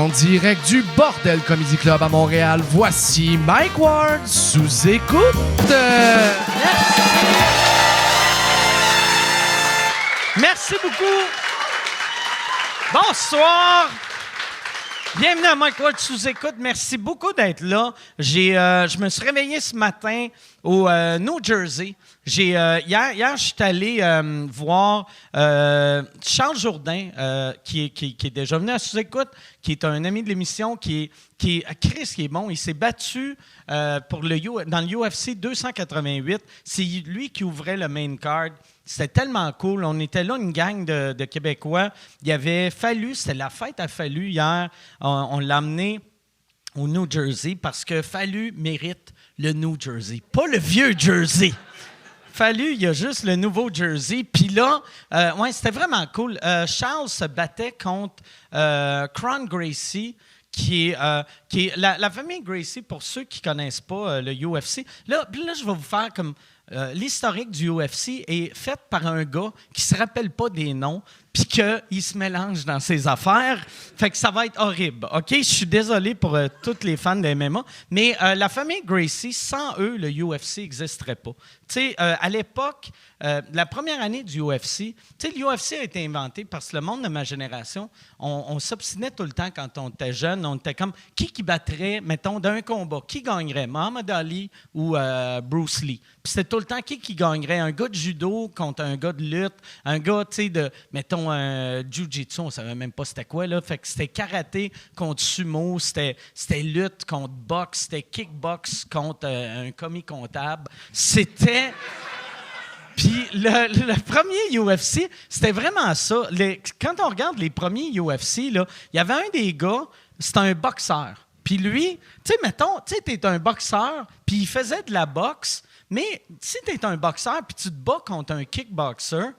En direct du Bordel Comedy Club à Montréal, voici Mike Ward sous écoute. Merci beaucoup. Bonsoir. Bienvenue à Mike Ward sous écoute. Merci beaucoup d'être là. Je me suis réveillé ce matin au New Jersey. Hier, je suis allé voir Charles Jourdain, qui est déjà venu à sous-écoute, qui est un ami de l'émission, Chris, qui est bon. Il s'est battu dans le UFC 288. C'est lui qui ouvrait le main card. C'était tellement cool. On était là, une gang de Québécois. Il y avait Fallu, c'était la fête à Fallu hier. On l'a amené au New Jersey parce que Fallu mérite le New Jersey, pas le vieux Jersey. Fallu, il y a juste le nouveau Jersey. Puis là, c'était vraiment cool. Charles se battait contre Kron Gracie, qui est la famille Gracie, pour ceux qui ne connaissent pas le UFC. Là, je vais vous faire comme... l'historique du UFC est fait par un gars qui ne se rappelle pas des noms puis qu'il se mélange dans ses affaires. Fait que ça va être horrible. OK? Je suis désolé pour tous les fans de MMA, mais la famille Gracie, sans eux, le UFC n'existerait pas. Tu sais, à l'époque, la première année du UFC, tu sais, l'UFC a été inventé parce que le monde de ma génération, on s'obstinait tout le temps quand on était jeune. On était comme, qui battrait, mettons, d'un combat? Qui gagnerait? Muhammad Ali ou Bruce Lee? Puis c'était tout le temps qui gagnerait? Un gars de judo contre un gars de lutte, un gars, tu sais, de, mettons, jiu-jitsu, on ne savait même pas c'était quoi, là. Fait que c'était karaté contre sumo, c'était lutte contre boxe, c'était kickbox contre un commis comptable. C'était... Puis le premier UFC, c'était vraiment ça. Quand on regarde les premiers UFC, là, il y avait un des gars, c'était un boxeur. Puis lui, tu sais, mettons, tu sais, t'es un boxeur, puis il faisait de la boxe, mais si t'es un boxeur, puis tu te bats contre un kickboxer,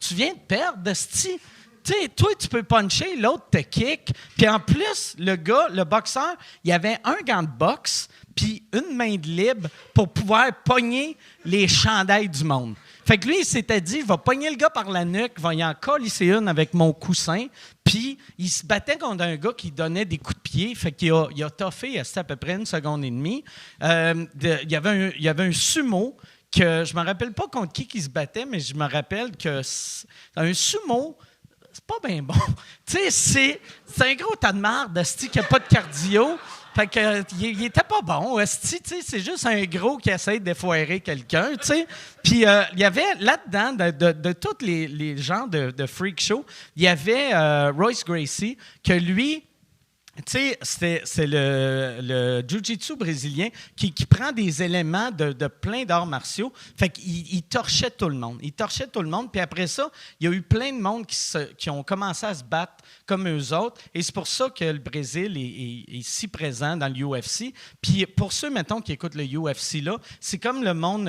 tu viens de perdre, esti. Tu sais, toi, tu peux puncher, l'autre te kick. Puis en plus, le boxeur, il avait un gant de boxe, puis une main de libre pour pouvoir pogner les chandails du monde. Fait que lui, il s'était dit, il va pogner le gars par la nuque, il va y en colisser une avec mon coussin, puis il se battait contre un gars qui donnait des coups de pied, fait qu'il a toffé, c'était à peu près 1 seconde et demie. Il y avait un sumo, que je me rappelle pas contre qui se battait, mais je me rappelle que un sumo, c'est pas bien bon. Tu sais, c'est un gros tas de marde, esti, qui n'a pas de cardio. Fait que, il était pas bon, esti, tu sais, c'est juste un gros qui essaie de défoirer quelqu'un, tu sais. Puis, il y avait là-dedans, de tous les gens de freak show, il y avait Royce Gracie, que lui... Tu sais, c'est le jiu-jitsu brésilien qui prend des éléments de plein d'arts martiaux. Fait qu'il torchait tout le monde. Il torchait tout le monde. Puis après ça, il y a eu plein de monde qui ont commencé à se battre comme eux autres. Et c'est pour ça que le Brésil est si présent dans l'UFC. Puis pour ceux, mettons, qui écoutent le UFC, là, c'est comme le monde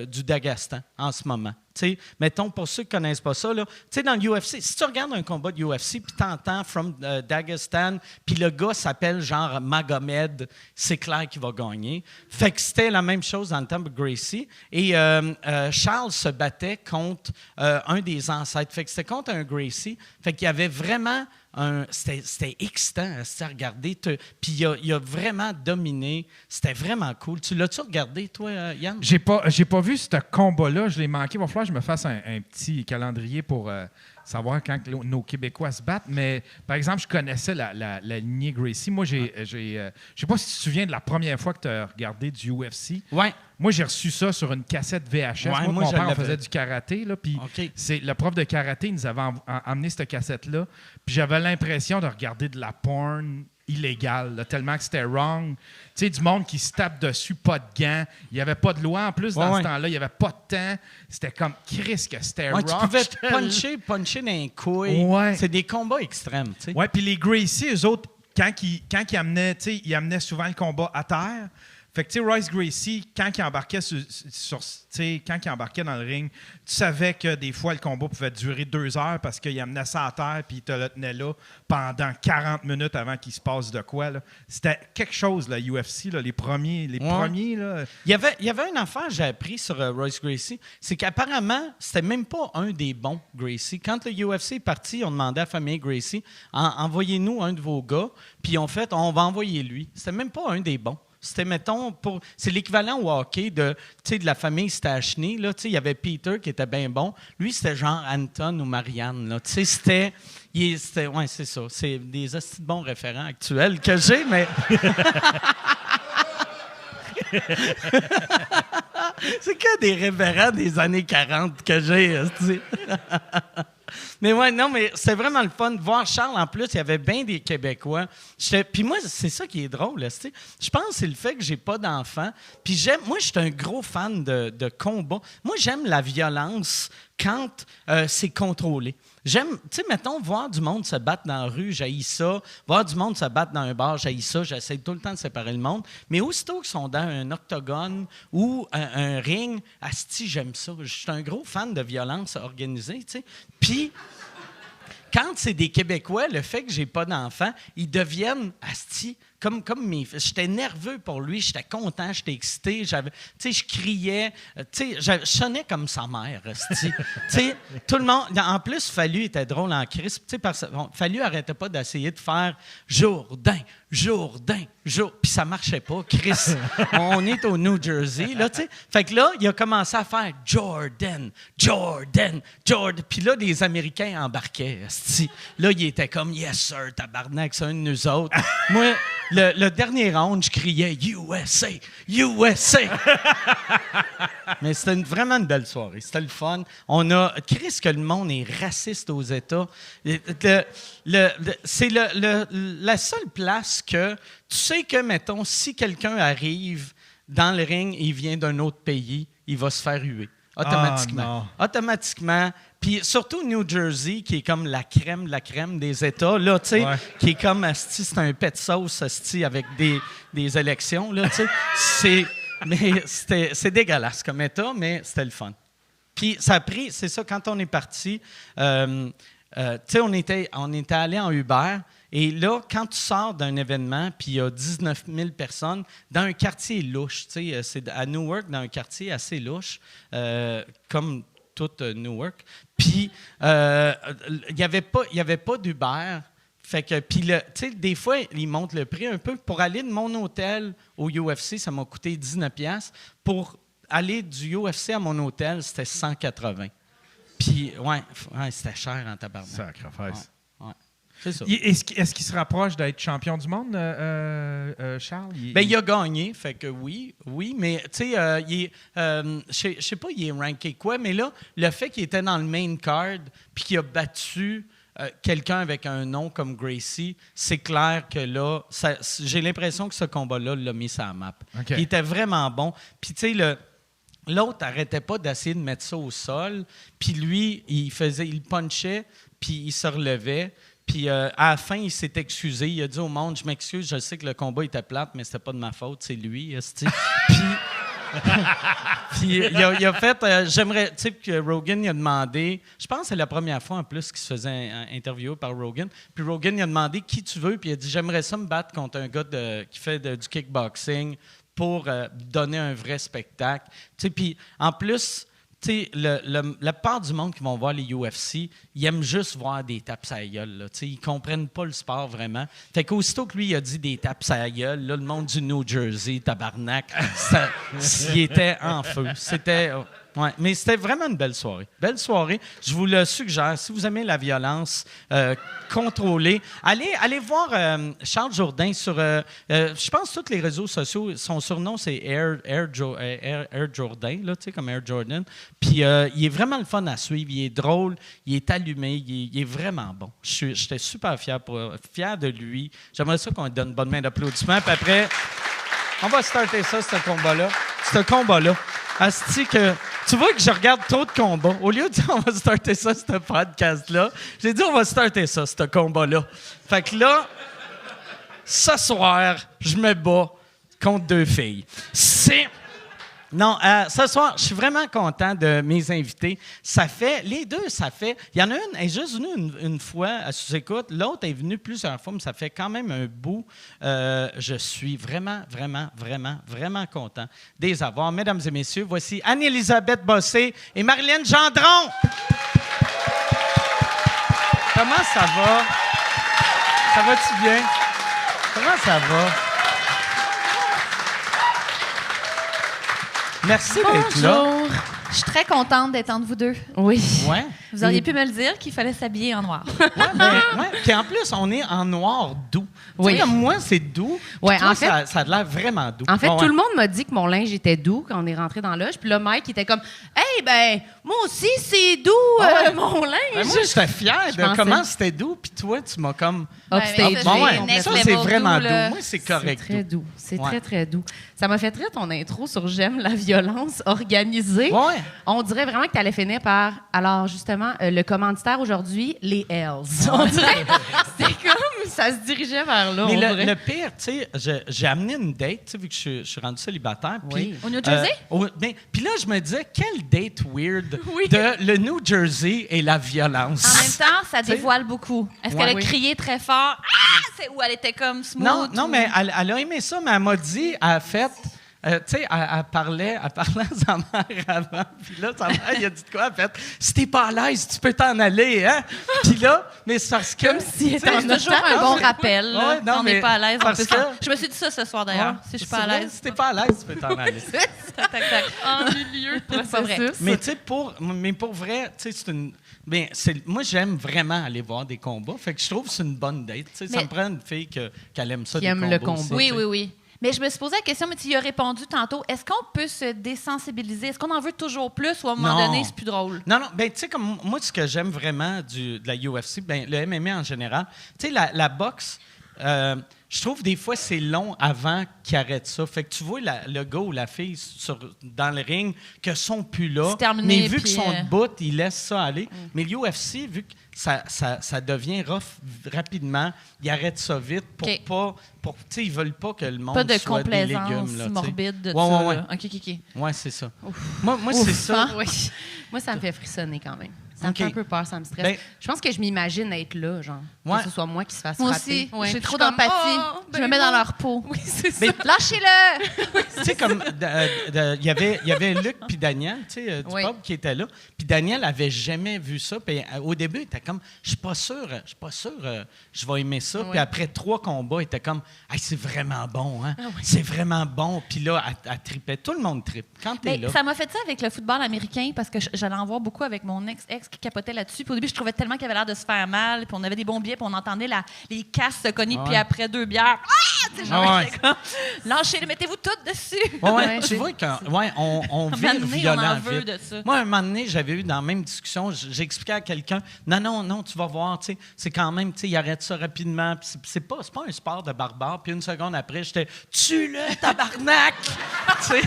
du Daghestan en ce moment. T'sais, mettons, pour ceux qui ne connaissent pas ça, là, dans l'UFC, si tu regardes un combat de UFC puis tu entends « From Daghestan », puis le gars s'appelle genre Magomed, c'est clair qu'il va gagner. Fait que c'était la même chose dans le temps de Gracie. Et Charles se battait contre un des ancêtres. Fait que c'était contre un Gracie. Fait qu'il y avait vraiment... C'était excitant à regarder. Puis il a vraiment dominé. C'était vraiment cool. Tu l'as-tu regardé, toi, Yann? J'ai pas vu ce combat-là. Je l'ai manqué. Il va falloir que je me fasse un petit calendrier pour savoir quand nos Québécois se battent. Mais, par exemple, je connaissais la lignée Gracie. Moi, je sais pas si tu te souviens de la première fois que tu as regardé du UFC. Oui. Moi, j'ai reçu ça sur une cassette VHS. Ouais, moi mon père, on faisait du karaté. Puis c'est le prof de karaté nous avait amené cette cassette-là. Puis j'avais l'impression de regarder de la porn illégale, là, tellement que c'était wrong. Tu sais, du monde qui se tape dessus, pas de gants. Il n'y avait pas de loi en plus dans ce temps-là. Il n'y avait pas de temps. C'était comme Chris que c'était wrong. Tu pouvais puncher dans les couilles. Ouais. C'est des combats extrêmes. Tu sais. Oui, puis les Gracie, eux autres, quand ils amenaient, tu sais, ils amenaient souvent le combat à terre. Fait que, tu sais, Royce Gracie, quand il embarquait quand il embarquait dans le ring, tu savais que des fois, le combat pouvait durer 2 heures parce qu'il amenait ça à terre puis il te le tenait là pendant 40 minutes avant qu'il se passe de quoi. Là. C'était quelque chose, la UFC, là, les premiers. Là. Il y avait une affaire que j'ai appris sur Royce Gracie, c'est qu'apparemment, c'était même pas un des bons Gracie. Quand le UFC est parti, on demandait à la famille Gracie, envoyez-nous un de vos gars, puis on va envoyer lui. C'était même pas un des bons. C'était, mettons, c'est l'équivalent au hockey de la famille Stachny. Là, il y avait Peter qui était bien bon. Lui, c'était genre Anton ou Marianne. Là. C'était ouais, c'est ça. C'est des assez bons référents actuels que j'ai, mais... C'est que des référents des années 40 que j'ai. Mais ouais, non, mais c'est vraiment le fun de voir Charles. En plus, il y avait bien des Québécois. Puis moi, c'est ça qui est drôle. Je pense que c'est le fait que j'ai pas d'enfants. Puis moi, je suis un gros fan de combat. Moi, j'aime la violence quand c'est contrôlé. J'aime, tu sais, mettons, voir du monde se battre dans la rue, j'haïs ça. Voir du monde se battre dans un bar, j'haïs ça. J'essaie tout le temps de séparer le monde. Mais aussitôt qu'ils sont dans un octogone ou un ring, asti, j'aime ça. Je suis un gros fan de violence organisée, tu sais. Puis, quand c'est des Québécois, le fait que j'ai pas d'enfants, ils deviennent asti. Comme j'étais nerveux pour lui, j'étais content, j'étais excité, je criais, je sonnais comme sa mère, tout le monde. En plus, Fallu était drôle en crise, Fallu arrêtait pas d'essayer de faire Jourdain, puis ça marchait pas. Chris, on est au New Jersey, là, tu sais. Fait que là, il a commencé à faire Jordan, puis là, les Américains embarquaient, là, il était comme yes sir, tabarnak, c'est un de nous autres. Moi, le dernier round, je criais USA, USA. Mais c'était vraiment une belle soirée. C'était le fun. On a Chris que le monde est raciste aux États. C'est la seule place que tu sais que, mettons, si quelqu'un arrive dans le ring et il vient d'un autre pays, il va se faire huer. Automatiquement. Puis surtout New Jersey, qui est comme la crème de la crème des États, là, tu sais, qui est comme, asti, c'est un pet sauce, asti, avec des élections, là, tu sais. C'est dégueulasse comme État, mais c'était le fun. Puis ça a pris, c'est ça, quand on est parti, tu sais, on était allé en Uber. Et là, quand tu sors d'un événement, puis il y a 19 000 personnes, dans un quartier louche, tu sais, c'est à Newark, dans un quartier assez louche, comme toute Newark. Puis, il n'y avait pas d'Uber. Fait que, puis, tu sais, des fois, ils montent le prix un peu. Pour aller de mon hôtel au UFC, ça m'a coûté 19$. Pour aller du UFC à mon hôtel, c'était 180. Puis, ouais, c'était cher en tabarnak. Sacrifice. Ouais. C'est ça. Est-ce qu'il se rapproche d'être champion du monde, Charles? Il a gagné, fait que oui, mais tu sais, je sais pas, il est ranké quoi, mais là, le fait qu'il était dans le main card puis qu'il a battu quelqu'un avec un nom comme Gracie, c'est clair que là, j'ai l'impression que ce combat-là l'a mis sur la map. Okay. Il était vraiment bon. Puis tu sais, l'autre n'arrêtait pas d'essayer de mettre ça au sol, puis lui, il punchait, puis il se relevait. Puis à la fin, il s'est excusé. Il a dit au monde, je m'excuse, je sais que le combat était plate, mais c'était pas de ma faute, c'est lui. Puis il a fait, j'aimerais, tu sais, que Rogan il a demandé, je pense que c'est la première fois en plus qu'il se faisait interviewer par Rogan. Puis Rogan il a demandé qui tu veux, puis il a dit, j'aimerais ça me battre contre un gars qui fait du kickboxing pour donner un vrai spectacle. Tu sais, puis en plus, tu sais, la part du monde qui vont voir les UFC, ils aiment juste voir des tapes à la gueule. Là. Ils ne comprennent pas le sport vraiment. Fait qu'aussitôt que lui il a dit des tapes à la gueule, là, le monde du New Jersey, tabarnak, il était en feu. C'était... Ouais, mais c'était vraiment une belle soirée. Belle soirée. Je vous le suggère. Si vous aimez la violence contrôlée, allez voir Charles Jourdain sur... je pense que tous les réseaux sociaux, son surnom, c'est Air Jourdain, là, tu sais, comme Air Jordan. Puis il est vraiment le fun à suivre. Il est drôle, il est allumé, il est vraiment bon. J'étais super fier de lui. J'aimerais ça qu'on lui donne une bonne main d'applaudissement. Puis après, on va starter ça, ce combat-là. Asti que... Tu vois que je regarde trop de combats. Au lieu de dire on va starter ça, ce podcast-là, j'ai dit on va starter ça, ce combat-là. Fait que là, ce soir, je me bats contre 2 filles. Non, ce soir, je suis vraiment content de mes invités. Les deux, il y en a une, elle est juste venue une fois à sous-écoute, l'autre est venue plusieurs fois, mais ça fait quand même un bout. Je suis vraiment, vraiment, vraiment, vraiment content de les avoir. Mesdames et messieurs, voici Anne-Élisabeth Bossé et Marilyn Gendron. Comment ça va? Ça va-tu bien? Comment ça va? Merci d'être là. Bonjour. Je suis très contente d'être entre vous deux. Oui. Ouais. Vous auriez pu me le dire qu'il fallait s'habiller en noir. Ouais. Puis en plus, on est en noir doux. Oui. Tu sais, comme moi, c'est doux. Ouais, Toi, en fait- ça a l'air vraiment doux. En fait, Ouais, tout le monde m'a dit que mon linge était doux quand on est rentré dans la loge. Puis là, Mike était comme, hey, ben, moi aussi, c'est doux, mon linge. Ben, moi, j'étais fier Je de pensais- comment c'était doux. Puis toi, tu m'as comme... Upstage. ça, Bon, c'est ouais. next Ça, c'est level vraiment doux, doux. là. Moi, c'est correct. C'est très doux. C'est Ouais. très, très doux. Ça m'a fait rire ton intro sur J'aime la violence organisée. Ouais. On dirait vraiment que tu allais finir par, alors justement, le commanditaire aujourd'hui, les Hells. On dirait, c'est comme, ça se dirigeait vers là. Mais on le dirait. pire, tu sais, j'ai amené une date, tu sais, vu que je suis rendu célibataire. Oui. Au New Jersey? Puis là, je me disais, quelle date weird Oui. de le New Jersey et la violence. En même temps, ça dévoile beaucoup. Est-ce qu'elle a Oui. crié très fort? Ah! C'est où elle était comme smooth? Non, ou- mais elle a aimé ça, mais elle m'a dit, elle a fait... tu sais, elle parlait à sa mère avant. Puis là, sa mère, il a dit de quoi? Elle a fait, si t'es pas à l'aise, tu peux t'en aller, hein? Puis là, mais c'est parce que... Comme si elle était en C'est toujours un bon rappel. là. Ouais, non, Quand on n'est mais pas à l'aise, on parce peut que- s'en- Je me suis dit ça ce soir, d'ailleurs. Si je suis pas à l'aise. Si t'es pas à l'aise, tu peux t'en aller. Tac, tac. En milieu de C'est pas vrai. processus. Mais tu sais, pour vrai, tu sais, c'est une... Ben, moi, j'aime vraiment aller voir des combats. Fait que je trouve que c'est une bonne date. Tu sais, ça Mais- me prend une fille qu'elle aime ça, Qui des aime combats le combat. aussi, Oui, tu sais. oui, oui. Mais je me suis posé la question, mais tu y as répondu tantôt. Est-ce qu'on peut se désensibiliser? Est-ce qu'on en veut toujours plus ou à un moment Non. donné, c'est plus drôle? Non, ben, tu sais, comme moi, ce que j'aime vraiment de la UFC, ben, le MMA en général, tu sais, la boxe, je trouve des fois c'est long avant qu'ils arrêtent ça. Fait que tu vois le gars ou la fille dans le ring que sont plus là, C'est terminé, mais vu puis, qu'ils sont debout, ils laissent ça aller. Mais l'UFC, vu que ça devient rough rapidement, ils arrêtent ça vite pour OK. pas... Tu sais, ils veulent pas que le monde Pas de soit des complaisance légumes. Là, tu sais. morbide de Ouais, ça. ouais, ouais. là. OK, OK, OK. Ouais, c'est ça. Moi c'est ça. Oui. Moi, ça me fait frissonner quand même. Ça OK. me fait un peu peur, ça me stresse. Ben- je pense que je m'imagine être là, genre. Ouais. Que ce soit moi qui se fasse Moi frapper. aussi, Ouais. j'ai Puis trop je suis comme, d'empathie. oh, Je ben me mets dans non. leur peau. Oui, c'est ça. Mais- Lâchez-le! Tu sais, comme il y avait Luc puis Daniel, tu sais, du Oui. pub qui était là. Puis Daniel avait jamais vu ça. Puis au début, il était comme, je suis pas sûr, je vais aimer ça. Oui. Puis après 3 combats, il était comme, hey, c'est vraiment bon, hein? oui. C'est vraiment bon. Puis là, elle tripait. Tout le monde trippe. Quand t'es Mais là. ça m'a fait ça avec le football américain parce que j'allais en voir beaucoup avec mon ex qui capotait là-dessus. Puis au début, je trouvais tellement qu'il avait l'air de se faire mal. Puis on avait des bons billets, puis on entendait les casses se cogner. Ah Puis ouais. après 2 bières, tu sais, genre, Ah ouais. j'étais comme, lâchez-le, mettez-vous toutes dessus. Ouais, Ouais, tu c'est- vois on Un vire moment donné, violent on en veut vite. de ça. Moi, un moment donné, j'avais eu dans la même discussion, j'expliquais à quelqu'un, non, tu vas voir, tu sais, c'est quand même, tu sais, il arrête ça rapidement, puis c'est pas un sport de barbare. Puis une seconde après, j'étais, tue-le, tabarnak! Tu sais?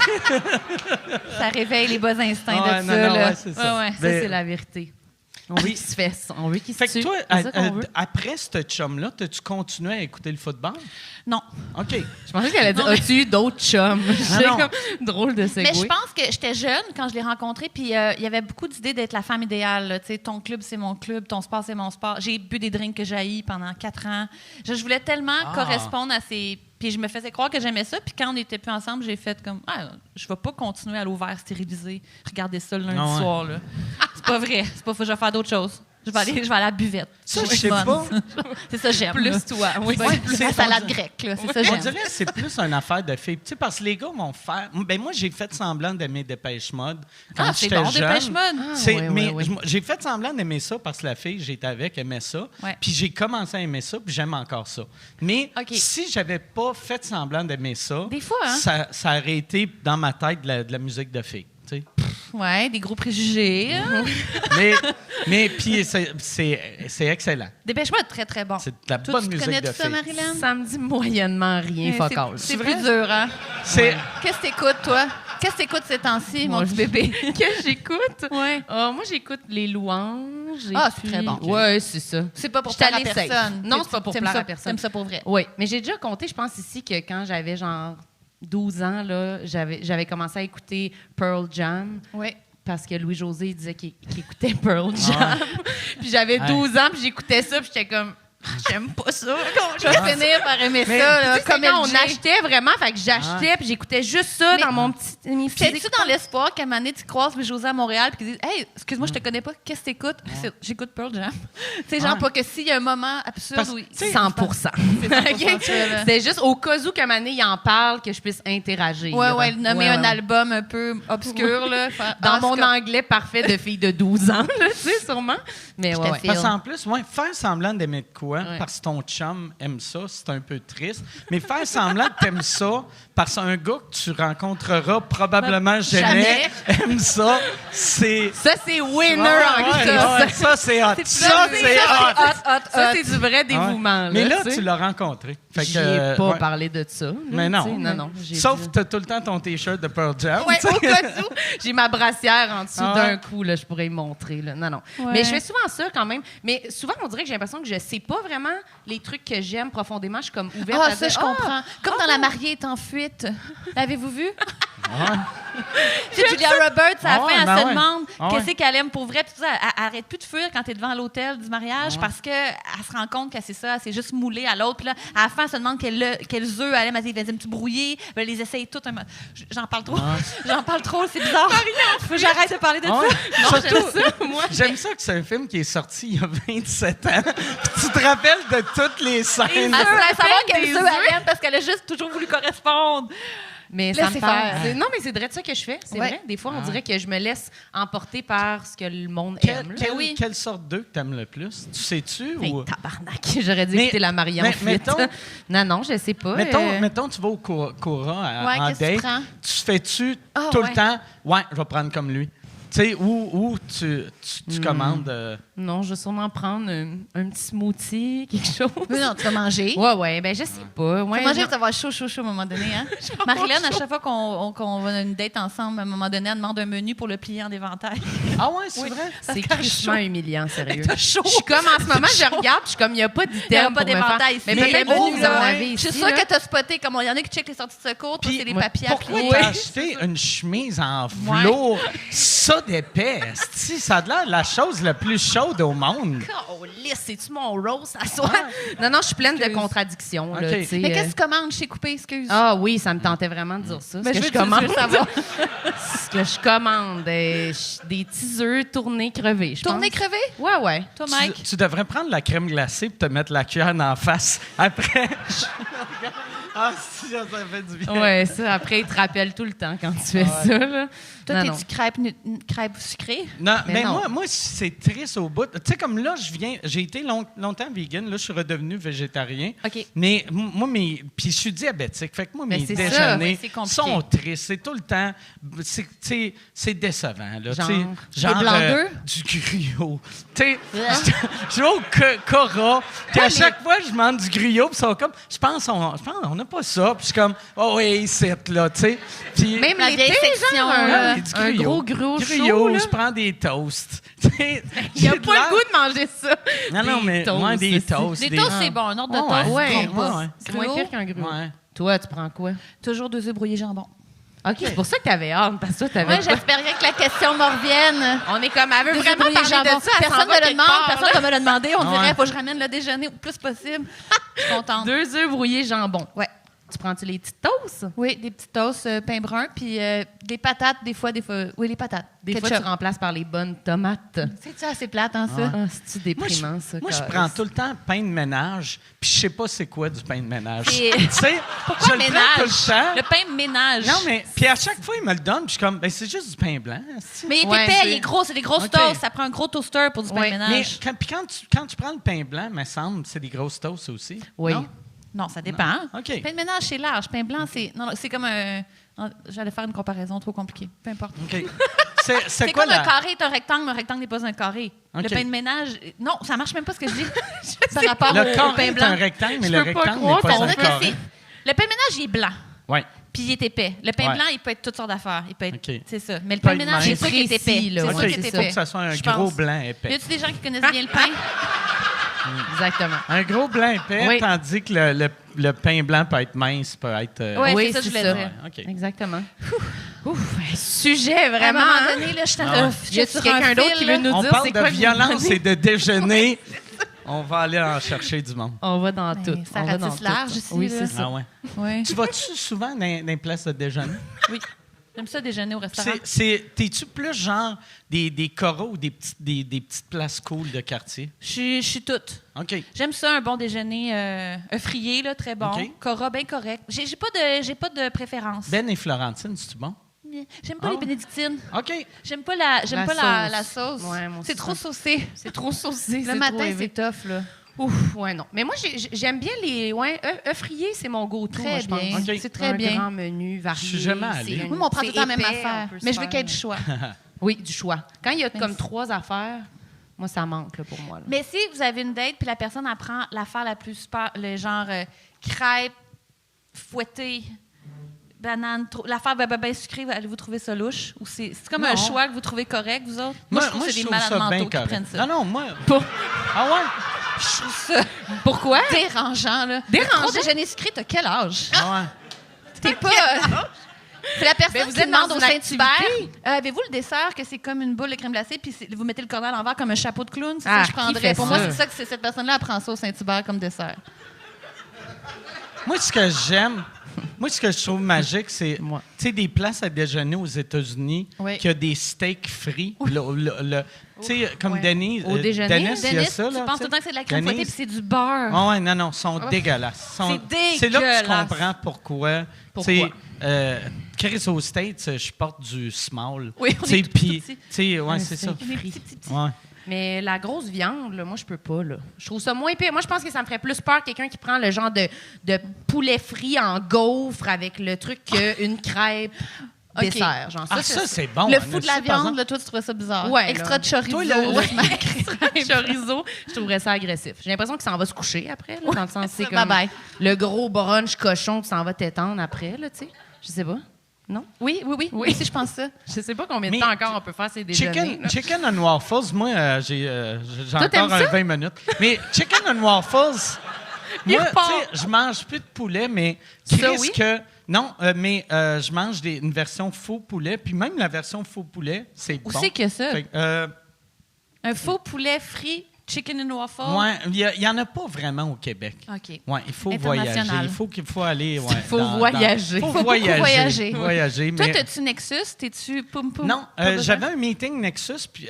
Ça réveille les bas instincts Ouais, de non, ça. non, là. ouais, c'est ça. Ça, Mais- c'est la vérité. On veut qu'il se fesse. On veut qu'il se Fait que tue. toi, C'est ça qu'on veut. après ce chum-là, t'as-tu continué à écouter le football? Non. OK. Je pensais qu'elle allait dire, Non, mais- as-tu eu d'autres chums? C'est non. comme drôle de segway. Mais je pense que j'étais jeune quand je l'ai rencontré, puis il y avait beaucoup d'idées d'être la femme idéale. là. Tu sais, ton club, c'est mon club, ton sport, c'est mon sport. J'ai bu des drinks que j'haïs pendant 4 ans. Je voulais tellement correspondre à ces... Puis je me faisais croire que j'aimais ça, puis quand on n'était plus ensemble, j'ai fait comme, je vais pas continuer à l'ouvert stérilisé. Regardez ça le lundi Ah ouais. soir. Là. C'est pas vrai. C'est pas, je vais faire d'autres choses. Je vais aller à la buvette. Ça, Je je suis sais bonne. pas. C'est ça que j'aime. là. Plus toi. Oui, Ouais, C'est c'est- la salade grecque, là. C'est ça que On j'aime. dirait que c'est plus une affaire de filles. Tu sais, parce que les gars vont faire. Ben moi, j'ai fait semblant d'aimer Dépêche Mode quand C'est j'étais bon, jeune. Dépêche Mode. Mais ouais. j'ai fait semblant d'aimer ça parce que la fille que j'étais avec aimait ça. Ouais. Puis j'ai commencé à aimer ça, puis j'aime encore ça. Mais OK. si j'avais pas fait semblant d'aimer ça, Des fois, hein? ça aurait été dans ma tête de la musique de filles. Tu sais. Ouais, des gros préjugés. hein. mais puis c'est excellent. Dépêche-moi de très, très bon. C'est de la Toi, bonne tu musique connais de tout ça, filles. Marilyn? Ça me dit moyennement rien, C'est- focal. C'est C'est plus vrai? dur, hein? C'est Qu'est-ce que t'écoutes, toi? Qu'est-ce que t'écoutes ces temps-ci, mon Moi, petit bébé? que j'écoute. Ouais. Moi, j'écoute les louanges. et Ah, c'est puis- très bon. Ouais, c'est ça. C'est pas pour J'étais plaire à allée safe. personne. Non, c'est pas pour T'aimes plaire ça- à personne. T'aimes ça pour vrai. Oui, mais j'ai déjà compté, je pense ici, que quand j'avais genre 12 ans, là, j'avais commencé à écouter Pearl Jam. Oui. Parce que Louis-José disait qu'il écoutait Pearl Jam. Puis j'avais 12 ans, puis j'écoutais ça, puis j'étais comme... J'aime pas ça. Je vais finir par aimer ça. Là, comme quand on achetait vraiment, fait que j'achetais puis j'écoutais juste ça dans mon petit. C'était-tu dans l'espoir qu'à un moment donné, tu croises Louis-José à Montréal puis qu'ils disent Hey, excuse-moi, je te connais pas, qu'est-ce que t'écoutes? J'écoute Pearl Jam. Tu sais, genre, pas que s'il y a un moment absurde où. 100%. C'était juste au cas où qu'à un moment donné, il en parle, que je puisse interagir. Ouais, nommer un album un peu obscur. Là, dans mon anglais parfait de fille de 12 ans, tu sais, sûrement. Mais ouais. Parce qu'en plus, faire semblant d'aimer de quoi, parce que ton chum aime ça, c'est un peu triste. Mais faire semblant que t'aimes ça, parce qu'un gars que tu rencontreras probablement jamais aime ça, c'est... Ça, c'est winner en ça. Ça, c'est hot. Ça, c'est hot. Ça, c'est du vrai dévouement. Mais là, tu l'as rencontré. J'ai pas parlé de ça. Mais non. Sauf que t'as tout le temps ton T-shirt de Pearl Jam. Oui, au cas où. J'ai ma brassière en dessous d'un coup. Là, je pourrais y montrer. Là. Non. Ouais. Mais je fais souvent ça quand même. Mais souvent, on dirait que j'ai l'impression que je sais pas vraiment les trucs que j'aime profondément. Je suis comme ouverte à ça, je comprends. Comme dans La mariée est en fuite. L'avez-vous vu? C'est Julia Roberts, à la fin, elle se demande qu'est-ce qu'elle aime pour vrai. Puis tout ça, elle arrête plus de fuir quand t'es devant l'hôtel du mariage parce qu'elle se rend compte que c'est ça, elle s'est juste moulée à l'autre. Puis là, à la fin, elle se demande quels œufs elle aime. Elle dit, vas-y, brouiller. Elle les essaye toutes. J'en parle trop. J'en parle trop, c'est bizarre. J'arrête de parler de ça. J'aime ça que c'est un film qui est sorti il y a 27 ans. Puis tu te rappelles de toutes les scènes. Elle voulait savoir quels œufs elle aime parce qu'elle a juste toujours voulu correspondre. Mais ça me fait... Non, mais c'est vrai de ça que je fais. C'est vrai. Des fois, on dirait que je me laisse emporter par ce que le monde aime. Quelle sorte d'œuf que t'aimes le plus? Tu sais-tu? Ou... tabarnak. J'aurais dit écouter La mariée en fuite. Non, je sais pas. Mettons, tu vas au Cora en date. Tu fais-tu tout le temps? Ouais, je vais prendre comme lui. Tu sais, où tu commandes... Non, je vais sûrement prendre un petit smoothie, quelque chose. Mais non, tu vas manger. Ouais, ben je sais pas. Tu vas manger, tu vas avoir chaud à un moment donné. Hein? Marilyn, à chaque fois qu'on va à une date ensemble, à un moment donné, elle demande un menu pour le plier en éventail. Ah ouais, c'est vrai? C'est crissement humiliant, sérieux. Je suis comme, en ce moment, je regarde, je suis comme, il n'y a pas d'item. Il n'y a pas d'éventail ici. Mais peut-être que vous en avez ici. Je suis sûre que tu as spoté, comme il y en a qui checkent les sorties de secours, toi, c'est des papiers à plier. Pourquoi t'as acheté une chemise en velours? Ça d'épais. Ça a l'air la chose la plus chaude au monde. Oh, lisse, c'est-tu mon rose à soi? Non, je suis pleine de contradictions. Là, mais qu'est-ce que tu commandes chez Coupé, excuse? Ah oui, ça me tentait vraiment de dire ça. Mais je commande. Ce que je commande, des petits œufs tournés crevés. Tournés crevés? Ouais. Toi, Mike? Tu devrais prendre la crème glacée et te mettre la cuillère en face. Après... Ah, si, ça fait du bien. Ouais, ça, après, il te rappelle tout le temps quand tu fais ça. Là. Toi, t'es-tu crêpe sucrée? Non, mais moi, c'est triste au bout. Tu sais, comme là, j'ai été longtemps vegan. Là, je suis redevenu végétarien. OK. Mais moi, puis je suis diabétique. Fait que moi, mes déjeuners sont tristes. C'est tout le temps... C'est décevant. Là. Genre blanc d'œuf? Du griot. Tu sais, je vais au Cora, puis à chaque fois, je demande du griot, puis ça va comme... Je pense on n'a pas ça. Puis je suis comme, oh oui, c'est là, tu sais. Puis même la vieille section, un gros chaud, là. Je prends des toasts. Il n'y a pas le goût de manger ça. Non, mais moi, des toasts. Des toasts, c'est bon. Un ordre de toast, c'est moins pire qu'un gruau. Toi, tu prends quoi? Toujours 2 œufs brouillés jambon. OK, c'est pour ça que tu avais hâte, parce que toi, tu avais... Oui, j'espérais que la question me revienne. On est comme, elle veut vraiment parler de ça. Personne ne me le demande, personne ne me l'a demandé. On dirait, il faut que je ramène le déjeuner le plus possible. Je suis contente. 2 œufs brouillés jambon. Ouais. Tu prends-tu les petites toasts? Oui, des petites toasts pain brun, puis des patates, des fois. Oui, les patates. Des fois, tu remplaces par les bonnes tomates. C'est-tu assez plate, hein, ça? Ah, c'est-tu déprimant, ça? Moi, je prends tout le temps pain de ménage, puis je sais pas c'est quoi du pain de ménage. Tu sais, pourquoi je ménage? Le prends tout le temps. Le pain de ménage. Non, mais puis à chaque fois, il me le donne, puis je suis comme, ben c'est juste du pain blanc. Mais il est épais, il est gros, c'est des grosses toasts. Ça prend un gros toaster pour du pain de ménage. Mais quand tu prends le pain blanc, me semble, c'est des grosses toasts aussi. Oui. Non, ça dépend. OK. Pain de ménage, c'est large. Pain blanc, c'est... Non, c'est comme un... J'allais faire une comparaison trop compliquée. Peu importe. OK. C'est comme un carré est un rectangle, mais un rectangle n'est pas un carré. Okay. Le pain de ménage... Non, ça marche même pas ce que je dis. Par rapport au pain blanc. C'est un rectangle, mais le rectangle n'est pas un carré. Le pain de ménage, il est blanc. Oui. Puis il est épais. Le pain blanc, il peut être toutes sortes d'affaires. Il peut être... C'est ça. Mais le pain de ménage, c'est ça qui est épais. C'est ça qui est épais. Il faut que ça soit un gros blanc épais. Y a-t-il des gens qui connaissent bien le pain? Exactement. Un gros blanc épais, Oui. tandis que le pain blanc peut être mince, peut être... Ouais, Oui, c'est ça que je c'est voulais ça. dire. OK. Exactement. Ouf, un sujet À un vraiment. moment hein? donné, là, je Y a-tu quelqu'un d'autre qui veut nous On dire parle c'est de quoi que vous violence prenez? et de déjeuner. On va aller en chercher du monde. On va dans tout. Ça On va dans ratisse tout. large ici, Oui, là. c'est ça. Ah ouais. Oui. Tu vas-tu souvent dans les places de déjeuner? Oui. J'aime ça déjeuner au restaurant. T'es-tu plus genre des coraux ou des petites places cool de quartier? Je suis toute. OK. J'aime ça, un bon déjeuner un frié, là, très bon. OK. Cora, bien correct. J'ai pas de préférence. Ben et Florentine, c'est-tu bon? J'aime pas Ah les ouais? bénédictines. OK. J'aime pas la sauce. Ouais, moi aussi, C'est trop ça. saucé. C'est trop saucé. Le matin, c'est tough, là. Ouf, ouais, non. Mais moi, j'aime bien les. Ouais, œufs frits, c'est mon go-to. Très moi, je pense. bien. OK. C'est très un bien. grand menu varié. Je suis jamais allé. c'est- Moi, on prend tout le temps la même épais, affaire. on peut se Mais je veux faire- qu'il y ait du choix. Oui, du choix. Quand il y a comme Merci. 3 affaires, moi, ça manque là, pour moi. Là. Mais si vous avez une date puis la personne apprend l'affaire la plus super, le genre crêpes fouettées, banane, l'affaire ben sucrée, allez-vous trouver ça louche? Ou c'est comme un Non. choix que vous trouvez correct, vous autres? Moi, je trouve que c'est des trouve malades ça bien mentaux qui correct. prennent ça. Non, moi... Pour- Ah ouais? Je trouve ça Pourquoi? dérangeant, là. Dérangeant? Trop déjeuner sucré, t'as quel âge? Ah ouais. T'es pas... C'est la personne Mais vous qui êtes demande dans au une Saint-Hubert, activité. avez-vous le dessert que c'est comme une boule de crème glacée puis vous mettez le cornet à l'envers comme un chapeau de clown? C'est ça Ah, que je qui prendrais. fait Pour moi, ça? c'est ça que cette personne-là apprend ça au Saint-Hubert comme dessert. Moi, ce que j'aime, ce que je trouve magique, c'est, Moi. tu sais, des places à déjeuner aux États-Unis Oui. qui a des steaks frits. Tu sais, comme Ouais. Denise. Au déjeuner? Denise, il y a Dennis, ça, là. tu penses tout le temps que c'est de la crème fouettée puis c'est du beurre. Ah ouais, non, ils sont dégueulasses. C'est C'est là que tu dégueulasse. comprends pourquoi. Pourquoi? Tu sais, Chris aux States, je porte du small. Oui, on Tu sais, est tout puis, petits. tu sais, ouais, Un c'est ça. steak. Des petits. Ouais. Mais la grosse viande, là, moi, je peux pas. Là. Je trouve ça moins pire. Moi, je pense que ça me ferait plus peur quelqu'un qui prend le genre de poulet frit en gaufre avec le truc qu'une crêpe OK. dessert. Genre, Ah, ça, c'est bon. Le hein, fou de la par viande, exemple. là, toi, tu trouvais ça bizarre. Ouais, Extra là. de chorizo. Toi, le- Ouais. chorizo, je trouverais ça agressif. J'ai l'impression qu'il s'en va se coucher après, là, dans le sens c'est ça, comme bye-bye. le gros brunch cochon qui s'en va t'étendre après, là, tu sais. Je sais pas. Non? Oui. Moi aussi, je pense ça. Je sais pas combien de Mais temps encore on peut faire ces déjeuners. Chicken and waffles, moi, j'ai Toi, t'aimes encore ça? 20 minutes. Mais chicken and waffles, Il moi, tu repart. sais, je mange plus de poulet, mais Ça, Chris oui? que... Non, mais je mange une version faux poulet, puis même la version faux poulet, c'est Où bon. c'est que ça? Fait que, Un faux poulet frit, chicken and waffle. ouais, il y en a pas vraiment au Québec. OK. Ouais, il faut International. voyager. Il faut aller. Ouais, Faut voyager. Faut Faut beaucoup voyager. voyager. Voyager, Toi, mais- t'as-tu Nexus? T'es-tu poum poum? Non, Pas besoin? j'avais un meeting Nexus puis,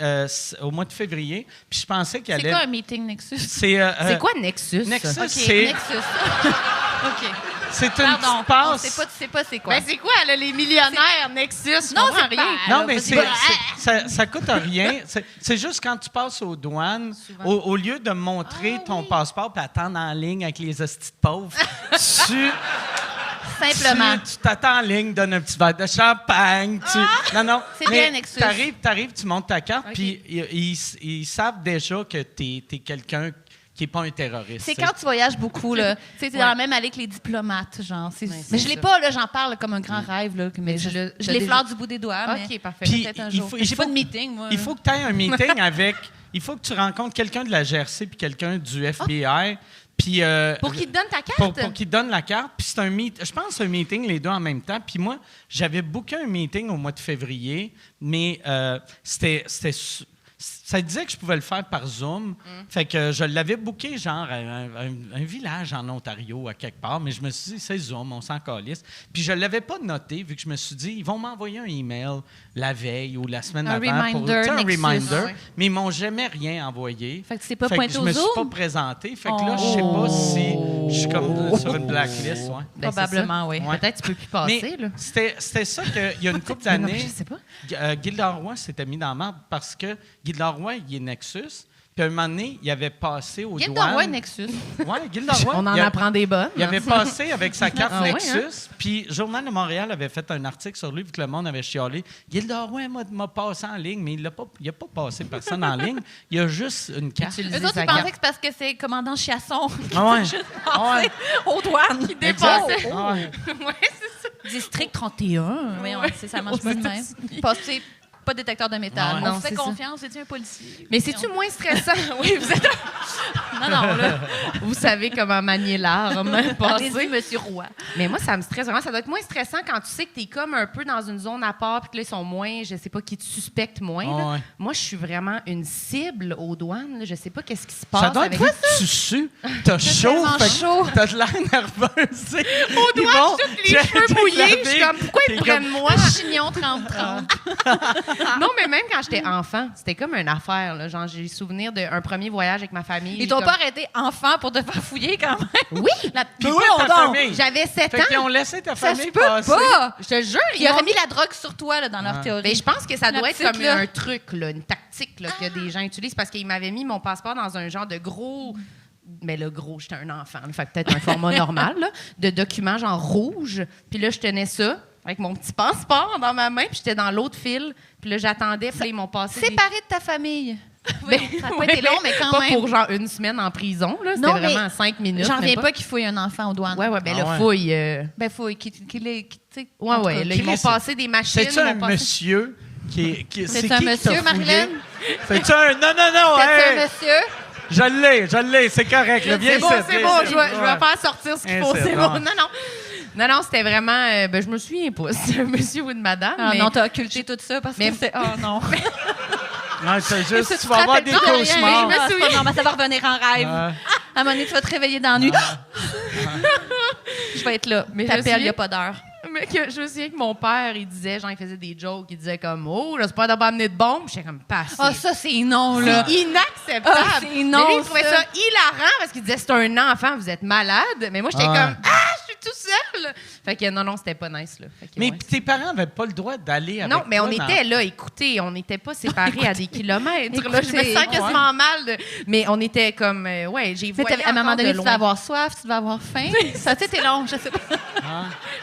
au mois de février, puis je pensais qu'il C'est allait. quoi un meeting Nexus? C'est quoi Nexus? Nexus, OK, c'est Nexus. OK. c'est une Pardon, petite on passe. sait pas c'est quoi. Ben, c'est quoi, là, les millionnaires Nexus? Je Non, comprends c'est rien. pas- Non, Alors, mais vas-y. ça coûte rien. C'est juste quand tu passes aux douanes, au lieu de montrer ton passeport et attendre en ligne avec les hosties de pauvres, Simplement. tu t'attends en ligne, donnes un petit verre de champagne. Non, non. C'est mais bien, Nexus. T'arrives, tu montes ta carte, puis ils savent déjà que t'es quelqu'un qui n'est pas un terroriste. C'est tu sais. quand tu voyages beaucoup, là. Tu sais, t'es dans la même allée que les diplomates, genre. Mais je l'ai pas, là, j'en parle comme un grand rêve, là. Mais je l'effleure du bout des doigts. OK, mais parfait. Puis, peut-être un il jour. faut- J'ai il pas faut- de meeting, moi. Il faut que tu aies un meeting avec. Il faut que tu rencontres quelqu'un de la GRC puis quelqu'un du FBI. Puis, Pour qu'ils te donnent ta carte? pour qu'ils te donnent la carte. Puis c'est je pense que c'est un meeting les deux en même temps. Puis moi, j'avais booké un meeting au mois de février, mais ça disait que je pouvais le faire par Zoom. Fait que je l'avais booké, genre, à un village en Ontario, à quelque part. Mais je me suis dit, c'est Zoom, on s'en calisse. Puis je ne l'avais pas noté, vu que je me suis dit, ils vont m'envoyer un email la veille ou la semaine Un avant. reminder, tu sais, un Nexus. reminder. Ah ouais. Mais ils m'ont jamais rien envoyé. Fait que tu t'es pas Fait que pointé je au me suis Zoom? pas présenté. Fait que là, je sais pas si je suis comme sur une blacklist. Ouais. Ben, Probablement, oui. Ouais. Peut-être tu peux plus passer, Mais là. c'était ça qu'il y a une couple Non, d'années. je sais pas. Guy Leroy s'était mis dans la merde parce que Guy Leroy, il est Nexus. Puis à un moment donné, il avait passé aux Guy douanes. Leroy, Nexus. Oui, Guy Leroy. On en il a- apprend des bonnes. Il avait passé avec sa carte Ah ouais, Nexus, hein? puis Journal de Montréal avait fait un article sur lui, vu que le monde avait chialé. Guy Leroy m'a passé en ligne, mais il n'a pas passé personne en ligne. Il a juste une carte. Utiliser Eux autres, sa ils pensaient carte. que c'est parce que c'est commandant Chiasson qui Ah ouais. juste Ah ouais. passé aux douanes. Qui Exact. dépassait. Ah ouais. Ouais, c'est ça. District 31. Oui, c'est ça marche pas de même. Passer pas de détecteur de métal. Non, On fait c'est confiance, c'est-tu un policier? Mais c'est-tu moins stressant? Oui, vous êtes... Non, là. Vous savez comment manier l'arme. Allez-y, Monsieur Roy. Mais moi, ça me stresse vraiment. Ça doit être moins stressant quand tu sais que tu es comme un peu dans une zone à part puis que là, ils sont moins, je sais pas, qui te suspectent moins. Là. Ouais. Moi, je suis vraiment une cible aux douanes. Là. Je sais pas qu'est-ce qui se passe. Ça doit avec être vu que tu sues, t'as chaud, tellement fait que chaud. t'as de l'air nerveuse. Aux douanes, tous les cheveux mouillés. Je suis comme, pourquoi ils prennent moi? Chignon 30-30. Non, mais même quand j'étais enfant, c'était comme une affaire. Là. Genre, j'ai souvenir d'un premier voyage avec ma famille. Ils t'ont pas arrêté enfant pour te faire fouiller quand même? Oui! Puis oui, ta famille. J'avais 7 Fait qu'ils ans. ont laissé ta Ça se famille peut passer. pas! Je te jure, Ils auraient mis la drogue sur toi là, dans leur théorie. Mais je pense que ça La doit être petite, comme là. un truc, là, une tactique là, que des gens utilisent parce qu'ils m'avaient mis mon passeport dans un genre de gros. Mais le gros, j'étais un enfant, là, fait que peut-être un format normal, là, de documents genre rouge. Puis là, je tenais ça avec mon petit passeport dans ma main, puis j'étais dans l'autre file. Puis là, j'attendais, puis là, ils m'ont passé. Séparé de ta famille. Ben, ça a pas été long, mais quand pas même. pour genre une semaine en prison, là. C'était Non, mais vraiment 5 minutes. J'en même reviens pas qu'il fouille un enfant aux douanes. Ouais, ben Ah le ouais. fouille. Ben, faut qu'il ait. Tu sais, Ouais, en tout ouais. cas, Là, ils m'ont Chris, passé des machines. C'est-tu ils un m'ont passé- monsieur qui C'est qui un qui monsieur, t'a fouillé? Marilyn? C'est-tu un... Non, C'est hey! un monsieur. Je l'ai, c'est correct. Là, viens C'est bon, ici, c'est viens bon. ici. Je vais Ouais. faire sortir ce qu'il faut. Incite, C'est bon. ouais. Non, c'était vraiment. Ben, je me souviens pas si c'est un monsieur ou une madame. Ah mais... non, t'as occulté tout ça parce Mais- que c'est. Oh non. Non, c'est Ça, juste, tu tu te vas avoir rappelles des pas de rien, cauchemars. mais c'est pas normal, ça va revenir en rêve. À un moment donné, tu vas te réveiller dans la nuit. Je vais être là. Mais je T'appelles, il suis- n'y a pas d'heure. Mais que je me souviens que mon père, il disait, genre, il faisait des jokes, il disait comme, oh, j'espère d'avoir amené de bombes. J'étais comme, passé. Ah, ça, c'est non, là. C'est inacceptable. Ah, c'est non, mais lui, il trouvait ça. ça hilarant parce qu'il disait, c'est un enfant, vous êtes malade. Mais moi, j'étais Ouais. comme, je suis tout seul. Fait que non, c'était pas nice, là. Fait que, Mais ouais. tes parents n'avaient pas le droit d'aller avec Non, mais on toi était là, écoutez, on n'était pas séparés à des kilomètres. Là, je me Écoutez, sens quasiment mal. Mais on était comme, ouais, j'ai Mais voyé à un moment encore donné, de tu vas loin. avoir soif, tu vas avoir faim. Ça, tu sais, t'es long, je sais pas.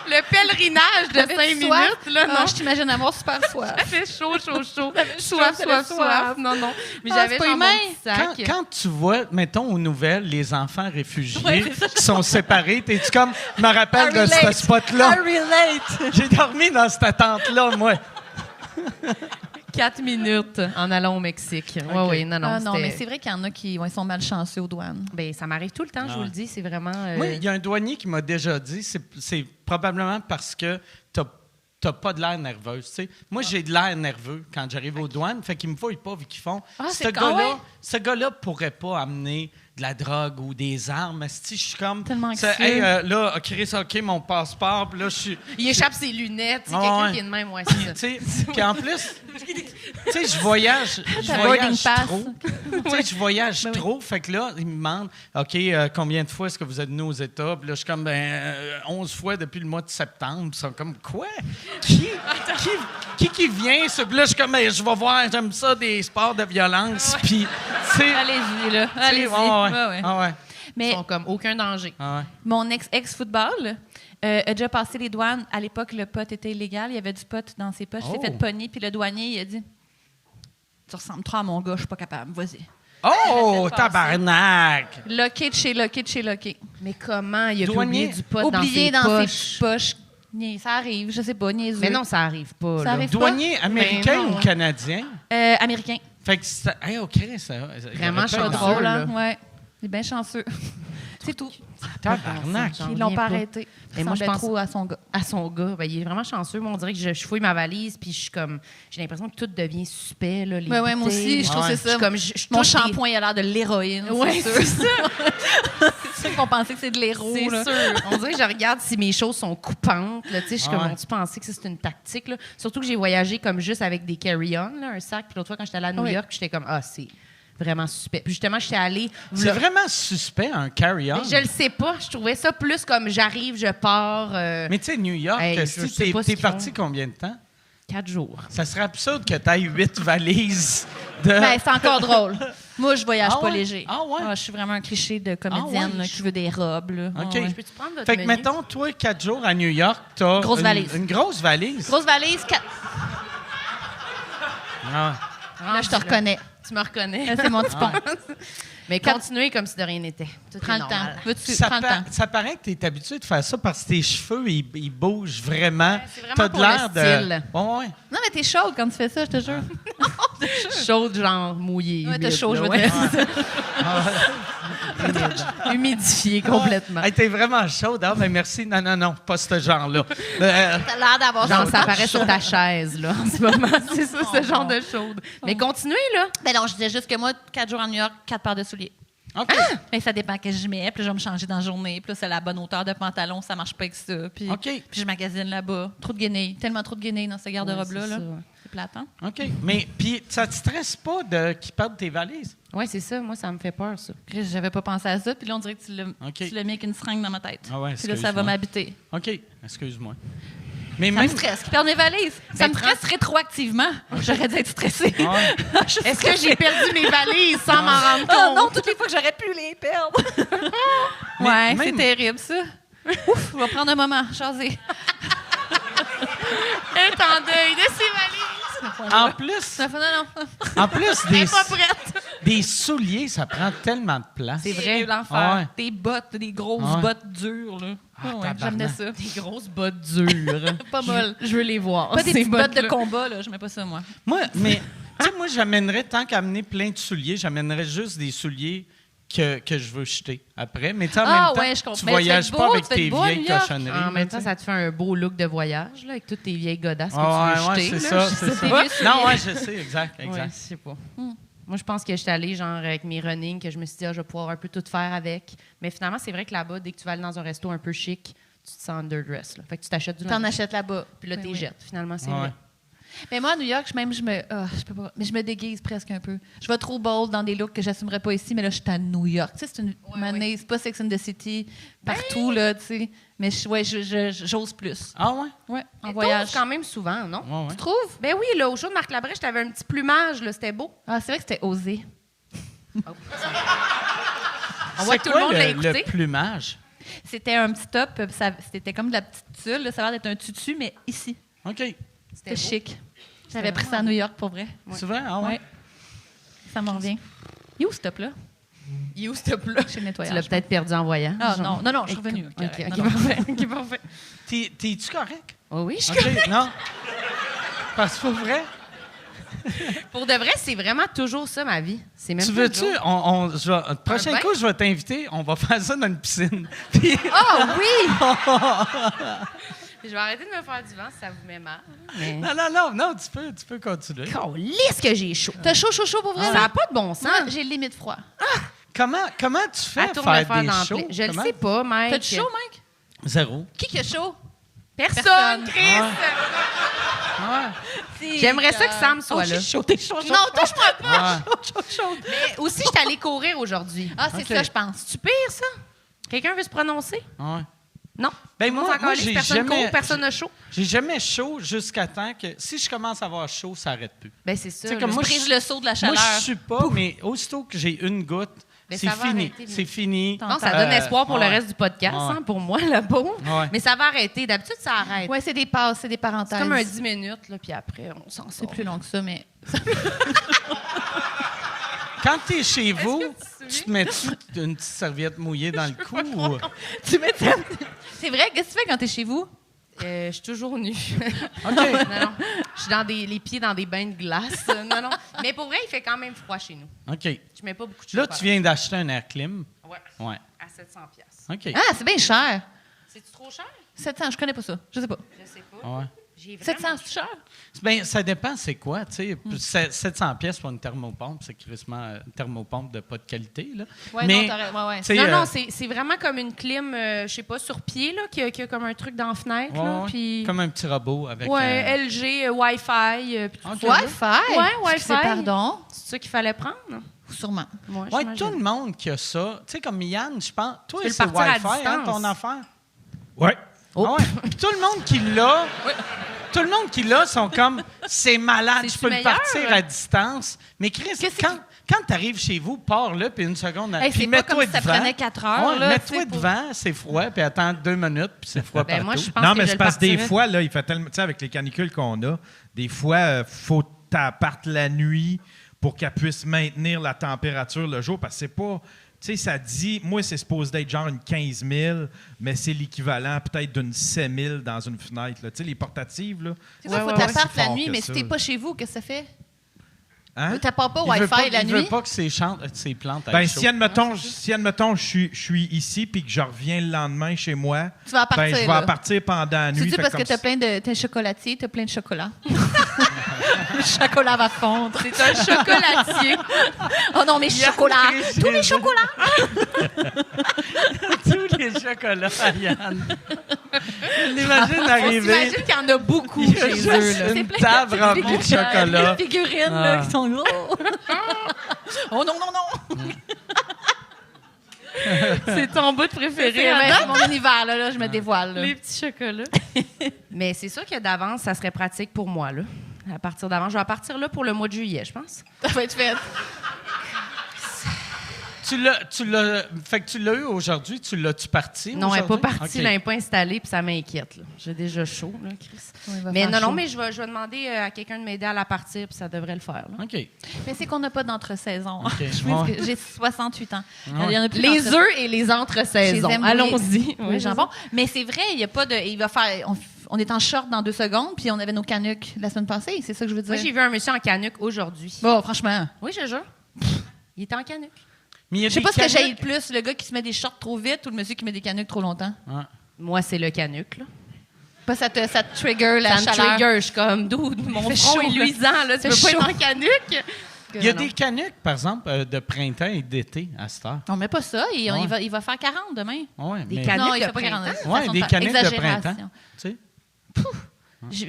Le pèlerinage de 5 T'avais-tu minutes, soif? là, non. Ah, je t'imagine avoir super soif. Ça fait chaud. soif, t'avais soif. Non. Mais Ah, j'avais c'est pas genre mon humain. petit sac. Quand tu vois, mettons aux nouvelles, les enfants réfugiés qui sont séparés, t'es-tu comme, je me rappelle de ce spot-là. I relate. J'ai dormi dans cette tente-là, moi. 4 minutes en allant au Mexique. Oui, non. Ah non, c'était- mais c'est vrai qu'il y en a qui sont malchanceux aux douanes. Ben, ça m'arrive tout le temps, je vous le dis. C'est vraiment. Moi, il y a un douanier qui m'a déjà dit, c'est probablement parce que t'as pas de l'air nerveuse. Tu sais. Moi, j'ai de l'air nerveux quand j'arrive aux douanes, fait qu'ils me fouillent pas vu qu'ils font. Ah, c'est quand Ce gars-là pourrait pas amener de la drogue ou des armes. Si je suis comme Tellement c'est, anxieux. hey, là, Chris, OK, mon passeport, puis là, je suis. Il échappe ses lunettes. C'est Ah, quelqu'un ouais. qui est de même, ouais, c'est ça. Tu sais, puis en plus, tu sais, je voyage Ta boarding pass. trop. Tu sais, je voyage trop. Fait que là, ils me demandent, OK, combien de fois est-ce que vous êtes venu aux États? Puis là, je suis comme, 11 fois depuis le mois de septembre. Ils sont comme, quoi? Qui vient? Puis là, je suis comme, je vais voir, j'aime ça, des sports de violence. Puis, tu sais, Allez-y, là. tu sais, Allez-y. ouais. Ah ouais. Ils Mais sont comme aucun danger. Ah ouais. mon ex-football a déjà passé les douanes. À l'époque, le pot était illégal. Il y avait du pot dans ses poches. Il s'est Oh. fait pogner. Puis le douanier, il a dit tu ressembles trop à mon gars, je suis pas capable. Vas-y. Oh, Fait passer. tabarnak! Locké de chez locké. Mais comment il a pu Douanier. oublier du pot Oublié dans dans ses ses poches. Ça arrive, je sais pas, niaiseux. Mais non, ça arrive pas. Ça là. arrive. Douanier américain Ben non. ou canadien? Américain. Fait que c'est. Hey, OK, ça. Vraiment Pas chanceux, drôle, hein? là. Ouais. Il est bien chanceux. C'est tout. Tabarnak! J'en Ils l'ont reviens pas pas. arrêté. Mais Il moi, je semblait pense- trop à son gars. À son gars, ben, il est vraiment chanceux. Moi, on dirait que je fouille ma valise, puis je suis comme, j'ai l'impression que tout devient suspect là. Les Ouais, moi bouteilles. aussi, je trouve Ouais. que Je c'est suis ça. comme, je Mon touche des- shampoing il a l'air de l'héroïne. Ouais, c'est sûr. C'est sûr qu'ils vont penser que c'est de l'héros. C'est là. sûr. On dirait que je regarde si mes choses sont coupantes. Là, tu sais, je suis Ah comme, ouais. on-tu pensé que ça, c'est une tactique? Là? Surtout que j'ai voyagé comme juste avec des carry-on, là, un sac. Puis l'autre fois, quand j'étais allée à New Oui. York, j'étais comme, c'est vraiment suspect. Puis justement, j'étais allée. C'est vraiment suspect, un carry-on. Mais je le sais pas. Je trouvais ça plus comme j'arrive, je pars. Mais tu sais, New York, Hey, je si sais pas ce t'es qu'ils parti font. combien de temps? 4 jours. Ça serait absurde que tu ailles 8 valises de. Ben, c'est encore drôle. Moi, je voyage Ah pas ouais? léger. Ah ouais? Je suis vraiment un cliché de comédienne Ah ouais? là, qui veut des robes. Là. OK. Ah ouais. Peux-tu prendre votre Fait que, menu? mettons, toi, 4 jours à New York, t'as. Grosse valise. Une grosse valise. Grosse valise, 4. Ah. Là, je te reconnais. Tu me reconnais. Là, c'est mon petit pont. Mais continuez comme si de rien n'était. Tout Prends est le temps. normal. Veux-tu Ça, prends le temps? ça paraît que tu es habitué de faire ça parce que tes cheveux, ils bougent vraiment. c'est vraiment T'as pour de le l'air style. Ouais. Non, mais t'es chaude quand tu fais ça, je te jure. Chaude, genre mouillée. Ouais, t'es humide, chaud, là, je veux ouais. dire. Humidifiée complètement. Hey, t'es vraiment chaude, hein? Mais merci. Non, pas ce genre-là. T'as l'air d'avoir Genre, chaud. ça apparaît sur ta chaise, là, en ce moment. C'est ça, ce genre de chaude. Mais continuez, là. Ben non, je disais juste que moi, 4 jours à New York, 4 paires de souliers. OK. Mais ça dépend que je mets. Puis là, je vais me changer dans la journée. Puis là, c'est la bonne hauteur de pantalon. Ça marche pas avec ça. Puis, OK. puis je magasine là-bas. Trop de guenilles. Tellement trop de guenilles dans ce garde-robe-là. Ouais, c'est là. ça. C'est plate, hein? OK. Mais puis ça te stresse pas qu'ils perdent tes valises? Oui, c'est ça. Moi, ça me fait peur, ça. Chris, j'avais pas pensé à ça. Puis là, on dirait que tu l'as mis avec une seringue dans ma tête. Ah ouais, puis là, ça va excuse-moi. m'habiter. OK. Excuse-moi. Mais Ça même. me stresse. Qu'ils perdent mes valises. Ça me stresse rétroactivement. J'aurais dû être stressée. Ouais. Est-ce que j'ai perdu mes valises sans m'en rendre compte? Oh non, toutes les fois que j'aurais pu les perdre. Ouais, c'est même- terrible, ça. Ouf, on va prendre un moment, jaser. Elle est en deuil de ses valises. En plus, Non. en plus Elle des, est pas prête. des souliers, ça prend tellement de place. C'est vrai. L'enfer. Ah ouais. Des bottes, des grosses Ah ouais. bottes dures, là. Ah ouais, tabarnak. j'aimais ça. Des grosses bottes dures. Pas molle. Je veux les voir. Pas des ces petites bottes de bottes-là. combat, là. Je mets pas ça, moi. Moi, mais, tu sais, moi, j'amènerais, tant qu'amener plein de souliers, j'amènerais juste des souliers que je veux jeter après. Mais tu sais, en Ah, même temps, ouais, je comprends. tu Mais voyages tu pas fais beau, avec tu fais tes beau à vieilles New York. cochonneries. En même là, temps, tu sais. ça te fait un beau look de voyage, là, avec toutes tes vieilles godasses que Ah, tu veux ouais, jeter. c'est là. ça, c'est Tes ça. vieux souliers. Non, ouais, je sais, exact. Ouais, je sais pas. Moi, je pense que j'étais allée genre avec mes running, que je me suis dit, je vais pouvoir un peu tout faire avec. Mais finalement, c'est vrai que là-bas, dès que tu vas aller dans un resto un peu chic, tu te sens underdress. Là. Fait que tu t'achètes du T'en linge, achètes là-bas. puis là, Ben t'es oui. jettes. Finalement, c'est Ouais. vrai. Mais moi, à New York, je peux pas. Mais je me déguise presque un peu. Je vais trop bold dans des looks que j'assumerais pas ici, mais là, je suis à New York. Tu sais, c'est une manée, c'est pas Sex and the City partout, là, tu sais. Mais j'ose plus. Ah, ouais? Ouais, en Mais voyage. t'oses quand même souvent, non? Ouais, ouais. Tu trouves? Ben oui, là, au show de Marc Labrèche, t'avais un petit plumage, là, c'était beau. Ah, c'est vrai que c'était osé. On voit C'est que tout quoi le monde l'a le écouté. plumage? C'était un petit top, c'était comme de la petite tulle, là, ça a l'air d'être un tutu, mais ici. OK. C'était beau. chic. J'avais pris ça à New York pour vrai. C'est vrai? Ah, ouais? Ouais. Ça m'en revient. Il est où ce top-là? You, s'il te plaît. Chez le nettoyage. Tu l'as peut-être perdu en voyage. Ah genre. non, je suis revenue. OK, Correct. OK, Non, non. parfait. OK, parfait. T'es-tu correct? Oh oui, je OK, non? Parce que pour vrai, Pour de vrai, c'est vraiment toujours ça, ma vie. C'est même tu pas veux-tu, le prochain bain? coup, je vais t'inviter, on va faire ça dans une piscine. Puis, Ah oui! Je vais arrêter de me faire du vent si ça vous met mal. Mais... non, tu peux continuer. Calisse que j'ai chaud. T'as chaud pour vrai? Ça n'a pas de bon sens. Moi, j'ai limite froid. Comment tu fais À tourne le faire des dans shows? plein. Je le Comment? sais pas, Mike. T'as-tu chaud, Mike? Zéro. Qui a chaud? Personne, Chris! Ouais. J'aimerais ça que Sam soit là. T'es chaud. Non, touche-moi pas! Chaud. Mais aussi, je suis allée courir aujourd'hui. Ah, c'est Ok. ça, je pense. Tu pire, ça? Quelqu'un veut se prononcer? Ouais. Non. Ben Tout le monde moi, s'en calisse, j'ai personne jamais- court, personne n'a chaud. J'ai jamais chaud jusqu'à temps que si je commence à avoir chaud, ça arrête plus. Ben, c'est ça. Tu sais, comme là. moi, Prise le saut de la chaleur. Moi, je suis pas, mais aussitôt que j'ai une goutte, Mais c'est ça va fini. arrêter, C'est fini. Non, ça donne espoir pour le ouais. reste du podcast, Ouais. hein, pour moi, là beau. Ouais. Mais ça va arrêter. D'habitude, ça arrête. Ouais, c'est des passes, c'est des C'est parenthèses. comme un 10 minutes, là, puis après, on s'en C'est sort. plus long que ça, mais. Quand t'es chez vous, te tu te mets-tu une petite serviette mouillée dans le cou? Ou... Tu mets C'est vrai, qu'est-ce que tu fais quand t'es chez vous? Je suis toujours nue. OK. non. Je suis dans les pieds dans des bains de glace. Non. Mais pour vrai, il fait quand même froid chez nous. OK. Je mets pas beaucoup de Là, choses. tu viens d'acheter un air clim. Ouais. Ouais. À 700$. OK. Ah, c'est bien cher. C'est-tu trop cher? 700, je connais pas ça. Je sais pas. Je sais pas. Ouais. J'ai vraiment... 700, c'est cher? Ben, ça dépend, c'est quoi, tu sais. 700 pièces pour une thermopompe, c'est crissement une thermopompe de pas de qualité, là. Ouais, Mais, non, t'as raison. Ouais. tu sais, Non, c'est vraiment comme une clim, je sais pas, sur pied, là, qui a comme un truc dans la fenêtre. ouais, là, ouais. puis... Comme un petit robot avec... Ouais, LG, Wi-Fi. Puis tout OK. ça, là. Wi-Fi? Ouais, Wi-Fi. C'est pardon? C'est ça qu'il fallait prendre? Sûrement. Moi, Ouais, j'imagine. tout le monde qui a ça. Tu sais, comme Yann, je pense. Toi, Tu peux le c'est partir à Wi-Fi, hein, distance. ton affaire? Ouais. Ah ouais. Puis tout le monde qui l'a, tout le monde qui l'a sont comme, c'est malade, C'est-tu je peux le meilleur? partir à distance. Mais Chris, quand tu arrives chez vous, pars-le, puis une seconde, Hey, puis c'est pas mets-toi comme si ça devant. prenait 4 heures, Ouais, là, mets-toi tu sais, pour- devant, c'est froid, puis attends 2 minutes, puis c'est froid Ben, partout. moi, je pense Non, que mais je c'est le parce que des partirais. fois, là, il fait tellement. Tu sais, avec les canicules qu'on a, des fois, faut appart la nuit pour qu'elle puisse maintenir la température le jour. Parce que c'est pas... Tu sais, ça dit... Moi, c'est supposé d'être genre une 15 000, mais c'est l'équivalent peut-être d'une 7 000 dans une fenêtre. Tu sais, les portatives, là... C'est ça, il faut t'appart la nuit, mais si t'es pas chez vous, qu'est-ce que ça fait? Hein? T'apportes pas Wi-Fi la nuit? Il veut pas que ses plantes Ben, si admettons, je suis ici puis que je reviens le lendemain chez moi, tu vas partir, je vais en partir pendant la nuit. C'est-tu parce que t'es chocolatier, t'as plein de chocolat? Le chocolat va fondre. C'est un chocolatier. Oh non, mes chocolats! Tous les chocolats! Tous les chocolats, Yann. L'imagine arriver. T'imagines qu'il y en a beaucoup Il y a chez juste eux. Là. une table remplie de chocolat. Des figurines là, qui sont gros. Oh non, non, non! C'est ton bout préféré. C'est mon univers, là, je me dévoile. Là. Les petits chocolats. Mais c'est sûr que d'avance, ça serait pratique pour moi. Là. À partir d'avance, je vais partir là pour le mois de juillet, je pense. Ça va être fait. Fait que tu l'as eu aujourd'hui, tu l'as-tu parti? Non, elle n'est pas partie, Okay. elle n'est pas installée, puis ça m'inquiète. Là. J'ai déjà chaud, là, Chris. Oui, Mais non, mais je vais demander à quelqu'un de m'aider à la partir, puis ça devrait le faire. Là. OK. Mais c'est qu'on n'a pas d'entre-saison. Okay. Je pense que j'ai 68 ans. Ouais. Il y en a plus Les d'entre- œufs et les entre-saisons. Je les aime, Allons-y. Oui, jambon. Mais c'est vrai, il y a pas de. Il va faire. On est en short dans 2 secondes, puis on avait nos canucks la semaine passée. C'est ça que je veux dire. Moi, j'ai vu un monsieur en canuc aujourd'hui. Bon, franchement. Oui, je jure. Il était en canuc. Mais il y a Je sais des pas ce que j'ai canucks. le plus, le gars qui se met des shorts trop vite ou le monsieur qui met des canucks trop longtemps. Ouais. Moi, c'est le canuc. Là. Pas ça te trigger la Ça me chaleur. trigger. Je suis comme, dude, mon Fait front chaud, est là. luisant. Là. Tu Fait peux pas chaud. être en canuc. Il y a Non. des canucks, par exemple, de printemps et d'été à cette heure. On met pas ça. Ouais. Il va faire 40 demain. Ouais, Des mais... canucks Non, il de fait pas 40. printemps? C'est Ouais, façon des faire. canucks de Exagération. printemps. Tu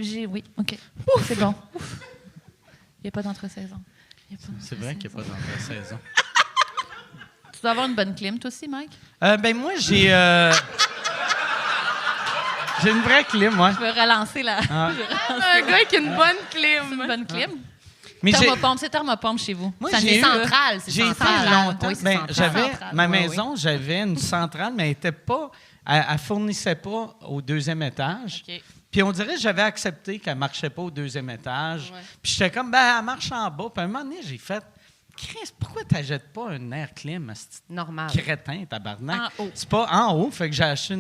sais? Oui, OK. C'est bon. Il n'y a pas d'entre-saison. C'est vrai qu'il n'y a pas d'entre-saison. Tu dois avoir une bonne clim, toi aussi, Mike? Ben moi, j'ai une vraie clim, ouais. Je veux relancer la Ah. Un gars avec une bonne clim. une bonne clim. Mais j'ai- Thermopompe, c'est thermopompe chez vous. Moi, Ça j'ai n'est eu, central, c'est J'ai été central. longtemps. Oui, c'est Ben, central. j'avais Central. ma Oui, maison, j'avais une centrale, mais elle était pas. Elle fournissait pas au 2e étage. OK. Puis on dirait que j'avais accepté qu'elle marchait pas au 2e étage. Ouais. Puis j'étais comme, ben, elle marche en bas. Puis à un moment donné, j'ai fait, Chris, pourquoi tu n'achètes pas un air clim, ce Normal. crétin, tabarnak? En haut. C'est pas en haut, fait que j'ai acheté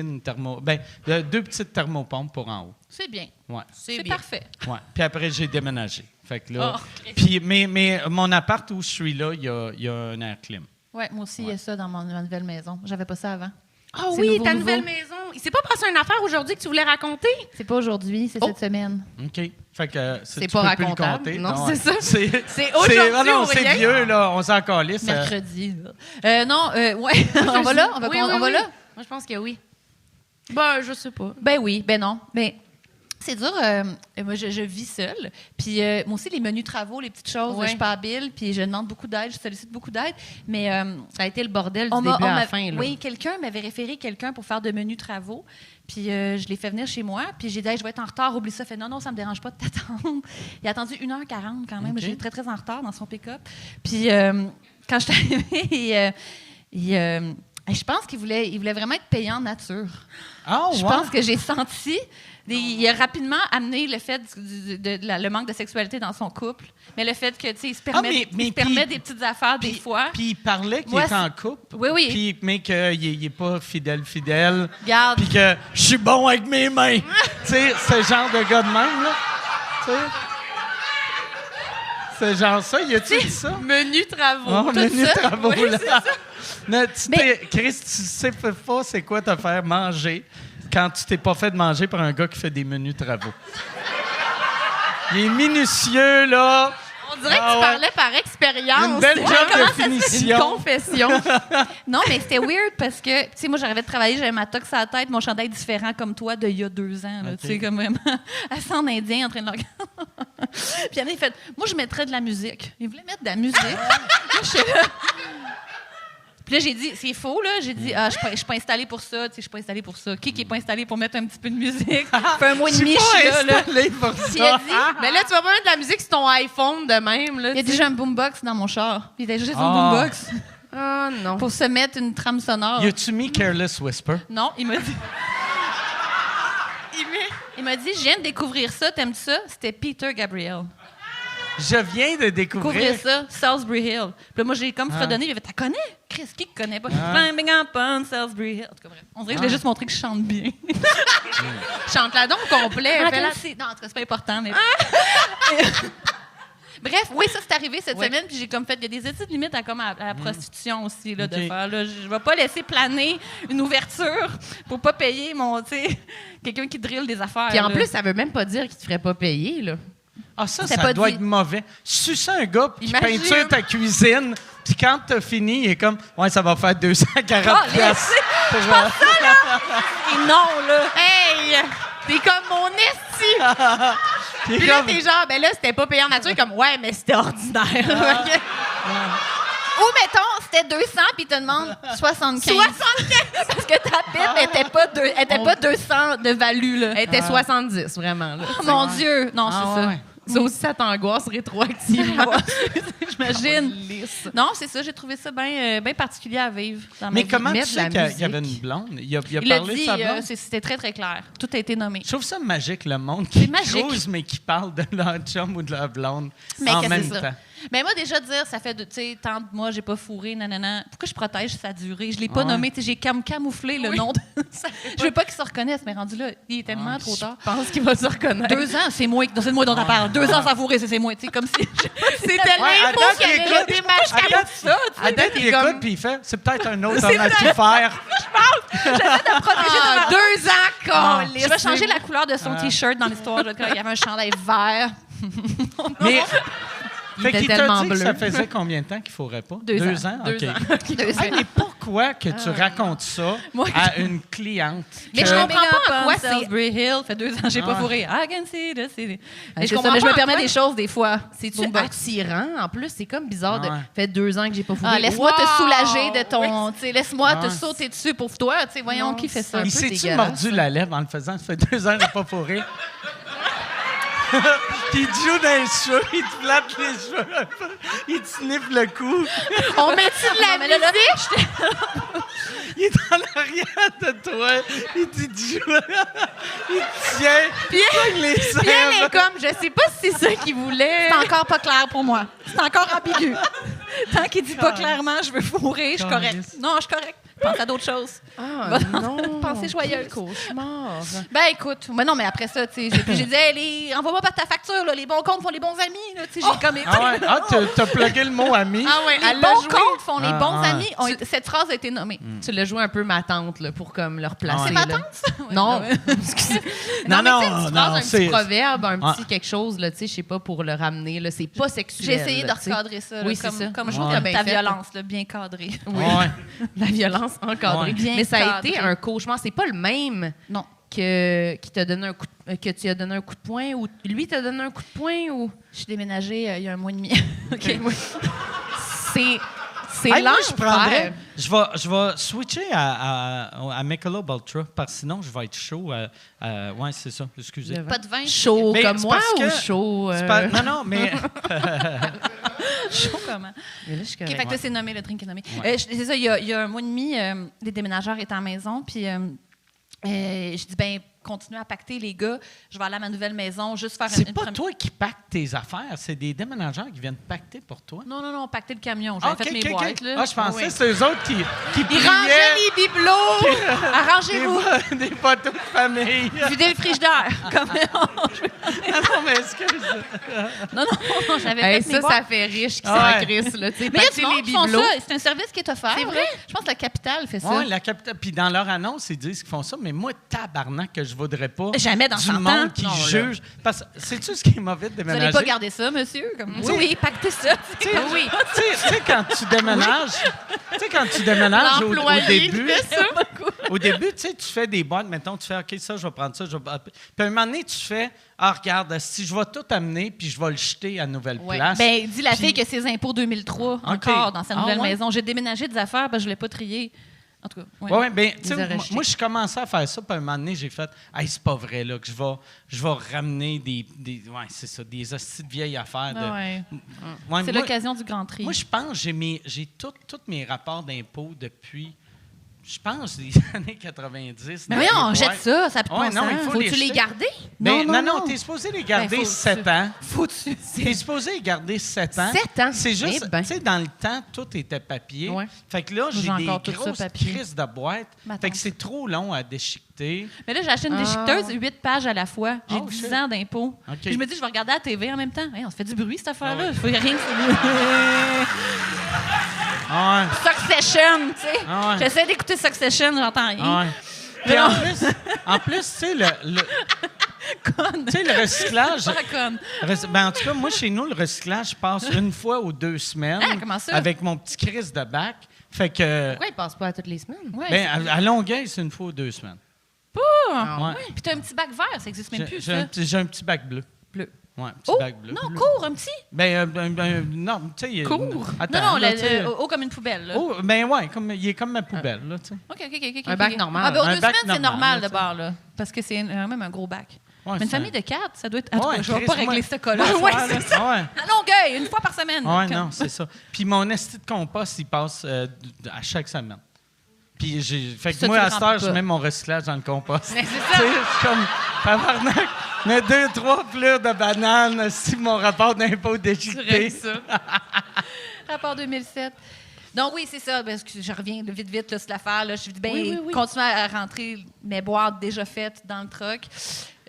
une thermo. Ben, 2 petites thermopompes pour en haut. C'est bien. Ouais. C'est bien. parfait. Ouais. Puis après, j'ai déménagé. Fait que là. Oh, puis, mais mon appart où je suis là, il y a un air clim. Oui, moi aussi, il y a ça dans ma nouvelle maison. J'avais pas ça avant. Ah C'est oui, nouveau, ta nouveau. nouvelle maison. Il s'est pas passé une affaire aujourd'hui que tu voulais raconter? C'est pas aujourd'hui, c'est cette semaine. OK. Fait que C'est tu pas peux plus le racontable. compter. Non, ouais. c'est ça. C'est C'est aujourd'hui ah non, ou c'est rien. vieux, là. On s'en calisse. Mercredi. Là. Non, ouais. on va là? On va, Oui, on va oui. là? Moi, je pense que oui. Ben, je sais pas. Ben oui, ben non. Mais c'est dur. Moi, je vis seule. Puis moi aussi, les menus travaux, les petites choses, Ouais. je suis pas habile. Puis je demande beaucoup d'aide, je sollicite beaucoup d'aide. Mais Ça a été le bordel du on début m'a- à on la m'a- fin. Là. Oui, quelqu'un m'avait référé quelqu'un pour faire de menus travaux. Puis je l'ai fait venir chez moi. Puis j'ai dit, hey, je vais être en retard, oublie ça. Il fait, non, ça me dérange pas de t'attendre. Il a attendu 1h40 quand même. OK. J'étais très, très en retard dans son pick-up. Puis quand je suis arrivée, je pense qu'il voulait vraiment être payant en nature. Ah, Je ouais. pense que j'ai senti. Il a rapidement amené le fait le manque de sexualité dans son couple, mais le fait que tu sais, il se permet, mais il se permet puis- des petites affaires des fois. Puis il parlait qu'il Moi, était en couple. Oui, oui. Puis, mais qu'il n'est pas fidèle. Regarde. Puis que je suis bon avec mes mains. Tu sais, ce genre de gars de même, là. Tu sais. C'est genre ça. Y a-tu dit ça? Menu travaux. Oh, tout menu ça. travaux, Oui, là. c'est ça. Non, Mais- Chris, tu sais pas c'est quoi te faire manger quand tu t'es pas fait de manger par un gars qui fait des menus travaux. Il est minutieux, là. On dirait que Ah tu ouais. parlais par expérience. Une belle Ouais, job comment de ça se fait? finition. Une confession. Non, mais c'était weird parce que, tu sais, moi, j'arrivais de travailler, j'avais ma tox à la tête, mon chandail différent comme toi d'il y a 2 ans. Là, OK. Tu sais, comme vraiment, assez en indien en train de le regarder. Puis il fait, moi, je mettrais de la musique. Il voulait mettre de la musique. Là, j'étais là. Puis là, j'ai dit, c'est faux, là. J'ai dit, je suis pas installée pour ça. Tu sais, je suis pas installée pour ça. Qui est pas installé pour mettre un petit peu de musique? Ça fait un mois et demi, je suis là, là. installé pour Puis il ça. a dit, Mais là, tu vas pas mettre de la musique sur ton iPhone de même. Là, il y a tu sais. déjà un boombox dans mon char. Puis il était juste son Ah. boombox Ah non. pour se mettre une trame sonore. Y a-tu mis Careless Whisper? Non, il m'a dit. Il m'a dit, je viens de découvrir ça, t'aimes ça? C'était Peter Gabriel. Je viens de découvrir. Couvrez ça, Salisbury Hill. Puis là, moi, j'ai comme fredonné. J'ai fait, t'as connais? Chris, qui connaît pas? Climbing up on Salisbury Hill. En tout cas, bref. On dirait que je l'ai juste montré que je chante bien. Chante-la donc complet. Non, fais-la. en tout cas, c'est pas important, mais... Bref, oui, ça, c'est arrivé cette semaine, puis j'ai comme fait... Il y a des études limites à la prostitution aussi, là, de faire. Là, je vais pas laisser planer une ouverture pour pas payer quelqu'un qui drille des affaires. Puis en là. plus, ça veut même pas dire qu'il te ferait pas payer, là. Ah, ça C'est pas doit dit. être mauvais. Sucer un gars qui Imagine. peinture ta cuisine, puis quand t'as fini, il est comme, ouais, ça va faire 240 piastres. Et non, là! Hey! T'es comme mon esti! Il est Puis là, comme- t'es genre, ben là, c'était pas payé en nature. Comme, ouais, mais c'était ordinaire. Ou, mettons, c'était 200, puis ils te demandent 75. 75! Parce que ta pipe n'était pas 200 de value, là. Elle était 70, vraiment. Là. Oh, mon Dieu! Non, c'est ça. ouais. Ça aussi, ça t'angoisse rétroactivement. J'imagine. Non, c'est ça. J'ai trouvé ça bien particulier à vivre. Dans ma Mais vie. comment tu mettre sais de la qu'il y avait une musique. blonde? Il a Il l'a parlé de dit, sa blonde? c'était très, très clair. Tout a été nommé. Je trouve ça magique, le monde C'est qui magique. cruise, mais qui parle de leur chum ou de leur blonde Mais en que même c'est ça. temps. Mais moi, déjà, dire, ça fait, tu sais, tant de mois, j'ai pas fourré, nanana. Pourquoi je protège sa durée? Je l'ai pas Ouais. nommé, tu sais, j'ai camouflé le nom de... Je veux pas qu'il se reconnaisse, mais rendu là, il est tellement trop tard. Je pense qu'il va se reconnaître. 2 ans, c'est moi dont on parle. 2 ans sans fourrer, c'est moi, tu sais, comme si... C'était Ouais, à l'info date, qu'il y il avait écoute. des matchs À date, ça, tu sais. À date, il t'es écoute, comme- puis il fait, c'est peut-être un autre homme à tout faire. Ah, 2 ans, Je vais changer la couleur de son T-shirt dans l'histoire. Je vais dire, il y avait un chandail vert. Mais, Il fait était qu'il t'a tellement dit que bleu. ça faisait combien de temps qu'il ne fourrait pas? 2 ans. 2 ans? 2 OK. ans. 2 ans. Hey, mais pourquoi que tu racontes ça Moi, à une cliente? Mais que- je comprends pas en quoi c'est- Salisbury Hill, fait 2 ans, j'ai pas Ah. fourré. I can see this. Mais je je comprends mais je pas me en permets quoi- des choses des fois. C'est-tu Boombox. attirant? En plus, c'est comme bizarre de... Ouais. Fait 2 ans que j'ai pas fourré. Ah, laisse-moi te Wow! soulager de ton. Tu sais, laisse-moi te Ouais. sauter dessus pour toi. Tu sais, voyons Non, qui fait ça. un Il peu s'est-tu dégueulasse. mordu la lèvre en le faisant? Ça fait 2 ans que j'ai pas fourré. Puis il te joue dans les cheveux, il te flatte les cheveux un peu, il te sniffe le cou. On met-tu de la mais là, musique? Il est en arrière de toi, il te joue, il te tient, Puis avec les Puis elle est lèvres. comme, je sais pas si c'est ça qu'il voulait. C'est encore pas clair pour moi. C'est encore ambigu. Tant qu'il dit pas clairement, je veux fourrer, je suis correct. Non, je suis correct. Pense à d'autres choses. Ah non. Pensée joyeuse. Quel cauchemar. Ben écoute, mais non, mais après ça, tu sais, j'ai dit, hey, envoie-moi pas ta facture, là, les bons comptes font les bons amis, là, tu sais, j'ai comme Ah ouais, ah, t'as plugué le mot ami. Ah ouais, les elle l'a bons joué. comptes font les Ah, bons ouais. amis. Cette phrase a été nommée. Tu l'as joué un peu ma tante là, pour comme le replacer. Ah ouais. C'est ma là. tante, ça? Ouais, Non, ouais. excusez. Non, mais tu sais, non, une petite non, phrase, un c'est- petit proverbe, un petit Ah. quelque chose, là, tu sais, je sais pas, pour le ramener, là, c'est pas sexuel. J'ai essayé de là, tu sais. recadrer ça, là, Oui, c'est ça. comme je Ouais. trouve Bien ta fait. violence, là, bien cadrée. Oui. Ouais. La violence encadrée. Ouais. Bien Mais ça a été cadré. un cauchemar. C'est pas le même Non. qui t'a donné un coup que tu as donné un coup de poing ou lui t'a donné un coup de poing ou Je suis déménagée il y a un mois et demi. OK. c'est Hey, moi, l'enfer. je prendrais. Je vais switcher à Michelob Ultra, parce que sinon, je vais être chaud. Ouais, c'est ça. Excusez. Le Pas de vin. chaud Mais comme c'est moi parce ou que- chaud C'est pas- Non, non, mais. Chaud comment? Mais là, je suis OK, correcte. fait que là, c'est nommé, le drink est nommé. C'est ça, il y a un mois et demi, les déménageurs étaient à la maison, puis je dis, ben continuez à pacter, les gars. Je vais aller à ma nouvelle maison, juste faire C'est une pas première- toi qui pactes tes affaires, c'est des déménageurs qui viennent pacter pour toi. Non, pacter le camion. J'avais Ah, fait mes ok, ok. boîtes, là. Ah, je pensais Oui. que c'était eux autres qui Ils pliaient rangeaient les bibelots. Arrangez-vous. des photos de famille. Videz le frigidaire. Comme... Non, mais excuse. non, j'avais Hey, fait mes ça, boîtes. ça fait riche qui Ah s'en ouais. crisse, là. Tu sais, Mais il y a pacter du monde les qui font bibelots. ça. C'est un service qui est offert. C'est vrai? là. Je pense que la capitale fait ça. Oui, la capitale. Puis dans leur annonce, ils disent qu'ils font ça, mais moi, tabarnak, que je voudrais pas. Jamais dans du 100 ans. monde qui Non, là. juge. Parce que sais-tu ce qui est mauvais de Vous déménager? n'allez pas garder ça, monsieur? Comme... Oui. Oui, pactez ça. Tu sais, tu sais, quand tu déménages, tu sais, quand tu déménages au L'employé début, qui fait ça. au début, tu sais, tu fais des boîtes, mettons, tu fais, OK, ça, je vais prendre ça, je vais... Puis à un moment donné, tu fais, ah, regarde, si je vais tout amener, puis je vais le jeter à nouvelle Ouais. place. Ben, dis la Puis- fille que ses impôts 2003 encore dans sa Ah, nouvelle ouais? maison. J'ai déménagé des affaires parce que je ne voulais pas trier. En tout cas, ouais. Oui, bien, tu sais, Les arracher. moi, je commençais à faire ça, puis à un moment donné, j'ai fait, hey, c'est pas vrai, là, que je vais ramener ouais, c'est ça, des hosties de vieilles affaires. Ah ouais. Ouais, C'est moi- l'occasion du grand tri. Moi, je pense que j'ai tous mes rapports d'impôts depuis Je pense les années 90. Mais voyons, on jette ça a plus de bon non, sens. il faut Faut-tu les garder? Non, t'es supposé les garder Ben, 7 ans. Faut-tu? T'es supposé les garder 7 ans. 7 ans? C'est juste, Eh ben. tu sais, dans le temps, tout était papier. Ouais. Fait que là, j'ai j'ai des encore tout ça, grosses papier. crises de boîtes. Ma Fait que tante. c'est trop long à déchiqueter. Mais là, j'ai acheté une déchiqueteuse, 8 pages à la fois. J'ai Oh, 10 shit. ans d'impôts. OK. Puis je me dis, je vais regarder la TV en même temps. Hey, on se fait du bruit, cette affaire-là. Ah ouais. Il faut rien Ah Succession, tu sais. Ah ouais. J'essaie d'écouter Succession, j'entends rien. ouais. Puis en plus, tu sais, Conne. tu sais, le recyclage. Pas conne. Ben, en tout cas, moi, chez nous, le recyclage passe une fois ou 2 semaines. Ah, comment ça? Avec mon petit crise de bac. Fait que. Pourquoi ils passent pas à toutes les semaines? Ouais, Ben, à Longueuil, c'est une fois ou 2 semaines. Ah, Ouais. ouais. Puis t'as un petit bac vert, ça existe même plus, ça. J'ai un petit bac bleu. Bleu. Ouais, un petit Oh, bac bleu. non, court, un petit. Ben, non, tu sais. Court? Attends, Non, là, tu sais, haut comme une poubelle. Là. Oh, ben ouais, il est comme ma poubelle, là, tu sais. OK. Un bac normal. Ah, ben, aux Un 2 bac semaines, c'est normal, normal là, de bord, là. Parce que c'est quand même un gros bac. Ouais, Mais une c'est famille de 4, ça doit être. En tout Ouais, cas, je vais Chris, pas régler moi- ce cas-là. Ouais, ce soir, là. Ouais. À Longueuil, une fois par semaine. Ouais, Comme- non, c'est ça. Puis mon esti de compost, il passe à chaque semaine. Puis fait que Ça, moi, tu à le cette heure, remplis je pas. mets mon recyclage dans le compost. Mais c'est Tu ça. sais, je suis comme, tabarnak, mais 2-3 pleurs de bananes, si mon rapport d'impôt déchiqueté. ça. Rapport 2007. Donc, oui, c'est ça. Parce que je reviens vite là, sur l'affaire. Là. Je dis, ben, Oui. continuez à rentrer mes boîtes déjà faites dans le truck.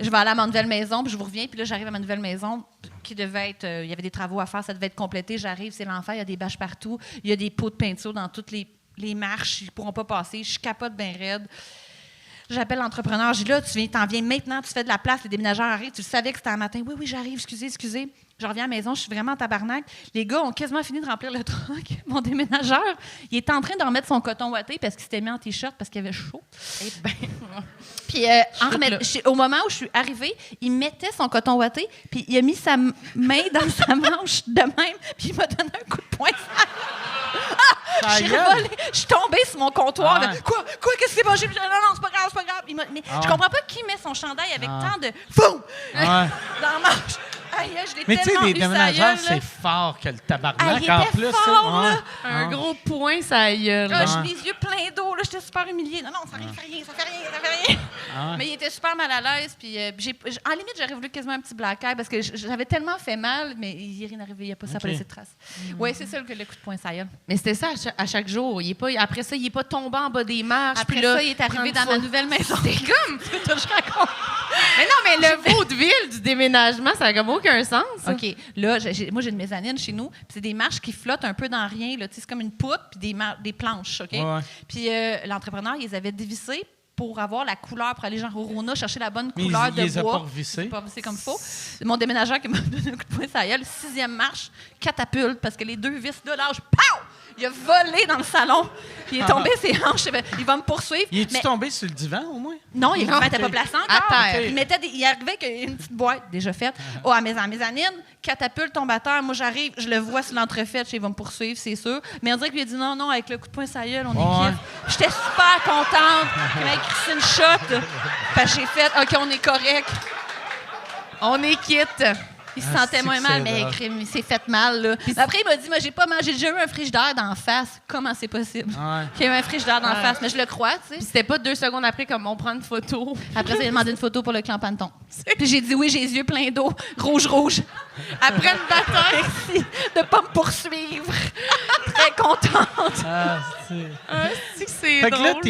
Je vais aller à ma nouvelle maison, puis je vous reviens. Puis là, j'arrive à ma nouvelle maison qui devait être... il y avait des travaux à faire, ça devait être complété. J'arrive, c'est l'enfer, il y a des bâches partout. Il y a des pots de peinture dans toutes les marches. Ils ne pourront pas passer. Je capote bien raide. J'appelle l'entrepreneur. Je dis là, t'en viens maintenant, tu fais de la place, les déménageurs arrivent. Tu le savais que c'était un matin. Oui, j'arrive, excusez. Je reviens à la maison, je suis vraiment en tabarnak. Les gars ont quasiment fini de remplir le truck. Mon déménageur, il est en train de remettre son coton ouaté parce qu'il s'était mis en T-shirt parce qu'il avait chaud. Eh ben, Puis au moment où je suis arrivée, il mettait son coton ouaté, puis il a mis sa main dans sa manche de même, puis il m'a donné un coup de poing. Je suis revolée. Je suis tombée sur mon comptoir. Ah. Là. Quoi? Qu'est-ce qui s'est passé? Non, c'est pas grave. Mais je comprends pas qui met son chandail avec tant de FOUM! Ouais. Dans la manche. Aïe, je l'ai Mais tu sais, tellement les eu sa déménageurs, gueule, c'est là. fort que le Ah, tabarnak. il en était plus, fort, ça, là. un gros point, ça gueule. Ah, Ouais. j'ai les yeux pleins d'eau, là, j'étais super humiliée. Non, ça fait rien. Ah. Mais il était super mal à l'aise. Puis, en limite, j'aurais voulu quasiment un petit black eye parce que j'avais tellement fait mal, mais il n'est rien arrivé, il n'y a pas ça pas Ok. laissé de traces. Oui, c'est ça le coup de poing, ça y est. Mais c'était ça à chaque jour. Après ça, il n'est pas tombé en bas des marches. Après puis là, ça, il est arrivé prendre dans ma photo. nouvelle maison. C'est comme ça, je raconte. Mais non, mais le vaudeville du déménagement, ça n'a comme aucun sens. OK. Là, moi, j'ai une mezzanine chez nous. Puis c'est des marches qui flottent un peu dans rien. Là. Tu sais, c'est comme une poutre puis des planches. OK? Ouais. Puis l'entrepreneur, ils les avait dévissées pour avoir la couleur, pour aller genre au Rona chercher la bonne Mais couleur il de les a bois. pas revissés. Il a pas revissé comme il faut. Mon déménageur qui m'a donné un coup de poing, ça y est, le 6e marche, catapulte, parce que les 2 vis de l'âge, pow! Il a volé dans le salon. Puis il est tombé ses hanches. Il va me poursuivre. Il est-tu Mais- tombé sur le divan, au moins? Non, il ne Non, mettait pas ok. placé encore. À terre. Il mettait il arrivait avec une petite boîte déjà faite. Oh, à mes mezzanine, catapulte, tombe à terre. Moi, j'arrive, je le vois sur l'entrefaite. Il va me poursuivre, c'est sûr. Mais on dirait qu'il a dit non, avec le coup de poing, ça gueule, on est Ouais. quitte. J'étais super contente qu'il m'ait écrit une shot. Parce que j'ai fait, OK, on est correct. On est quitte. Il se Ah, sentait c'est moins que mal, c'est mais drôle. il s'est fait mal. Là. Après, il m'a dit, moi, j'ai pas mangé, j'ai déjà eu un frigidaire d'en face. Comment c'est possible? Ouais. Qu'il y ait eu un frigidaire d'en face, mais je le crois, tu sais. Puis c'était pas 2 secondes après, comme on prend une photo. Après, il a demandé une photo pour le clan Panton. Puis j'ai dit oui, j'ai les yeux pleins d'eau, rouge. Après une bataille. Merci de ne pas me poursuivre. Très contente. Ah, c'est... C'est Fait que là, drôle.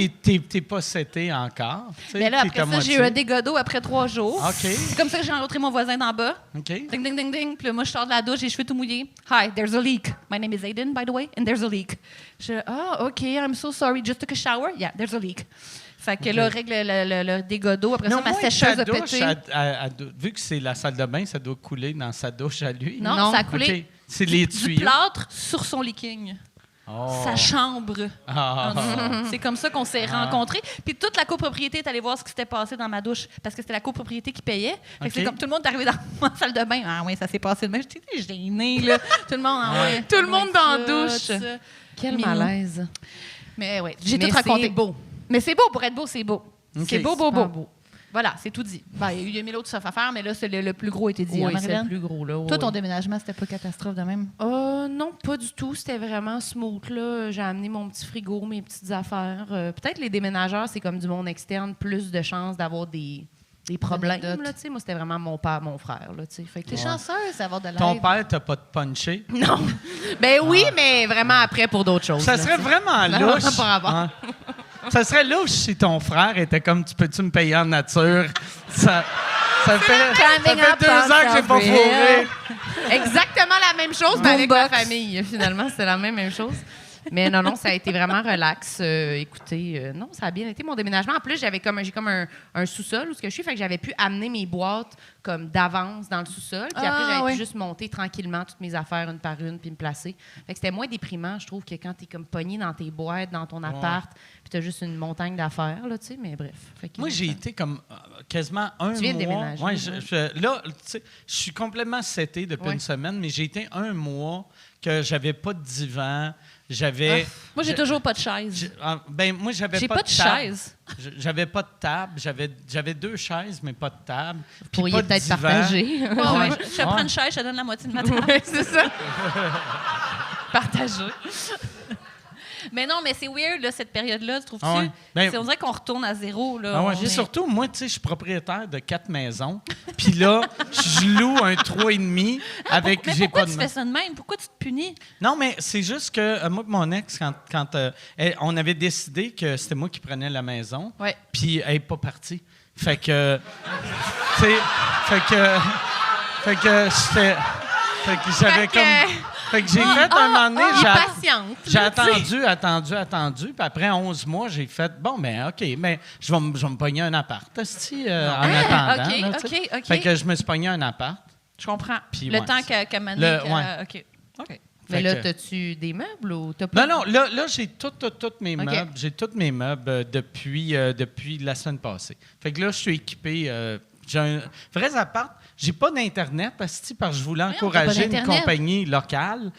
t'es pas seté encore. tu sais, Mais là, t'es après à ça, moitié. j'ai eu un dégât d'eau après 3 jours. OK. C'est comme ça que j'ai rencontré mon voisin d'en bas. OK. Ding, ding, ding, ding. Puis là, moi, je sors de la douche, j'ai les cheveux tout mouillés. Hi, there's a leak. My name is Aiden, by the way, and there's a leak. OK, I'm so sorry. Just took a shower? Yeah, there's a leak. Fait que là, règle le dégât d'eau. Après ça, ma sécheuse a pété. Vu que c'est la salle de bain, ça doit couler dans sa douche à lui. Non, Non. ça a coulé OK. C'est les du tuyaux. plâtre sur son leaking. Oh. Sa chambre. Ah. C'est comme ça qu'on s'est rencontrés. Puis toute la copropriété est allée voir ce qui s'était passé dans ma douche parce que c'était la copropriété qui payait. Fait que OK. c'est comme tout le monde est arrivé dans ma salle de bain. Ah oui, ça s'est passé de même. J'étais gênée, là. Tout le monde, ah ouais. Tout le monde dans la ça, douche. tout ça. Quel Minou. malaise. Mais ouais, j'ai Mais tout raconté. c'est beau. Mais c'est beau, pour être beau, c'est beau. OK. C'est beau, beau, Super beau. Voilà, c'est tout dit. Ben, il y a mis l'autre stuff à faire, mais là, c'est le plus gros était dit. Oui, hein, c'est Marilyn? le plus gros, là. Toi, ton déménagement, c'était pas catastrophe de même? Non, pas du tout. C'était vraiment smooth, là. J'ai amené mon petit frigo, mes petites affaires. Peut-être les déménageurs, c'est comme du monde externe, plus de chances d'avoir des problèmes, là, tu sais. Moi, c'était vraiment mon père, mon frère, là, tu sais. Fait que T'es chanceuse d'avoir de l'aide. Ton père t'a pas de punché? Non. Ben oui, mais vraiment après pour d'autres choses. Ça là, serait tu sais. vraiment Non, louche. pas rapport. Hein. Ça serait louche si ton frère était comme, peux-tu me payer en nature? Ça fait 2 ans que j'ai pas fourré. Exactement la même chose, mais avec ma Boombox. famille. Finalement, c'était la même chose. Mais non, ça a été vraiment relax. Écoutez, non, ça a bien été mon déménagement. En plus, j'ai comme un sous-sol où ce que je suis, fait que j'avais pu amener mes boîtes comme d'avance dans le sous-sol. Puis après, j'avais pu juste monter tranquillement toutes mes affaires une par une puis me placer. Fait que c'était moins déprimant, je trouve, que quand t'es comme pogné dans tes boîtes, dans ton appart, puis t'as juste une montagne d'affaires, là, tu sais. Mais bref. Fait que, Moi, j'ai été comme quasiment un mois. Tu viens de déménager, Ouais, ouais. là, tu sais, je suis complètement seté depuis Ouais. une semaine, mais j'ai été un mois que j'avais pas de divan. J'avais. Moi, j'ai toujours pas de chaise. Moi, j'avais J'ai pas pas de de table. chaise. J'avais pas de table. J'avais 2 chaises, mais pas de table. Vous Puis pourriez pas de peut-être divan. partager. Ouais, je prends une chaise, je te donne la moitié de ma table. Ouais, c'est ça. Partager. Mais non, mais c'est weird, là, cette période-là, trouves-tu? Ah ouais. Ben- On dirait qu'on retourne à zéro. Là. Ah ouais, On puis est- surtout, moi, tu sais, je suis propriétaire de 4 maisons. Puis là, je loue un 3,5 avec. Mais J'ai pourquoi pas tu de fais ça de même? Pourquoi tu te punis? Non, mais c'est juste que moi et mon ex, quand on avait décidé que c'était moi qui prenais la maison, Ouais. puis elle n'est pas partie. Fait que. Tu sais. Fait que j'étais. Fait que j'avais Fait que- comme. Fait que j'ai fait un moment donné. Il est patiente. J'ai là, tu sais. attendu. Puis après 11 mois, j'ai fait, bon, ben OK, mais je vais me pogner un appart, esti, en attendant. OK, là, tu sais. OK. Fait que je me suis pogné un appart. Je comprends. Puis le ouais, temps c'est- que Mané... ouais. OK. OK. Mais Fait là, que- t'as-tu des meubles ou t'as pas? Non, là j'ai tous mes OK. meubles. J'ai tous mes meubles depuis la semaine passée. Fait que là, je suis équipé. J'ai un vrai appart. J'ai pas d'Internet, parce que je voulais t'as pas encourager une d'Internet. compagnie locale.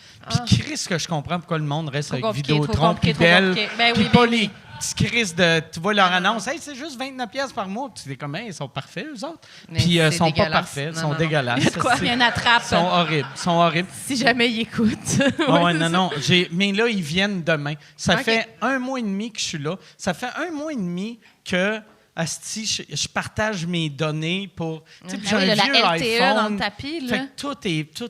Puis Chris, que je comprends pourquoi le monde reste Trop avec compliqué, Vidéotron, trop puis compliqué, trop Bell, compliqué. Ben puis oui, pas ben les oui. petits Chris de... Tu vois leur annonce, « Hey, c'est juste 29 pièces par mois. » Puis tu es comme, « Hey, ils sont parfaits, eux autres. » Mais Puis ils c'est sont pas dégueulasse. parfaits, ils Non, sont non. dégueulasses. Il y a de quoi? Il y a une attrape. Ils sont horribles. Si jamais il écoute. Ah ouais, non. Mais là, ils viennent demain. Ça OK. fait 1 mois et demi que je suis là. Ça fait 1 mois et demi que, asti, je partage mes données pour... Tu sais, puis j'ai Ah oui, un la vieux LTE dans iPhone. le tapis, là. Fait que tout est... Tu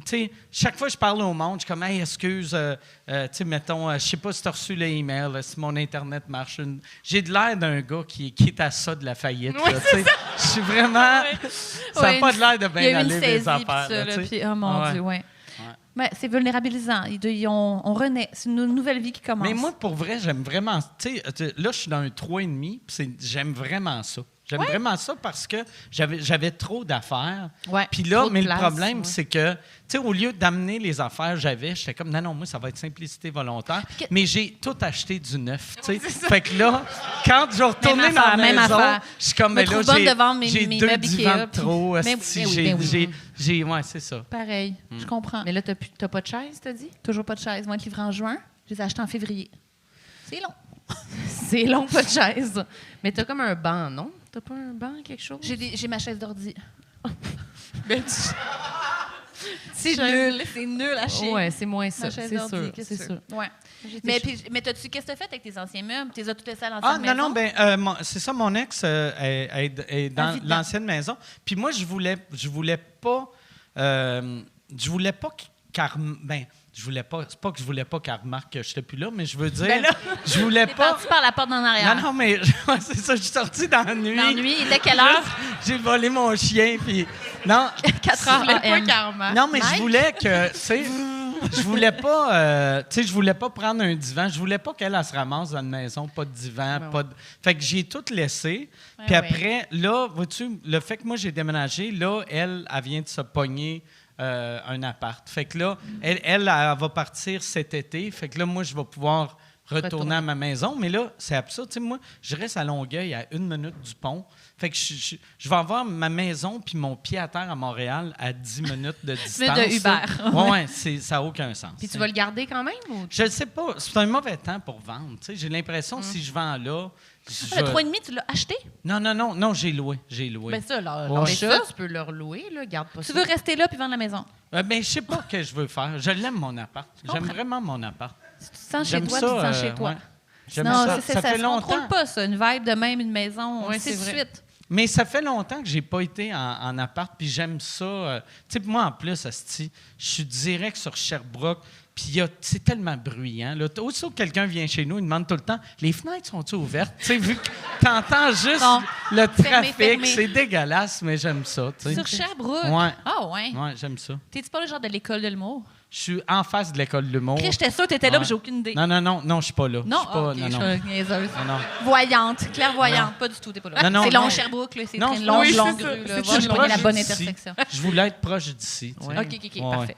sais, chaque fois que je parle au monde, je suis comme, hey, excuse, tu sais, mettons, je sais pas si tu as reçu l'email, si mon Internet marche. J'ai de l'air d'un gars qui est à ça de la faillite. Oui, là, tu sais. Je suis vraiment... Ça n'a Ouais, pas de l'air de Il y a eu bien une aller, saisie, les puis affaires. ça, là, là, tu sais. puis, oh mon Ouais. Dieu, ouais. Mais c'est vulnérabilisant. On renaît. C'est une nouvelle vie qui commence. Mais moi, pour vrai, j'aime vraiment. Tu sais, là, je suis dans un 3,5, puis j'aime vraiment ça. J'aime vraiment ça parce que j'avais trop d'affaires. Ouais, Puis là, trop de mais place, le problème, ouais. c'est que, tu sais, au lieu d'amener les affaires j'étais comme, non, moi, ça va être simplicité volontaire. Que- Mais j'ai tout acheté du neuf, tu sais. Fait que là, quand je retournais Même dans affaire, la même maison, affaire. je suis comme, Me mais là, trouve bonne de vendre mes j'ai meubles 2 Ikea, divans de puis- trop. Mais asti, oui. ouais, c'est ça. Pareil. Je comprends. Mais là, t'as pas de chaise, t'as dit? Toujours pas de chaise. Moi, être livré en juin. Je les ai achetés en février. C'est long. C'est long, pas de chaise. Mais t'as comme un banc, non? T'as pas un banc, quelque chose? J'ai ma chaise d'ordi. Ben, C'est Chaise- nul. C'est nul à chier. Ouais, c'est moins ça, Ma chaise c'est d'ordi, sûr. qu'est-ce C'est que tu sûr. veux? Ouais. Mais qu'est-ce que tu as fait avec tes anciens meubles? Tu les as tous laissés à l'ancienne Ah, maison? non, ben, c'est ça, mon ex est dans vit dedans. l'ancienne maison. Puis moi, je voulais pas je voulais pas, c'est pas que je voulais pas qu'elle remarque que je n'étais plus là, mais je veux dire, Ben là, je voulais T'es pas. parti par la porte d'en arrière. Non, mais c'est ça, je suis sorti dans la nuit. L'ennui, il était quelle heure? J'ai volé mon chien, puis non. 4 Tu heures voulais pas AM. qu'elle remarque. Non, mais je voulais que, tu sais, je voulais pas, tu sais, je voulais pas prendre un divan. Je voulais pas qu'elle elle se ramasse dans une maison, pas de divan, Ben pas de... Fait que j'ai tout laissé. Ouais, Puis ouais. après, là, vois-tu, le fait que moi, j'ai déménagé, là, elle vient de se pogner un appart. Fait que là, elle va partir cet été. Fait que là, moi, je vais pouvoir retourner à ma maison. Mais là, c'est absurde. Tu sais, moi, je reste à Longueuil à 1 minute du pont. Fait que je vais avoir ma maison puis mon pied à terre à Montréal à 10 minutes de distance. de Uber. Oui, ça n'a aucun sens. Puis tu vas le garder quand même? Ou... Je ne sais pas. C'est un mauvais temps pour vendre. Tu sais, j'ai l'impression que si je vends là... Le 3,5, tu l'as acheté? Non, j'ai loué. Ben ça, Ouais. ça, tu peux le relouer, là, garde pas Tu ça. veux rester là puis vendre la maison? Ben, je sais pas ce que je veux faire. Je l'aime, mon appart. J'aime vraiment mon appart. Si tu te sens chez J'aime toi, ça, tu te sens chez toi. ouais. J'aime Non, ça. ça Ça fait se longtemps. contrôle pas, ça. Une vibe de même, une maison, Ouais, c'est c'est de vrai. suite. Mais ça fait longtemps que j'ai pas été en appart, puis j'aime ça. Tu sais, moi, en plus, asti, je suis direct sur Sherbrooke, puis c'est tellement bruyant. Là. Aussitôt que quelqu'un vient chez nous, il demande tout le temps « Les fenêtres sont-elles ouvertes? » Tu sais, vu que t'entends juste Non. le trafic, Fermé. c'est dégueulasse, mais j'aime ça. Tu sais. Sur Sherbrooke? Ouais. Ah ouais. Ouais, j'aime ça. T'es-tu pas le genre de l'école de l'humour? Je suis en face de l'école de l'humour. Chris, j'étais sûre que t'étais là, Ouais. mais j'ai aucune idée. Non, je suis pas là. Non? Je suis pas, Ah, ok, non. je suis niaiseuse. Non. Voyante, clairvoyante. Pas du tout, t'es pas là. Non, C'est non. long, Sherbrooke, là. C'est Non, une longue, oui, longue c'est ça. rue. Là. C'est Va, j'ai proche pogné la bonne d'ici. intersection. Je voulais être proche d'ici. tu sais. Ouais. OK, Ouais. parfait.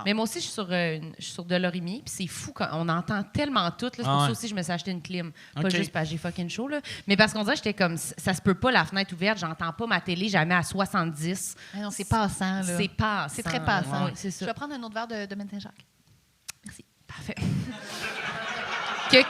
Mais moi aussi, je suis sur Delorimier, puis c'est fou quand on entend tellement tout. Là, c'est pour ouais. ça aussi que je me suis acheté une clim. Pas OK. juste parce que j'ai fucking chaud, là. Mais parce qu'on dirait que j'étais comme, ça se peut pas, la fenêtre ouverte, j'entends pas ma télé, jamais à 70. Ah non, c'est passant, là. C'est passant. C'est très passant. Ouais, c'est Je ça. vais prendre un autre verre de Saint-Jacques. Merci. Parfait.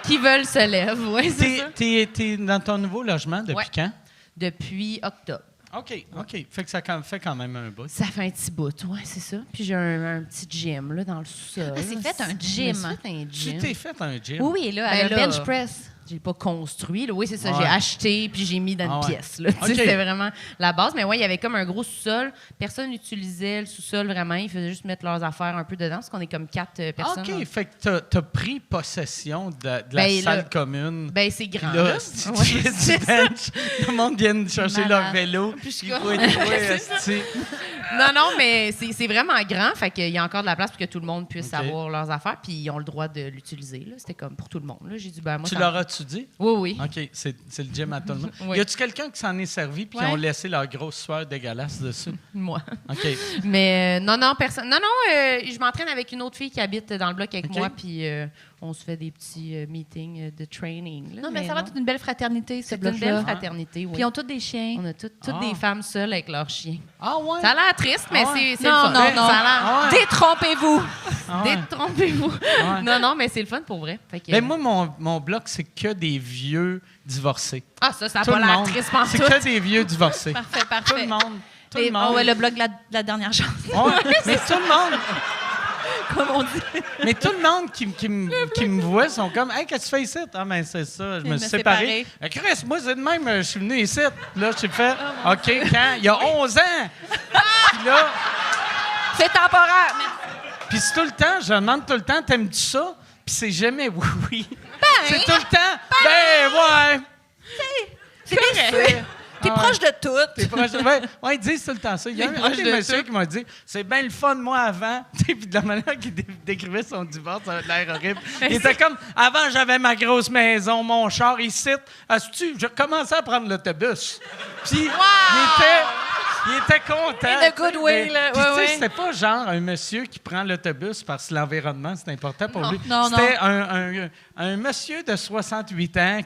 Qui veulent se lève, oui, c'est ça. T'es dans ton nouveau logement depuis Ouais. quand? Depuis octobre. OK. Fait que ça fait quand même un bout. Ça fait un petit bout, oui, c'est ça. Puis j'ai un petit gym là, dans le sous-sol. Ah, c'est fait un Je me gym. suis fait un Tu gym. t'es fait un gym? Oui, oui, là, Ben à la là, bench press. J'ai pas construit. Là. Oui, c'est ça. Ouais. J'ai acheté puis j'ai mis dans une Ah ouais. pièce. Là. Tu sais, OK. c'était vraiment la base. Mais ouais, il y avait comme un gros sous-sol. Personne n'utilisait le sous-sol vraiment. Ils faisaient juste mettre leurs affaires un peu dedans parce qu'on est comme 4 personnes. OK. Fait que t'as pris possession de la Ben, salle là, commune. Ben, c'est grand. Là, là. si Ouais, tu fais c'est du ça. bench, le monde vient chercher Malade. leur vélo. Puis je Ils suis vont être joués, esti. Non, mais c'est vraiment grand. Fait qu'il y a encore de la place pour que tout le monde puisse OK. avoir leurs affaires. Puis ils ont le droit de l'utiliser. Là. C'était comme pour tout le monde. Là. J'ai dit, ben, moi, Tu ça- leur as-tu dit? Oui, oui. OK, c'est le gym à tout le monde. Oui. Y a-tu quelqu'un qui s'en est servi puis qui Ouais. ont laissé leur grosse sueur dégueulasse dessus? Moi. OK. Mais non, personne. Non, je m'entraîne avec une autre fille qui habite dans le bloc avec OK. moi, puis on se fait des petits meetings de training. Là, Non, mais ça va être une belle fraternité, ce c'est une bloc-là. belle fraternité. Oui. Puis ils ont tous des chiens. On a toutes Ah. des femmes seules avec leurs chiens. Ah ouais? Ça a l'air triste, mais Ah ouais. c'est Non, le fun. non, non. Ça a l'air... Ah ouais. Détrompez-vous! Ah ouais. Détrompez-vous. Ouais. Non, mais c'est le fun pour vrai. Fait que, Ben moi, mon bloc, c'est que des vieux divorcés. ça a Tout pas le l'air monde. triste C'est pantoute. que des vieux divorcés. Parfait, Tout parfait. le monde. Tout Et- le monde. ouais, le blog de la dernière chance, Ouais, mais tout le monde. comme on dit. Mais tout le monde qui me voit sont comme « Hey, qu'est-ce que tu fais ici? » Ah, ben c'est ça, je me suis séparé. Chris, moi, c'est de même, je suis venu ici. Là, j'ai fait « OK, quand? Il y a 11 ans. » Puis là, C'est temporaire. Merci. puis c'est tout le temps, je demande tout le temps « T'aimes-tu ça? » Puis c'est jamais « Oui, oui. C'est tout le temps « Ben, ouais. C'est bien sûr. T'es Ah ouais. proche de tout. T'es proche de... Ouais, ils disent tout le temps ça. Il y a un des messieurs qui m'a dit « C'est bien le fun, moi, avant. » Puis de la manière qu'il décrivait son divorce, ça a l'air horrible. Il était comme « Avant, j'avais ma grosse maison, mon char, ici. Je commençais à prendre l'autobus. » Puis il était content. In a good way, Mais- là. puis, Ouais, tu sais, ouais. c'était pas genre un monsieur qui prend l'autobus parce que l'environnement, c'est important pour lui. non, C'était un monsieur de 68 ans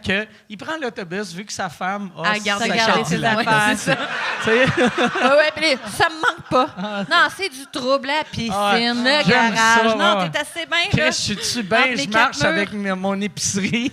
qui prend l'autobus vu que sa femme a Elle garde sa garder ses Cadillac. affaires. C'est ça. Tu sais? Ouais, puis ça me manque pas. Non, c'est du trouble, la piscine, Ah ouais. le J'aime garage. ça, Non, ouais. t'es assez bien, Chris, là. je suis bien, Entre les je marche quatre murs. avec mon épicerie.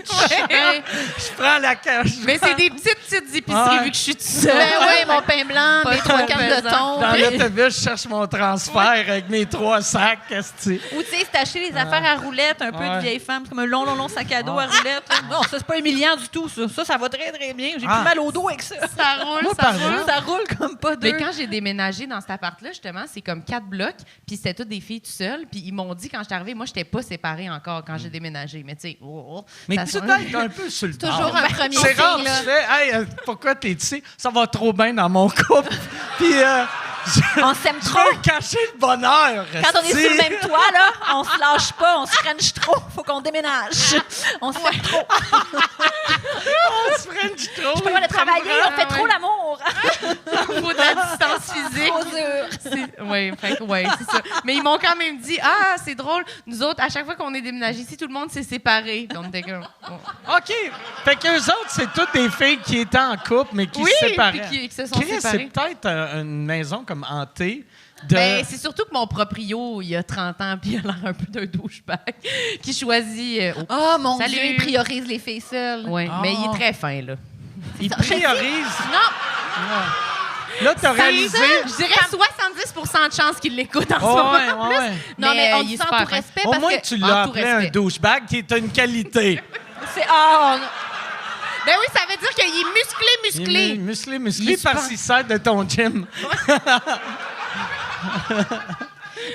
Ouais. Je prends la cache. Mais c'est des petites épiceries Ouais. vu que je suis toute seule. Ben oui, mon pain blanc, Pas mes 3 trop cannes de pesant. thon. Dans l'autobus, je cherche mon transfert avec mes 3 sacs. qu'est-ce que Ou tu sais, c'est acheter les affaires à roulettes, un peu Ouais. de vieille femme, c'est comme un long sac à dos à roulettes. Non, ça, c'est pas humiliant du tout, ça. Ça va très, très bien. J'ai Ah. plus mal au dos avec ça. Ça roule, Moi, ça par roule. exemple, Ça roule comme pas deux. Mais quand j'ai déménagé dans cet appart-là, justement, c'est comme 4 blocs, puis c'était toutes des filles tout seules. Puis ils m'ont dit, quand j'étais arrivée, moi, j'étais pas séparée encore quand j'ai déménagé. Mais tu sais, Mais ça tu change. dois être un peu sur le Toujours bord. un premier C'est rare, signe, tu là. fais « Hey, pourquoi t'es ici? Ça va trop bien dans mon couple. » Puis On s'aime je trop. veux cacher le bonheur. Quand on est esti. sur le même toit, là, on se lâche pas, on se french trop. Faut qu'on déménage. On s'aime trop. On se french trop. Je peux pas le travailler, on fait ouais. trop l'amour. faut de la distance physique. Oui, c'est ça. Mais ils m'ont quand même dit, c'est drôle, nous autres, à chaque fois qu'on est déménagé ici, tout le monde s'est séparé. Puis on était comme... OK. Fait qu'eux autres, c'est toutes des filles qui étaient en couple, mais qui se séparaient. Puis qui se sont Chris, séparées. c'est peut-être une maison comme hantée. Ben, c'est surtout que mon proprio, il a 30 ans, puis il a l'air un peu d'un douchebag qui choisit... Oh mon Salut. Dieu, il priorise les filles seules. Oui, mais il est très fin, là. Il priorise. Non, Là, t'as réalisé... je dirais 70% de chances qu'il l'écoute en ce moment. Ouais. Non, mais on il dit est ça en super tout fin. respect Au parce moins, que... tu l'as en tout appelé un respect. douchebag qui est une qualité. C'est... Ben oui, ça veut dire qu'il est musclé. Il est musclé Il est parce super- qu'il sort de ton gym.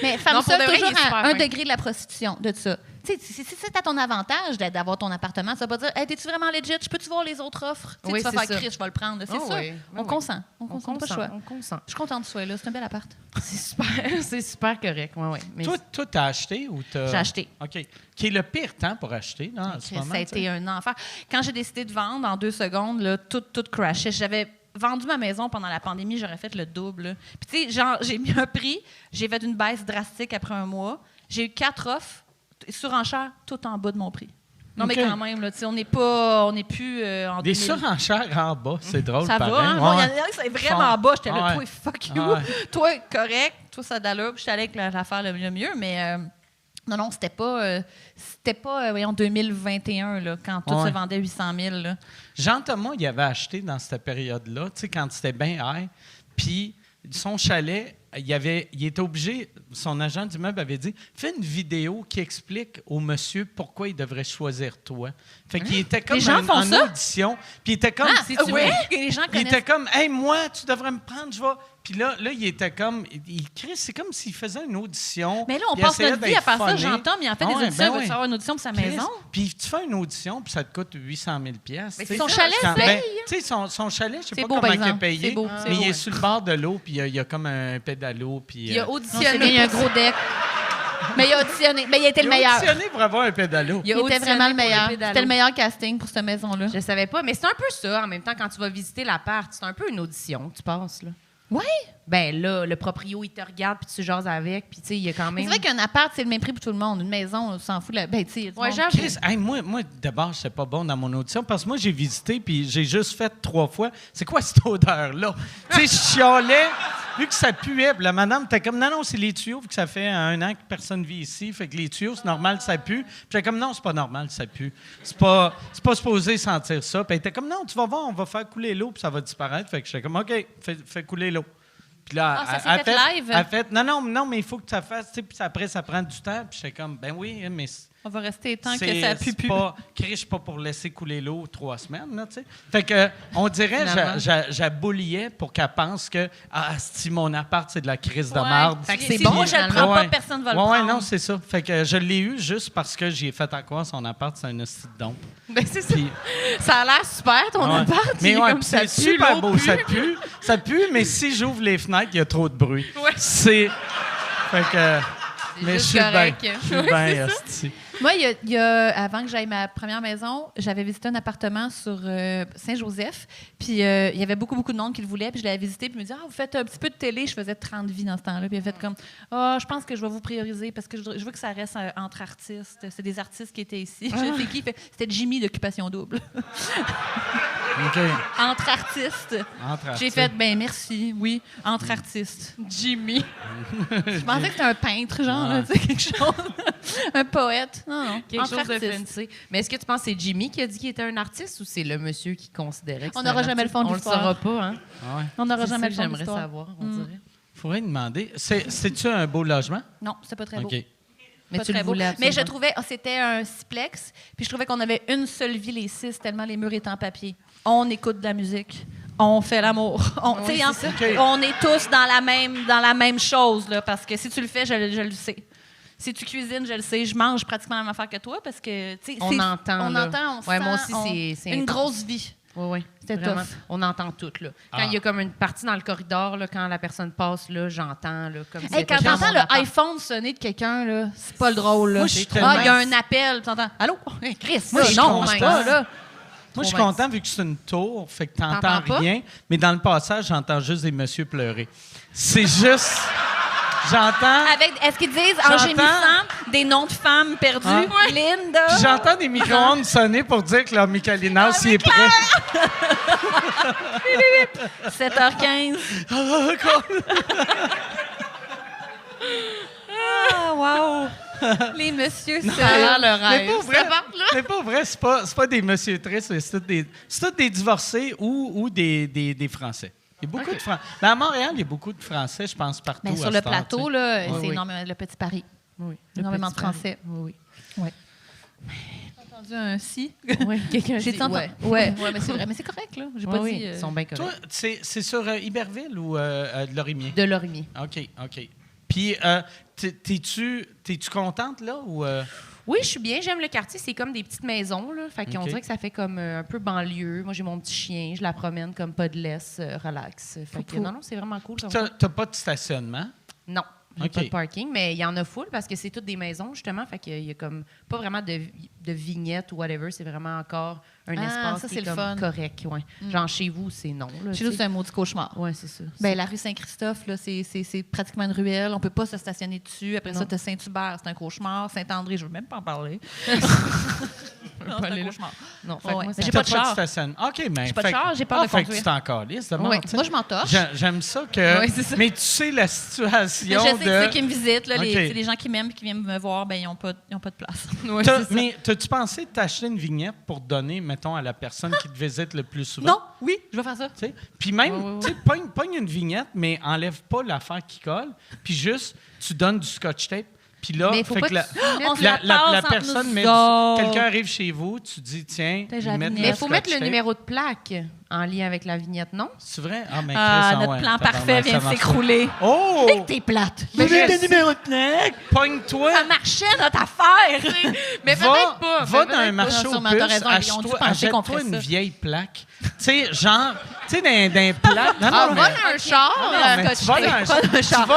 Mais femme Non, pour seule, de vrai, toujours il est super à un fin. degré de la prostitution, de ça. Tu sais, si c'est à ton avantage d'avoir ton appartement, ça va pas dire hey, « T'es-tu vraiment legit? Je peux-tu voir les autres offres? » Tu sais, Oui, tu vas c'est faire ça. Chris, je vais le prendre. C'est Oh ça. oui, On oui. consent. On consent, pas le choix. On consent. Je suis contente de ce là. C'est un bel appart. C'est super correct. Ouais. Mais Toi, t'as acheté ou t'as... J'ai acheté. OK. Qui est le pire temps pour acheter, là, en ce Chris, moment? ça a été un enfer. Quand j'ai décidé de vendre, en 2 secondes, là, tout crashait. J'avais vendu ma maison pendant la pandémie, j'aurais fait le double. Là. Puis tu sais, genre, j'ai mis un prix, j'ai fait une baisse drastique après un mois. J'ai eu 4 offres, surenchères, tout en bas de mon prix. Non, OK. mais quand même, là, tu sais, on n'est plus en Des 2000. surenchères en bas, c'est drôle, Ça va, pareil. hein? Bon, il y en Ouais. a qui c'est vraiment bas. J'étais là, Ouais. toi, fuck you. Ouais. Toi, correct. Toi, ça a d'allure. Puis j'étais allée avec l'affaire le mieux. Mais non, c'était pas, voyons, 2021, là, quand tout Ouais. se vendait 800 000. Là. Jean-Thomas, il avait acheté dans cette période-là, tu sais, quand c'était bien high. Puis son chalet, il était obligé, son agent d'immeuble avait dit fais une vidéo qui explique au monsieur pourquoi il devrait choisir toi. Fait qu'il était comme Les gens font en ça? audition. Puis il était comme. Ah, oui, les gens Il connaissent. était comme, hey, moi, tu devrais me prendre, je vais. Puis là, il était comme, c'est comme s'il faisait une audition. Mais là, on il passe essayait notre vie à d'être faire ça. funny. Jean-Tom, il en fait des Ah ouais, auditions. ben Il ouais. veut faire une audition pour sa Chris, maison. Puis tu fais une audition, puis ça te coûte 800 000 piastres. Mais tu sais. son chalet Quand- paye. ben, tu sais, son chalet, je sais C'est pas beau, comment par il est exemple. payé, C'est beau, c'est mais beau. il est sur le bord de l'eau, puis il y a comme un pédalo. Puis, il a Non, c'est auditionné. bien, il y a un gros deck. Mais il a auditionné. Mais il a été le il a meilleur. auditionné pour avoir un pédalo. Il était vraiment le meilleur. pédalo. C'était le meilleur casting pour cette maison-là. Je savais pas, mais c'est un peu ça en même temps quand tu vas visiter l'appart. C'est un peu une audition que tu passes, là. Oui. Ben là, le proprio, il te regarde, puis tu jases avec, puis tu sais, il y a quand Mais même... c'est vrai qu'un appart, c'est le même prix pour tout le monde. Une maison, on s'en fout. Ben, tu sais, il y a du Ouais, monde j'avoue. Chris, hey, moi d'abord, c'est pas bon dans mon audition parce que moi, j'ai visité puis j'ai juste fait 3 fois. C'est quoi cette odeur-là? Tu sais, je chialais, vu que ça puait. Puis la madame était comme, non, c'est les tuyaux, vu que ça fait 1 an que personne vit ici. Fait que les tuyaux, c'est normal, ça pue. Puis j'étais comme, non, c'est pas normal, ça pue. C'est pas supposé sentir ça. Puis elle était comme, non, tu vas voir, on va faire couler l'eau, puis ça va disparaître. Fait que j'étais comme, OK, fais couler l'eau. Puis là, Ah, ça elle s'est fait live? Elle fait, non, mais il faut que tu ça fasse. Tu sais, puis après, ça prend du temps. Puis j'étais comme, ben oui, mais. On va rester tant que C'est- ça pue c'est plus. pas, Chris, je suis pas pour laisser couler l'eau 3 semaines, là, tu sais. Fait que, on dirait, Finalement. j'abouliais pour qu'elle pense que, si mon appart, c'est de la crise de Ouais. marde. Fait que c'est si bon, moi, je le prends Ouais. pas, personne va le Ouais, prendre. non, c'est ça. Fait que je l'ai eu juste parce que j'ai fait à quoi son appart, c'est un hostie de don. Ben c'est ça. Puis- Ça a l'air super, ton Ouais. appart. Mais il est ouais, comme puis ça c'est pue, super l'eau beau, pue. ça pue, mais si j'ouvre les fenêtres, il y a trop de bruit. Ouais. C'est. Fait que. Mais je juste suis bien. correct. Je suis Ouais, bien, c'est ça. hostie. Moi, il y a, avant que j'aille ma première maison, j'avais visité un appartement sur Saint-Joseph. Puis il y avait beaucoup, beaucoup de monde qui le voulait. Puis je l'avais visité. Puis il me dit vous faites un petit peu de télé. Je faisais 30 vies dans ce temps-là. Puis il a fait comme je pense que je vais vous prioriser parce que je veux que ça reste entre artistes. C'est des artistes qui étaient ici. Je sais qui. C'était Jimmy d'Occupation Double. OK. Entre artistes. Entre J'ai artistes. fait merci. Oui, entre artistes. Jimmy. Je pensais que c'était un peintre, genre, là, tu sais, quelque chose. Un poète. Non. Quelque entre chose de artistes. fancy. Mais est-ce que tu penses que c'est Jimmy qui a dit qu'il était un artiste ou c'est le monsieur qui considérait que On c'était un n'aura jamais artiste? le fond de On le l'histoire. saura pas, hein? Ah ouais. On n'aura C'est jamais ça le que fond de j'aimerais l'histoire. savoir, on dirait. Faudrait demander. C'est-tu un beau logement? Non, c'était pas très beau. OK. Mais Pas tu le très beau. voulais Mais je absolument. trouvais, c'était un sixplex, puis je trouvais qu'on avait une seule vie, les 6, tellement les murs étaient en papier. On écoute de la musique. On fait l'amour. Tu sais, c'est ça. On est tous dans la même chose, là, parce que si tu le fais, je le sais. Si tu cuisines, je le sais. Je mange pratiquement la même affaire que toi, parce que, tu sais, On entend, On là. entend, on Ouais, sent. moi aussi, c'est une intense. grosse vie. Oui, oui. C'était Vraiment. tough. On entend tout, là. Quand il y a comme une partie dans le corridor, là, quand la personne passe, là, j'entends, là, comme si Hey, c'était quand dans t'entends mon le appart. iPhone sonner de quelqu'un, là, c'est pas le drôle. Là. Moi, je suis Il y a tellement- un appel, puis t'entends « Allô? Hey, Chris, Moi, ça, je non, suis pas, là. » Moi, je suis content vu que c'est une tour, fait que t'entends rien. Mais dans le passage, j'entends juste des messieurs pleurer. C'est juste... J'entends... Est-ce qu'ils disent, en gémissant, des noms de femmes perdues? Linda! Puis j'entends des micro-ondes sonner pour dire que leur Michaelinas, il est prêt. 7h15. Ah, wow! Les messieurs, Ça a l'air le rêve. Mais pas vrai, c'est pas des messieurs tristes, c'est tous des divorcés ou des Français. Il y a beaucoup de Français. Mais à Montréal, il y a beaucoup de Français, je pense, partout. Mais sur à le cette heure, plateau, tu sais. là, c'est énormément le Petit Paris. Oui. Énormément de Français. Oui. Ouais. J'ai entendu un si. Oui, quelqu'un J'ai dit entendu. Ouais, mais c'est vrai. Mais c'est correct, là. J'ai pas dit. Ils sont bien corrects. Toi, c'est sur Iberville ou de Lorimier? De Lorimier. OK. Puis, t'es-tu contente, là? Ou, Oui, je suis bien. J'aime le quartier. C'est comme des petites maisons, là. Fait qu'on OK. dirait que ça fait comme un peu banlieue. Moi, j'ai mon petit chien. Je la promène comme pas de laisse, relax. Fait que non, c'est vraiment cool. t'as pas de stationnement? Non. J'ai OK. pas de parking, mais il y en a full parce que c'est toutes des maisons, justement. Fait qu'il y a comme pas vraiment de vignettes ou whatever. C'est vraiment encore un espace ça, qui c'est est le comme fun. correct. Ouais. Genre, chez vous, c'est non. Là, Chez nous, c'est un maudit cauchemar. Oui, c'est ça. Ben, la rue Saint-Christophe, là, c'est pratiquement une ruelle. On peut pas se stationner dessus. Après ça, tu as Saint-Hubert, c'est un cauchemar. Saint-André, je veux même pas en parler. Non, c'est un cauchemar. Non, fait que Ouais. moi, Mais ça- j'ai pas de char. stationnement. OK, mais... J'ai pas de char, j'ai peur de fait que conduire. tu t'en calisses de Ouais. tu sais. Moi, je m'en torche. J'aime ça que... Ouais, c'est ça. Mais tu sais la situation Je sais de... que ceux qui me visitent, là, OK. les gens qui m'aiment et qui viennent me voir, ben, ils n'ont pas de place. Ouais, c'est ça. Mais t'as-tu pensé t'acheter une vignette pour donner, mettons, à la personne qui te visite le plus souvent? Non, oui, je vais faire ça. Tu sais? Puis même, Ouais. tu sais, pogne une vignette, mais enlève pas l'affaire qui colle. Puis juste, tu donnes du scotch tape. Puis là, Mais il faut fait pas que la, que tu- On se la passe entre personne nous met... autres. Quelqu'un arrive chez vous, tu dis, tiens, T'as la ils mettent vignette. Mais le il faut scotch mettre le tape. numéro de plaque en lien avec la vignette, non? C'est vrai? Ah, mais Ah, Chris, notre ouais, plan tabarnak, parfait vient ça de marche s'écrouler. pas. Oh! T'es plate. Mais J'ai je le sais. numéro de plaque. Pogne-toi! Ça marchait, notre affaire. Mais peut-être pas. Va mais dans un peut-être marché pas. aux Sûrement, t'as puces, raison, ils ont dû penser qu'on achète-toi ferait une ça. vieille plaque. Tu sais, genre, tu sais, d'un plaque. Non, Ah, non, va mais- dans un char. non, mais tu vas dans un Pas d'un char.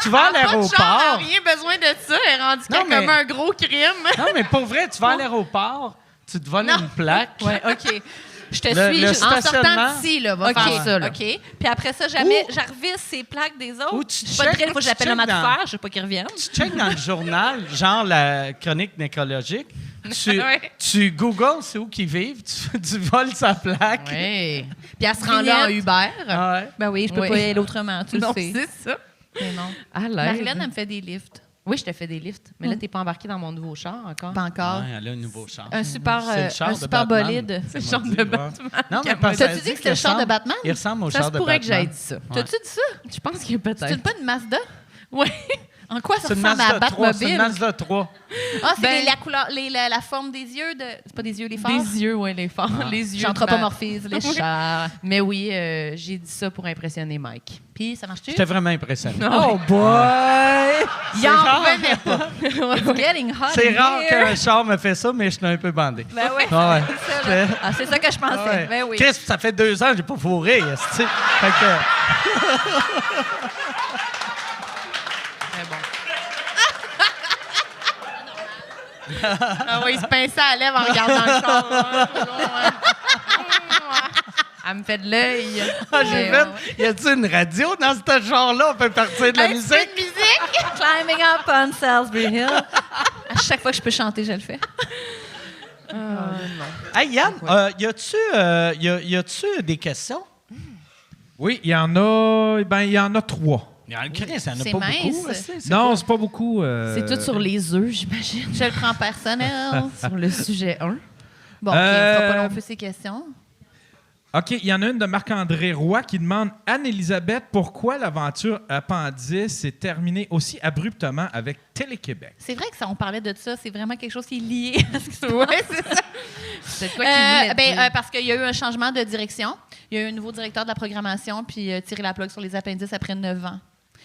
tu vas à Pas de char, l'aéroport. rien besoin de ça. Elle est rendue Non, mais- comme un gros crime. Non, mais pour vrai, tu vas à l'aéroport, tu te voles une plaque. Ouais, OK. Je te Le- suis. le je- En stationnement. sortant d'ici, là, va OK, faire ça. Là. OK. Puis après ça, jamais, je revisse ces plaques des autres. Ou tu Pas de check- drill, il faut que tu j'appelle le check dans- mat faire. Je veux pas qu'ils reviennent. Tu checkes dans le journal, genre la chronique nécrologique. Ouais. Tu googles c'est où qu'ils vivent, tu voles sa plaque. Oui. Puis elle se rend là en Vignette. Uber. Ah ouais. Ben oui, je peux Oui. pas y aller autrement, tu le Non, sais. c'est ça. Mais non. À l'aise. Marilyn, elle me fait des lifts. Oui, je te fais des lifts. Mais là, t'es pas embarqué dans mon nouveau char encore. Pas encore. Ouais, elle a un nouveau char. Un super, C'est le char un de super Batman. bolide. C'est le Ça char m'a de dit, Batman. Non, mais T'as-tu parce qu'elle dit dit que c'était le char de Batman? Il ressemble au Ça char se de pourrait que Batman. j'aille dit ça. Ouais. T'as-tu dit ça? Je pense que peut-être. C'est pas une Mazda? Oui. En quoi ça C'est une ressemble à Mazda 3. C'est une Batmobile? Mazda 3. Ah, c'est Ben- la couleur, la forme des yeux de. C'est pas des yeux, les phares? Les yeux, oui, les formes. Ah. Les yeux. J'anthropomorphise, les Oui. chats. Mais oui, j'ai dit ça pour impressionner Mike. Puis, ça marche-tu? J'étais vraiment impressionné. Oh boy! Il en revenait pas. It's getting hot C'est in rare here. qu'un char me fait ça, mais je suis un peu bandé. Ben oui, Ah ouais. c'est ça, là. Ah, c'est ça que je pensais. Ah ouais. Ben oui. Chris, ça fait 2 ans que j'ai pas fourré. Fait que, Mais bon. Ah oui, il se pinçait à la lèvre en regardant le char. Elle me fait de l'œil. ah, j'ai Mais, fait, y a-t-il une radio dans ce genre-là? On peut partir de la Hey, tu musique? fais de musique? Climbing up on Salisbury Hill. À chaque fois que je peux chanter, je le fais. Hey, Yann, y a-tu des questions? Oui, il y en a. Ben, il y en a 3. Il y en a, Chris, il y en a C'est pas mince. beaucoup. C'est Non, quoi? c'est pas beaucoup. C'est tout sur les œufs, j'imagine. Je le prends personnel. Sur le sujet 1. Bon, OK, on fera pas long feu ces questions. OK, il y en a une de Marc-André Roy qui demande Anne-Élisabeth, pourquoi l'aventure Appendice s'est terminée aussi abruptement avec Télé-Québec? C'est vrai que ça, on parlait de ça. C'est vraiment quelque chose qui est lié à ce qui se passe. Oui, c'est ça. C'est quoi qu'il voulait dire? Parce qu'il y a eu un changement de direction. Il y a eu un nouveau directeur de la programmation, puis tiré la plug sur les appendices après 9 ans.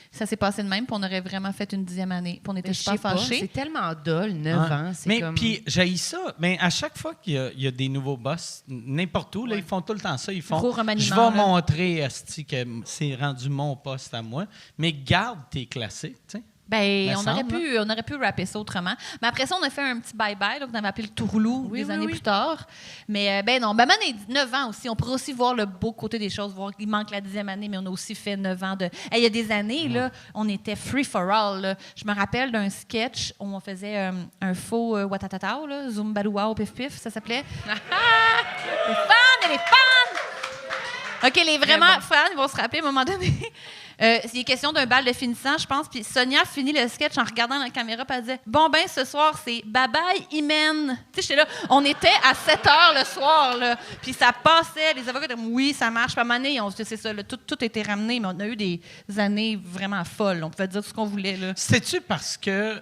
Ça s'est passé de même, puis on aurait vraiment fait une 10e année. Puis on était Mais je super sais pas, fâchés. c'est tellement dol, 9 Ouais. ans. C'est Mais comme... puis j'haïs ça. Mais à chaque fois qu'il y a des nouveaux boss, n'importe où, là, ils font tout le temps ça. Ils font. Gros remaniement, Je là. vais montrer esti, que c'est rendu mon poste à moi. Mais garde tes classiques, tu sais. Ben, on aurait pu rapper ça autrement. Mais après ça, on a fait un petit bye-bye, là, qu'on avait appelé le Tourlou des années plus tard. Mais ben non, ben, on a 9 ans aussi. On pourrait aussi voir le beau côté des choses, voir qu'il manque la 10e année, mais on a aussi fait 9 ans de... Il y a des années, là, on était free for all. Là. Je me rappelle d'un sketch où on faisait un faux Watatatao, là, Zumbadoua au pif-pif, ça s'appelait. Les fans et les fans! OK, les vraiment fans, ils vont se rappeler à un moment donné. Il est question d'un bal de finissant, je pense. Puis Sonia finit le sketch en regardant la caméra et elle disait « Bon, ben, ce soir, c'est bye-bye, Imen. » Tu sais, j'étais là. On était à 7 h le soir, là. Puis ça passait. Les avocats disaient « Oui, ça marche. » Puis à un moment donné, c'est ça. Là, tout était ramené, mais on a eu des années vraiment folles. On pouvait dire tout ce qu'on voulait, là. C'était-tu parce que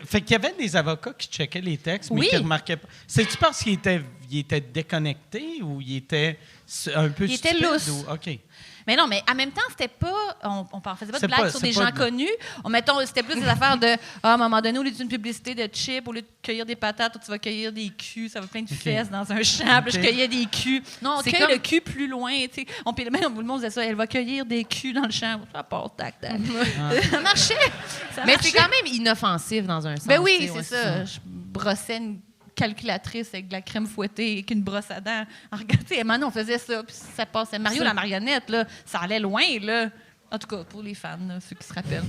fait qu'il y avait des avocats qui checkaient les textes, mais qui remarquaient pas. C'est-tu parce qu'ils étaient déconnectés ou ils étaient un peu stupides? Ils étaient lousses. OK. Mais non, mais en même temps, c'était pas... On faisait pas de blagues sur des gens connus. C'était plus des affaires de... à un moment donné, au lieu d'une publicité de chips, au lieu de cueillir des patates, tu vas cueillir des culs. Ça va plein de fesses dans un champ. Puis je cueillais des culs. Non, on cueille le cul plus loin. Tu sais. Même le monde disait ça. Elle va cueillir des culs dans le champ. Ça part, tac, tac. Ça marchait. Mais c'est quand même inoffensif dans un sens. Ben oui, c'est ça. Je brossais une calculatrice avec de la crème fouettée et une brosse à dents. Regardez, maintenant, on faisait ça, puis ça passait. Mario la marionnette, là, ça allait loin, là. En tout cas, pour les fans, là, ceux qui se rappellent.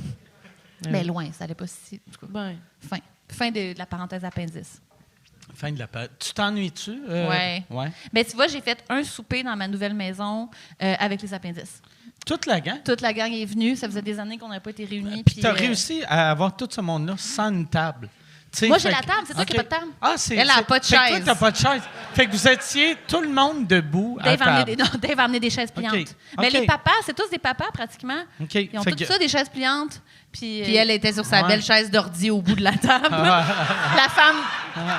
Mais loin, ça allait pas si... En tout cas, fin de la parenthèse appendice. Fin de la période. Tu t'ennuies-tu? Ouais. Ben, tu vois, j'ai fait un souper dans ma nouvelle maison avec les appendices. Toute la gang? Toute la gang est venue. Ça faisait des années qu'on n'avait pas été réunis. Puis tu as réussi à avoir tout ce monde-là sans une table. Moi, j'ai la table. C'est toi qui n'as pas de table. Ah, Elle n'a pas de chaise. Toi, t'as pas de chaise. Fait que vous étiez tout le monde debout à table. Dave a amené des chaises pliantes. Okay. Mais les papas, c'est tous des papas, pratiquement. Okay. Ils ont tous ça, des chaises pliantes. Puis elle était sur sa belle chaise d'ordi au bout de la table. La femme,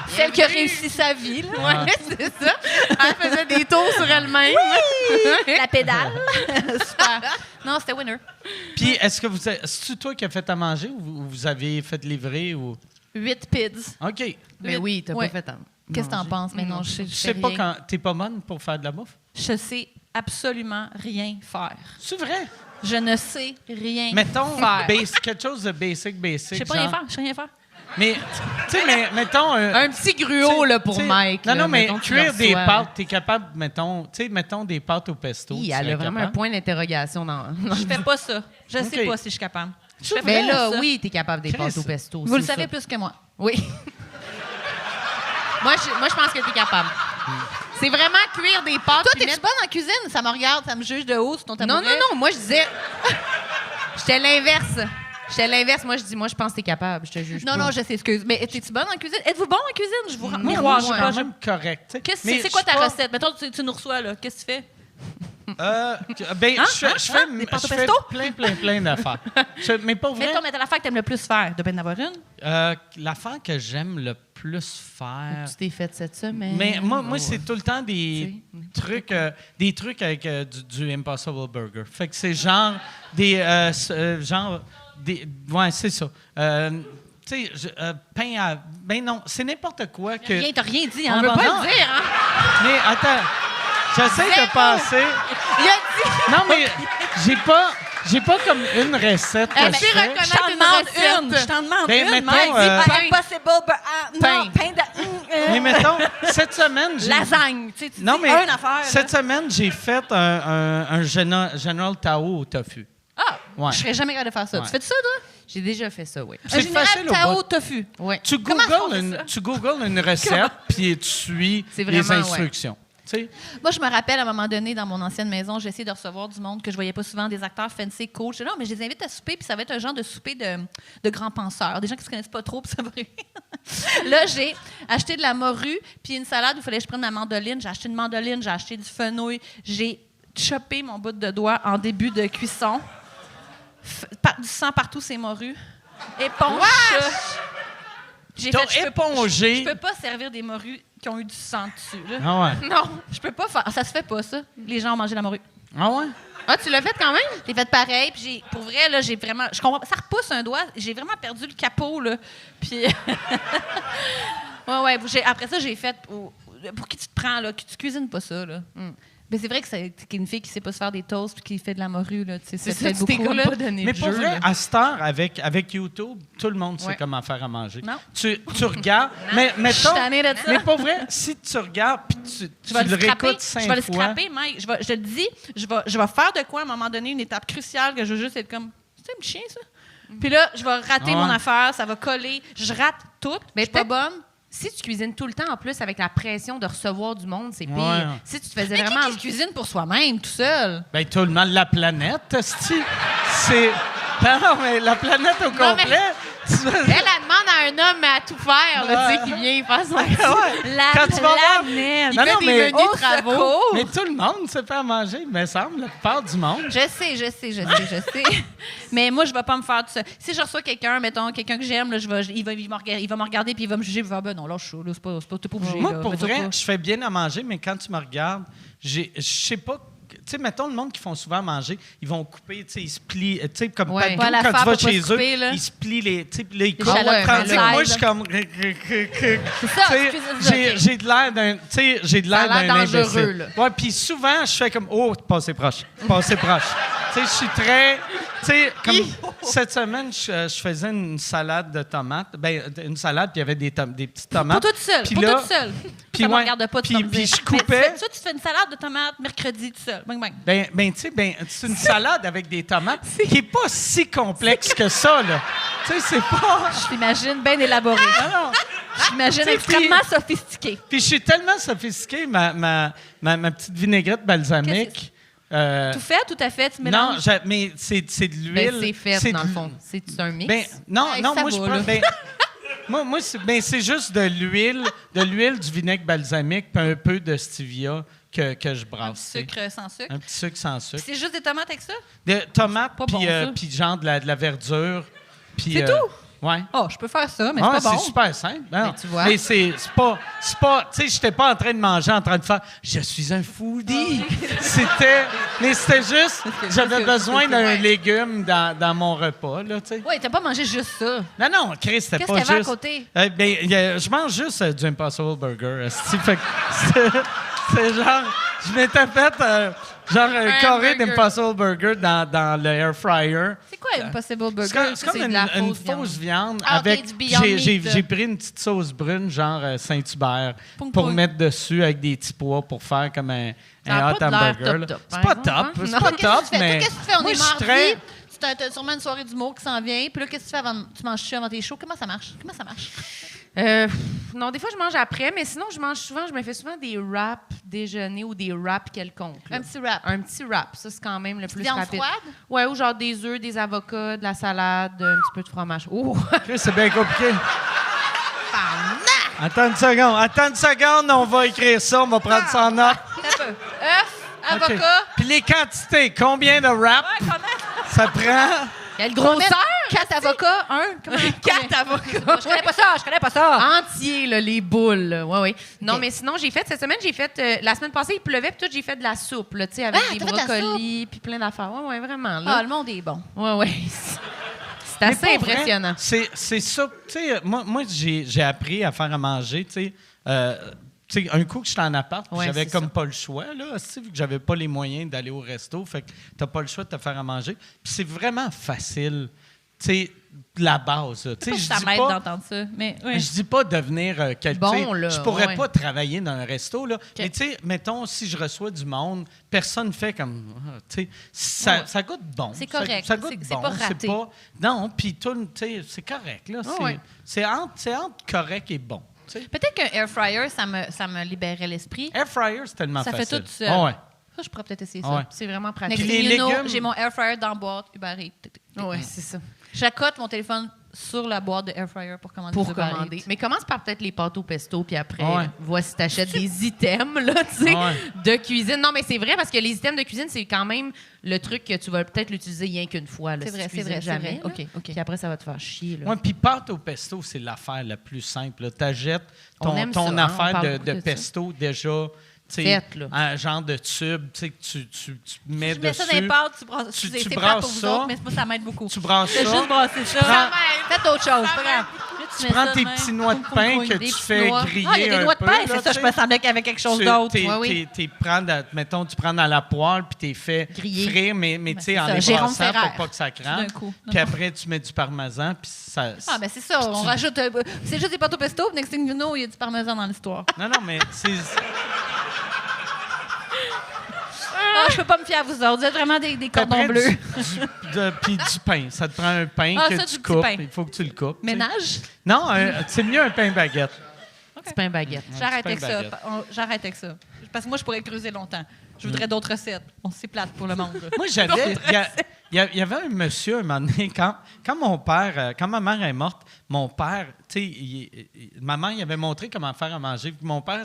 celle qui a réussi sa vie. Oui, c'est ça. Elle faisait des tours sur elle-même. Oui! La pédale. Super. Non, c'était winner. Puis, c'est-tu toi qui as fait à manger ou vous avez fait livrer? Ou... 8 pids. OK. Mais oui, t'as pas fait Qu'est-ce que t'en penses? Mais non, je sais pas rien. quand t'es pas bonne pour faire de la bouffe? Je sais absolument rien faire. C'est vrai? Je ne sais rien mettons, faire. Quelque chose de basic. Je sais pas rien faire. Je sais rien faire. Mais, tu sais, mettons... un petit gruau, là, pour Mike. Non, mais cuire des pâtes, t'es capable, mettons des pâtes au pesto. Elle a vraiment un point d'interrogation dans je fais pas ça. Je sais pas si je suis capable. Mais là, oui, t'es capable des pâtes au pesto. Vous le savez plus que moi. Oui. moi, je pense que t'es capable. C'est vraiment cuire des pâtes. Toi, t'es-tu bonne en cuisine? Ça me regarde, ça me juge de haut sur ton tabouret. Non. Moi, je disais... J'étais l'inverse. Moi, je pense que t'es capable. Je te juge pas. Non, je sais, excuse. Mais es-tu bonne en cuisine? Êtes-vous bon en cuisine? Je vous miroir. Je suis quand même correct. C'est quoi ta recette? Mettons, tu nous reçois, là. Qu'est-ce que tu fais? Je fais plein d'affaires. Mais pas vrai. Mettons, l'affaire que t'aimes le plus faire, de peine d'avoir une? L'affaire que j'aime le plus faire... Tu t'es fait cette semaine. Mais moi c'est tout le temps des trucs avec du Impossible Burger. Fait que c'est genre ouais, c'est ça. Tu sais, pain à... Ben non, c'est n'importe quoi que... T'as rien dit, hein? On veut pas le dire, hein? Mais attends... J'essaie de passer. Il a dit. Non, mais j'ai pas comme une recette. Je t'en demande une. Mettons, pain de... mais mettons, cette semaine, j'ai... Lasagne. Tu dis une affaire. Cette semaine, j'ai fait un General Tao au tofu. Ah! Ouais. Je serais jamais capable de faire ça. Ouais. Tu fais ça, toi? J'ai déjà fait ça, oui. C'est facile au Tao bout. tofu. Ouais. Tu googles une recette, puis tu suis les instructions. T'sais? Moi, je me rappelle, à un moment donné, dans mon ancienne maison, j'ai essayé de recevoir du monde que je voyais pas souvent, des acteurs fancy, cool. Je dis, non, mais je les invite à souper, puis ça va être un genre de souper de grands penseurs, des gens qui se connaissent pas trop, puis ça va rire. Là, j'ai acheté de la morue, puis une salade où il fallait que je prenne ma mandoline. J'ai acheté une mandoline, j'ai acheté du fenouil. J'ai chopé mon bout de doigt en début de cuisson. Du sang partout, c'est morues. Éponge. J'ai fait épongé. Je peux pas servir des morues qui ont eu du sang dessus. Là. Ah ouais? Non, je peux pas faire. Ça se fait pas, ça. Les gens ont mangé la morue. Ah ouais? Ah, tu l'as fait quand même? J'ai fait pareil, puis pour vrai, là, j'ai vraiment... Je comprends, ça repousse un doigt. J'ai vraiment perdu le capot, là. Puis... ouais. Après ça, j'ai fait... Pour qui tu te prends, là? Tu cuisines pas ça, là. Mais c'est vrai que c'est une fille qui sait pas se faire des toasts puis qui fait de la morue, là. C'est ça, peut-être tu t'es beaucoup, comme là. pas donné Mais de pour jeu, vrai, là. à cette heure, avec YouTube, tout le monde sait Ouais. comment faire à manger. Non. Tu regardes, mais Je suis mettons... tannée de ça. Mais pour vrai, si tu regardes puis tu Je vais le le scraper. réécoutes Je 5 vais le fois... scraper, Mike. Je te le dis, je vais faire de quoi à un moment donné, une étape cruciale que je veux juste être comme, c'est un petit chien, ça? Puis là, je vais rater Ouais. mon affaire, ça va coller. Je rate tout, je suis pas peut-être- bonne. Si tu cuisines tout le temps, en plus, avec la pression de recevoir du monde, c'est pire. Ouais. Si tu te faisais Mais vraiment... qui cuisine pour soi-même, tout seul? Ben, tout le monde, la planète, esti. C'est... Non, mais la planète au Non, mais- complet. Elle demande à un homme à tout faire, là, tu sais, qui vient faire son... Ouais. La Quand tu vas voir- planète. Non, fait non, des mais... menus Au travaux. secours! Mais tout le monde se fait à manger, il me semble, la plupart du monde. Je sais. Mais moi, je vais pas me faire tout ça. Si je reçois quelqu'un, mettons, quelqu'un que j'aime, là, il va me regarder puis il va me juger. Il va dire, ben non, là, je suis là, t'es pas obligé. Moi, là, pour fais-toi vrai, pas. je fais bien à manger, mais quand tu me regardes, je sais pas. Tu sais, mettons, le monde qui font souvent manger, ils vont couper, tu sais, ils se plient. Tu sais, comme Ouais. Pat Ouais, la Gou, quand fave tu vas pour pas chez se couper, eux, là. ils se plient les. Tu sais, puis là, ils coupent. échalotes, Tandis que là. moi, je suis comme. C'est ça, Tu sais, excusez-moi. j'ai de l'air d'un. Tu sais, j'ai de l'air Ça a l'air d'un dangereux, imbécile. là. Ouais, puis souvent, je fais comme, oh, passez proche. Tu sais, je suis très. Tu sais, comme cette semaine, je faisais une salade de tomates. Ben, une salade, puis il y avait des petites tomates. Pour toi tout seul. Puis Pour là- toi tout seul. puis Ça me ouais, regarde pas, tu puis- vas me puis dire. je coupais- Mais tu fais une salade de tomates mercredi tout seul. Bang, bang. Ben, tu sais, c'est une salade avec des tomates qui n'est pas si complexe que ça, là. Tu sais, c'est pas. Je t'imagine bien élaboré. Non. Je t'imagine Tu sais, extrêmement sophistiqué. Puis je suis tellement sophistiqué, ma petite vinaigrette balsamique. Tout fait, tout à fait, tu Non, mélanges. mais c'est de l'huile. Ben, c'est fait, dans de- le fond. C'est un mix. Ben, non, Hey, non, ça moi, je va, prends. là. Ben, moi c'est juste de l'huile, du vinaigre balsamique, puis un peu de stevia que je Un brasse. petit sucre sans sucre. Un petit sucre sans Puis sucre. c'est juste des tomates avec ça? De tomates, Pas bon, puis ça. puis genre de la verdure. puis, C'est tout? Ouais. Oh, je peux faire ça, mais Ah, c'est pas bon. c'est super simple. Non. tu vois. Mais c'est pas, tu sais, j'étais pas en train de manger, en train de faire, je suis un foodie. Mais c'était juste, j'avais besoin d'un légume dans mon repas, là, tu sais. Oui, t'as pas mangé juste ça. Non, Chris, c'était Qu'est-ce pas qu'il y avait juste. à côté? Je mange juste du Impossible Burger. esti. Fait que c'est genre, je m'étais fait un carré burger. d'Impossible Burger dans le air fryer. C'est quoi Impossible Burger? C'est comme de une, la une fausse viande. fausse viande Ah, ok, avec. du Beyond Meat, là. J'ai pris une petite sauce brune, genre Saint-Hubert, Poum, pour poum. mettre dessus avec des petits pois pour faire comme un Ça a hot pas de l'air hamburger. là. top, C'est par pas exemple, hein? top, c'est Non. pas Qu'est-ce que top, tu fais? mais. Toi, qu'est-ce que tu fais? On moi, est je suis mardi. très- T'as sûrement une soirée d'humour qui s'en vient. Puis là, qu'est-ce que tu fais avant? Tu manges ça avant tes shows? Comment ça marche? Non, des fois, je mange après, mais sinon, je me fais souvent des wraps déjeuner ou des wraps quelconques. là. Un petit wrap. Un petit wrap, ça, c'est quand même le plus Viande rapide. froide? Ouais, ou genre des œufs, des avocats, de la salade, un petit peu de fromage. Oh! Chris, c'est bien compliqué. Attends une seconde, on va écrire ça, on va prendre ça en note. Un peu. Œuf, OK. avocat. Puis les quantités, combien de wraps ça prend? Quelle Combien? grosseur! 4 avocats, un. Comment? 4 avocats! Je connais pas ça. Entier, là, les boules. Là. Ouais, ouais. Non, OK. mais sinon, cette semaine, la semaine passée, il pleuvait, puis tout, j'ai fait de la soupe, là, tu sais, avec Ah, des t'as fait de la brocolis, puis plein d'affaires. Ouais, ouais, vraiment, Ah, là. le monde est bon. Ouais, ouais. C'est assez Mais pour vrai, impressionnant. C'est ça. Tu sais, moi j'ai appris à faire à manger, tu sais. Tu sais, un coup que j'étais en appart, puis Ouais, j'avais c'est comme ça. pas le choix, là, tu sais, vu que j'avais pas les moyens d'aller au resto, fait que t'as pas le choix de te faire à manger. Puis c'est vraiment facile, tu sais, la base, là. Tu sais, je Ça dis m'aide pas... d'entendre ça. Mais oui. Je dis pas devenir quelqu'un. Bon, tu sais, là, je pourrais ouais. pas travailler dans un resto, là. Mais tu sais, mettons, si je reçois du monde, personne fait comme. Tu sais, ça, Ouais. ça goûte bon. C'est Ça- correct. Ça, goûte C'est bon. pas raté. Non, puis tout, tu sais, c'est correct, là. ouais. C'est entre correct et bon. tu sais. Peut-être qu'un air fryer, ça me libérait l'esprit. Air fryer, c'est tellement Ça fait facile. tout seul. Ah ouais. Ça, je pourrais peut-être essayer Ah ça. ouais. C'est vraiment Next pratique. Puis thing les you know, légumes- j'ai mon air fryer dans la boîte Uber Eats. Ouais, c'est ça. J'accote mon téléphone sur la boîte de air fryer pour commander Pour des Uber commander. Eats. Mais commence par peut-être les pâtes au pesto, puis après, Ouais. vois si t'achètes des items, là, tu sais, Ouais. de cuisine. Non, mais c'est vrai, parce que les items de cuisine, c'est quand même le truc que tu vas peut-être l'utiliser rien qu'une fois. là, C'est si vrai, tu c'est cuisines vrai, c'est jamais. vrai. là. OK. Puis après, ça va te faire chier, là. Ouais, puis pâte au pesto, c'est l'affaire la plus simple. Tu achètes On aime ton ça, hein, on affaire parle de beaucoup de ça. pesto déjà. tu sais, Faite, là. un genre de tube, tu sais, que tu mets Je mets dessus. ça dans les pâtes, tu brasses. Tu C'est brasses plate pour vous ça. autres, mais moi, ça m'aide beaucoup. Tu brasses Fais ça. juste brasser ça. prends- Faites autre chose, c'est pas grave. tu prends tes petits noix de pain que tu fais griller il y a des noix de pain, là, c'est ça. Je me semblais qu'il y avait quelque chose d'autre. Mettons, tu prends dans la poêle puis t'es fait griller. Frire, mais tu sais, en les Jérôme brassant Ferrer. pour pas que ça crame. D'un coup. Puis après, tu mets du parmesan puis ça... Ah, ben c'est ça. On rajoute. C'est juste des pâtes au pesto, puis next thing you know, il y a du parmesan dans l'histoire. Non, mais c'est... Ah, je peux pas me fier à vous autres. Vous êtes vraiment des cordons bleus. Puis du pain. Ça te prend un pain Ah, que ça, tu du petit coupes. pain. Il faut que tu le coupes. tu sais. Ménage? Non, c'est mieux un pain baguette. C'est pas un baguette. J'arrête avec pain ça. baguette. J'arrête avec ça. Parce que moi, je pourrais creuser longtemps. Je voudrais d'autres recettes. On c'est plate pour le monde. Moi, j'avais... Il y avait un monsieur, un moment donné, quand mon père... quand ma mère est morte, mon père... Tu sais, maman, il avait montré comment faire à manger. Puis mon père,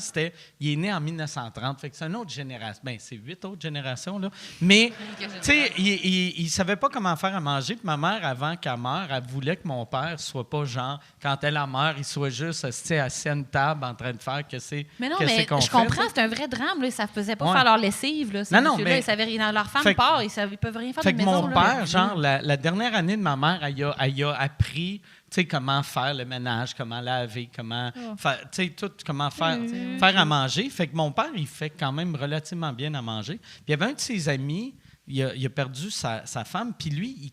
il est né en 1930. Fait que c'est une autre génération. Bien, c'est 8 autres générations, là. Mais, tu sais, il savait pas comment faire à manger. Puis ma mère, avant qu'elle meure, elle voulait que mon père soit pas genre, quand elle a meurt, il soit juste assis à une table en train de faire que c'est Mais non, que mais c'est qu'on je fait, comprends, là. c'est un vrai drame. Là. Ils ne faisaient pas Ouais. faire leur lessive. Là, ces Non, messieurs-là. mais- Ils savaient rien. Leur femme Fait que- part, ils peuvent rien faire Fait de que maison. mon là. père, genre, la dernière année de ma mère, elle a appris, tu sais, comment faire le ménage, comment laver, comment faire, tu sais, tout, comment faire à manger. Fait que mon père, il fait quand même relativement bien à manger. Puis il y avait un de ses amis, il a perdu sa femme, puis lui, il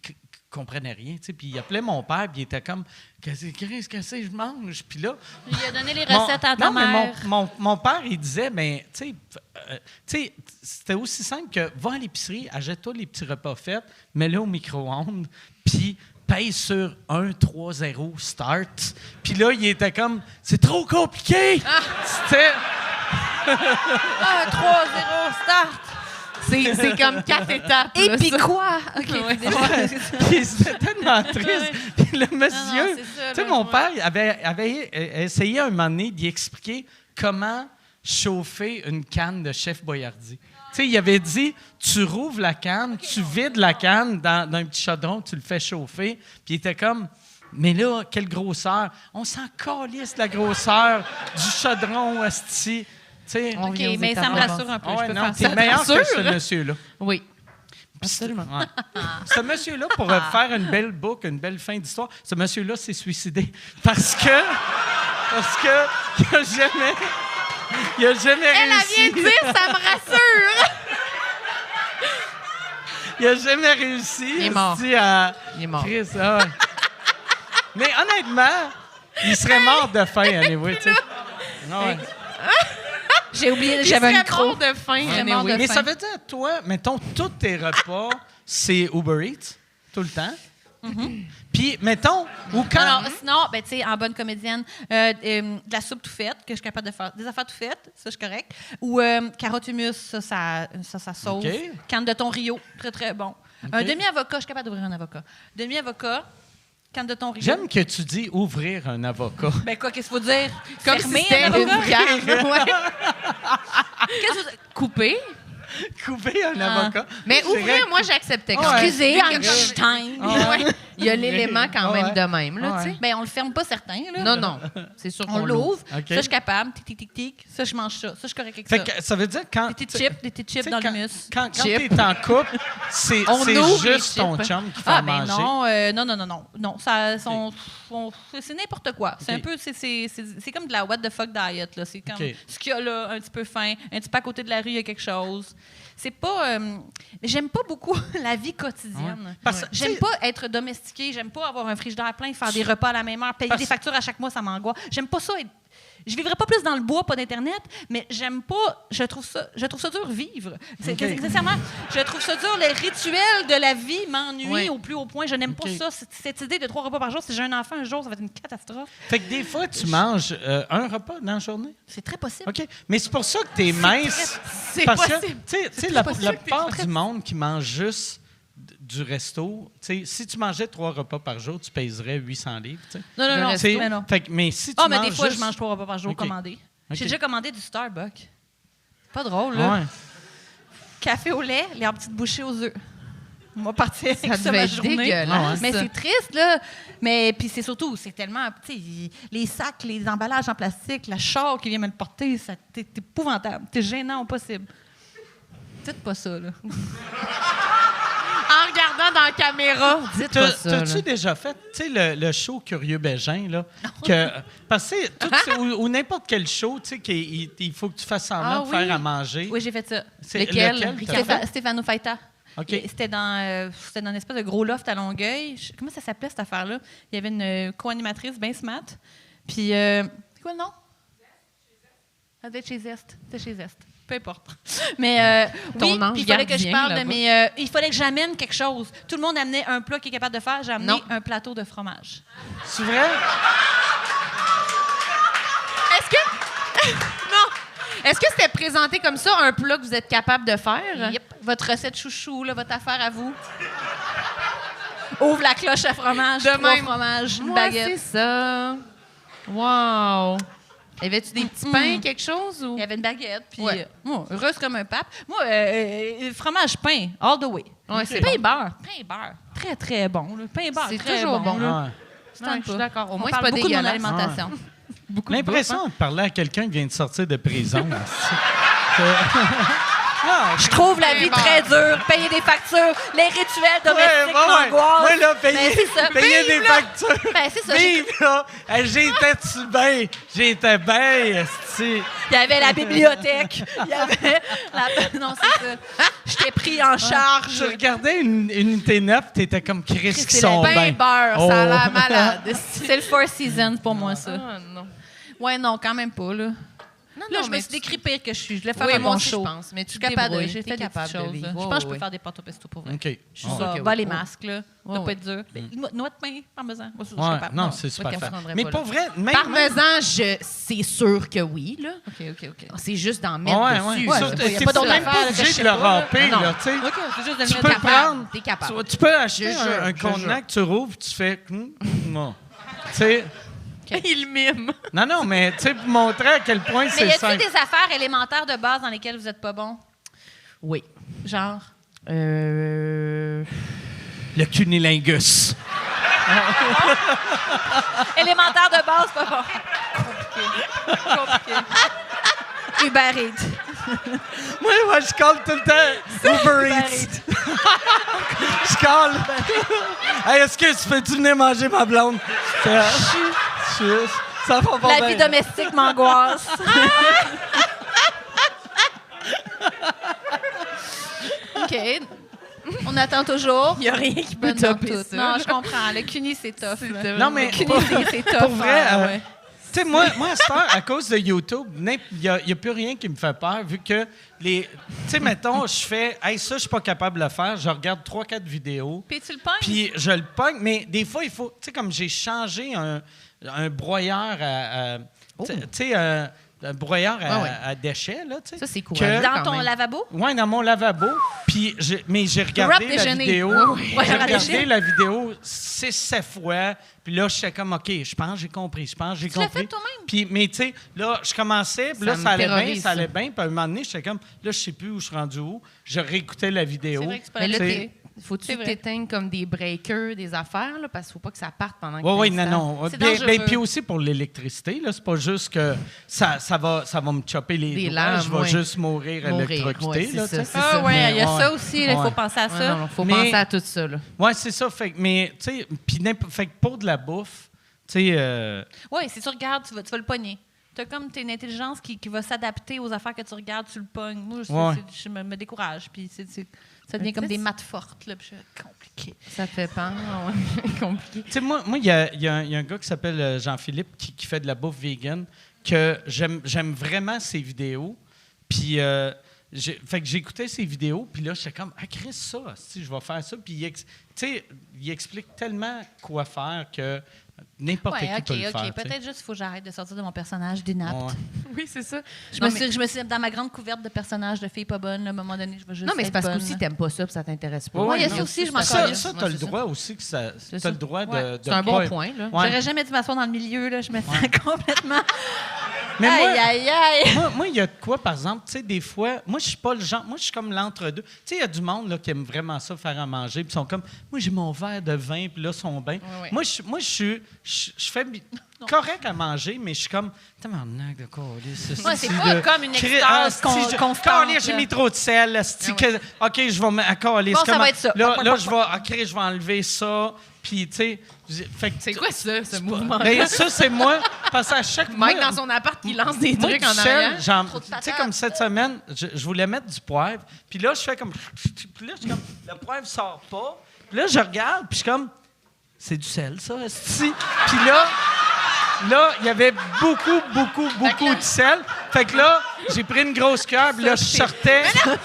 comprenait rien, tu sais. Puis il appelait mon père, puis il était comme, qu'est-ce que je mange? Puis là... Il a donné les recettes à ta non, mère. mais mon père, il disait, ben, tu sais, c'était aussi simple que va à l'épicerie, achète-toi les petits repas faits, mets-les au micro-ondes, puis paye sur 1-3-0 start. Puis là, il était comme, c'est trop compliqué! C'était... 1, 3, 0, start! C'est comme 4 étapes. Et là, puis ça. quoi? OK. Puis c'était tellement triste. Puis le monsieur, c'est ça, tu sais, là, mon ouais. père avait essayé un moment donné d'y expliquer comment chauffer une canne de Chef Boyardee. Tu sais, il avait dit, tu rouvres la canne, tu vides la canne dans un petit chaudron, tu le fais chauffer. Puis il était comme, mais là, quelle grosseur! On s'en calisse de la grosseur du chaudron, asti. Tu sais, On OK, vient aux mais ça étapes me avancées. rassure un peu. ah Je ouais, peux non, faire t'es ça. meilleur que rassure? ce monsieur-là. Oui. Absolument. Ce monsieur-là, pour faire une belle boucle, une belle fin d'histoire, ce monsieur-là s'est suicidé parce que il a jamais Elle a réussi. vient de dire, ça me rassure! Il a jamais réussi. Il est mort. esti, Il est mort. Chris, ah ouais. Mais honnêtement, il serait mort de faim, anyway, tu sais. Ah ouais. J'ai oublié, Il j'avais un serait micro. mort de faim. Vraiment anyway. de Mais faim. ça veut dire, toi, mettons, tous tes repas, c'est Uber Eats, tout le temps. Puis, mettons, ou quand... Alors, sinon, ben, tu sais, en bonne comédienne, de la soupe tout faite, que je suis capable de faire. Des affaires tout faites, ça, je suis correct. Ou carottes humus, ça sauve. OK. Canne de thon Rio, très, très bon. Un demi-avocat, je suis capable d'ouvrir un avocat. Demi-avocat, canne de thon Rio. J'aime que tu dis ouvrir un avocat. Ben quoi, qu'est-ce qu'il faut dire? Comme Fermer si c'était un une avocat? canne. Ouais. Qu'est-ce que vous... Couper? Couper un avocat. Mais Je dirais- ouvrir, moi, j'acceptais. Ouais. Excusez, Vu que- Einstein. Ouais. Il y a l'élément quand même Ouais. de même, là, Ouais. tu sais. Ben, on le ferme pas certains, là. Non, non. C'est sûr On qu'on l'ouvre. l'ouvre. OK. Ça, je suis capable. Tic, tic, tic, tic. Ça, je mange ça. Ça, je suis correct avec Fait ça. que ça veut dire quand... Des petites chips dans l'humus. Quand Chips. t'es en couple, c'est On ouvre les juste ton chips. chum qui fait Ah, ben manger. non. C'est n'importe quoi. C'est un peu, c'est comme de la what the fuck diet, là. C'est comme OK. ce qu'il y a là, un petit peu faim, un petit peu à côté de la rue, il y a quelque chose. C'est pas... j'aime pas beaucoup la vie quotidienne. Ouais. Parce que, J'aime tu sais- pas être domestiquée, j'aime pas avoir un frigidaire plein, faire des repas à la même heure, payer Parce- des factures à chaque mois, ça m'angoisse. J'aime pas ça être... Je vivrais pas plus dans le bois, pas d'Internet, mais j'aime pas... Je trouve ça dur vivre. OK. Sincèrement, je trouve ça dur. Les rituels de la vie m'ennuient Ouais. au plus haut point. Je n'aime OK. pas ça. Cette idée de 3 repas par jour, si j'ai un enfant un jour, ça va être une catastrophe. Fait que des fois, tu manges un repas dans la journée. C'est très possible. OK. Mais c'est pour ça que t'es mince. C'est Parce que, possible. tu sais, la plupart du monde qui mange juste du resto, tu sais, si tu mangeais 3 repas par jour, tu pèserais 800 livres, tu sais. Non, Le non, resto. C'est- mais non. Fait que, mais si tu Ah, mais manges des fois, juste... je mange 3 repas par jour OK. commandés. OK. J'ai déjà commandé du Starbucks. Pas drôle, là. Ouais. Café au lait, les petites bouchées aux œufs. On va partir avec Ça ça devait ma être journée. dégueulasse. Mais c'est triste, là. Mais puis c'est surtout, c'est tellement, tu sais, les sacs, les emballages en plastique, la char qui vient me le porter, t'es épouvantable. T'es gênant au possible. Dites pas ça, là. En en regardant dans la caméra. Dites pas ça. T'as-tu déjà fait, tu sais, le show Curieux Bégin, là? Parce que ou n'importe quel show, tu sais, il faut que tu fasses semblant de faire à manger. Oui, j'ai fait ça. Lequel? Stéphano Faita. Okay. C'était dans une espèce de gros loft à Longueuil. Comment ça s'appelait, cette affaire-là? Il y avait une co-animatrice bien smart. Puis, c'est quoi le nom? Ça devait être chez Zest. C'était chez Zest. Peu importe. Mais oui, puis il fallait que je parle de mes... il fallait que j'amène quelque chose. Tout le monde amenait un plat qu'il est capable de faire. J'ai amené un plateau de fromage. C'est vrai? Est-ce que... non. Est-ce que c'était présenté comme ça, un plat que vous êtes capable de faire? Yep. Votre recette chouchou, là, votre affaire à vous. Ouvre la cloche à fromage, de 3 même. fromages, une Moi, baguette. c'est ça. Wow. Y avait-tu des petits pains, quelque chose? Ou? Il y avait une baguette, puis Ouais. heureuse comme un pape. Moi, fromage pain, all the way. Ouais, c'est pain bon. et beurre. Pain et beurre. Très, très bon. Là. Pain et beurre, C'est très toujours bon. là. Ouais. Ouais, je suis d'accord. Au On moins, c'est parle pas beaucoup dégueulasse. de mon alimentation. Beaucoup de L'impression de parler à quelqu'un qui vient de sortir de prison. Je trouve la vie très dure. Payer des factures, les rituels domestiques m'angoissent. Moi, là, Ben, c'est ça. payer Vive, des là. factures. Ben, c'est ça. Vive, là. J'étais-tu bien? J'étais bien, esti. Il y avait la bibliothèque. Il y avait Non, c'est ça. Je t'ai pris en charge. Je regardais une unité 9, t'étais comme Chris qui c'est sont le Pain bien. et beurre, ça a l'air malade. C'est le Four Seasons pour moi, ça. Ah, non. Ouais, non, quand même pas, là. Non, Là, non, je me mais suis décrit pire que je suis. Je voulais faire Oui, un moi bon aussi, show. je pense. Mais tu Je suis capable de... débrouilles, J'ai t'es fait des capable petites de choses. vivre. Je Ouais, pense que je peux ouais. faire des pâtes au pesto pour vrai. OK. Je suis Ah, ça. ok, Va les ouais. masques, là. Ça Ouais, doit pas être dur. Noix de pain, parmesan. Moi, je suis Ouais, capable. non, c'est super Ok, on se fun. rendrait Mais pas pas là. vrai, même... Parmesan, c'est sûr que oui, là. OK. C'est juste d'en mettre Ouais, dessus. ouais. là. Sauf- y a t'es pas d'autre même affaire, pas là, que obligé je de sais le pas, là. râper, Non. là, tu sais. OK, c'est juste de Tu le peux mettre le prendre. T'es capable. Tu peux acheter Je jure, un je contenant que tu rouvres, tu fais... non. Tu sais... Il mime. Non, mais tu sais, pour montrer à quel point Mais y c'est a-t-il simple. des affaires élémentaires de base dans lesquelles vous n'êtes pas bon? Oui. Genre? Le cunilingus. Élémentaire de base, pas bon. Compliqué. Uber Eats. Moi, je cale tout le temps Uber Eats. Je cale. Hey, excuse, peux-tu venir manger ma blonde? Ça va pas La bien. vie domestique m'angoisse. OK. On attend toujours. Il n'y a rien qui peut Ben non, topper tout. ça. Non, je comprends. Le CUNY, c'est tough. là. Non, mais Le CUNY, c'est tough. pour vrai, ouais. tu sais, moi, à cette heure, à cause de YouTube, il n'y a plus rien qui me fait peur, vu que tu sais, mettons, je fais, hey, ça, je suis pas capable de le faire, je regarde 3-4 vidéos, Puis tu le pognes? puis je le pogne, mais des fois, il faut, tu sais, comme j'ai changé un broyeur à tu sais, un broyeur à déchets, là, tu sais. Ça, c'est cool. Que- Dans quand ton même. lavabo? Ouais, dans mon lavabo. Puis mais j'ai regardé Wrap la déjeuner. vidéo. Ouais, J'ai wrap regardé déjeuner. la vidéo 6-7 fois. Puis là, j'étais comme, OK, je pense que j'ai compris. Je pense que j'ai Tu l'as compris. fait toi-même? Puis, mais tu sais, là, je commençais. Puis Ça là, me ça allait bien, terrorise, ça allait ça. bien. Puis à un moment donné, j'étais comme, là, je sais plus où je suis rendu où. Je réécoutais la vidéo. C'est vrai que c'est pas Mais là, la C'est- vérité. faut-tu C'est vrai. t'éteindre comme des breakers, des affaires, là, parce qu'il ne faut pas que ça parte pendant que Oui, tu non, l'installes. non. C'est Bien, dangereux. puis aussi pour l'électricité, là, c'est pas juste que ça va me chopper les Des doigts, lames, je vais ouais. juste mourir Mourir, électrocuté. ouais, c'est là, ça, tu sais. c'est Ah ça. ouais, il y a Mais, ça ouais. aussi. Il faut Ouais. penser à Ouais, ça. non, faut Mais- penser à tout ça. Là. Oui, c'est ça. Fait, mais, tu sais, puis fait que pour de la bouffe, tu sais... Oui, si tu regardes, tu vas le pogner. Tu as comme une intelligence qui va s'adapter aux affaires que tu regardes, tu le pognes. Moi, je me décourage. Puis ça devient comme des maths fortes. Là, puis c'est compliqué. Ça fait peur, ouais. Compliqué. Tu sais, moi, il y a un gars qui s'appelle Jean-Philippe qui fait de la bouffe vegan, que j'aime vraiment ses vidéos. Puis, fait que j'écoutais ses vidéos, puis là, j'étais comme, ah, Chris, ça, si je vais faire ça. Puis, tu sais, il explique tellement quoi faire que n'importe Oui, qui peut le faire. OK. tu sais. Peut-être juste qu'il faut que j'arrête de sortir de mon personnage d'inapte. Ouais. Oui, c'est ça. Je Non, me suis dans ma grande couverte de personnages de filles pas bonnes. Là, à un moment donné, je vais juste Non, mais c'est être parce que bonne. aussi, t'aimes pas ça puis ça t'intéresse pas. Ouais, il y a non. ça aussi, je m'en Ça, calisse. t'as le droit aussi que ça... C'est T'as ça. le droit Ouais. de C'est un bon pas- point, là. Ouais. J'aurais jamais dû m'asseoir dans le milieu. Là. Je me sens complètement... Mais Aïe. moi, il y a de quoi, par exemple, tu sais, des fois, moi, je suis pas le genre, moi, je suis comme l'entre-deux. Tu sais, il y a du monde là, qui aime vraiment ça, faire à manger, puis ils sont comme, moi, j'ai mon verre de vin, puis là, ils sont bien. Ouais. Moi, je fais correct à manger, mais je suis comme, tabarnak de colis. Ouais, c'est pas comme une extase constante. Colis, j'ai mis trop de sel. OK, je vais mettre à colis. Bon, ça va être ça. Là, je vais enlever ça. Puis, tu sais, C'est quoi ça, ce mouvement? Ben, ça, c'est moi. Parce qu'à chaque Mike, dans son appart, qui lance des trucs en arrière. Tu sais, comme cette semaine, je voulais mettre du poivre. Puis là, je fais comme... Puis là, je suis comme... Le poivre sort pas. Puis là, je regarde, puis je suis comme... C'est du sel, ça, esti. Puis là, il y avait beaucoup de sel. Fait que là, j'ai pris une grosse cuillère, puis là, je sortais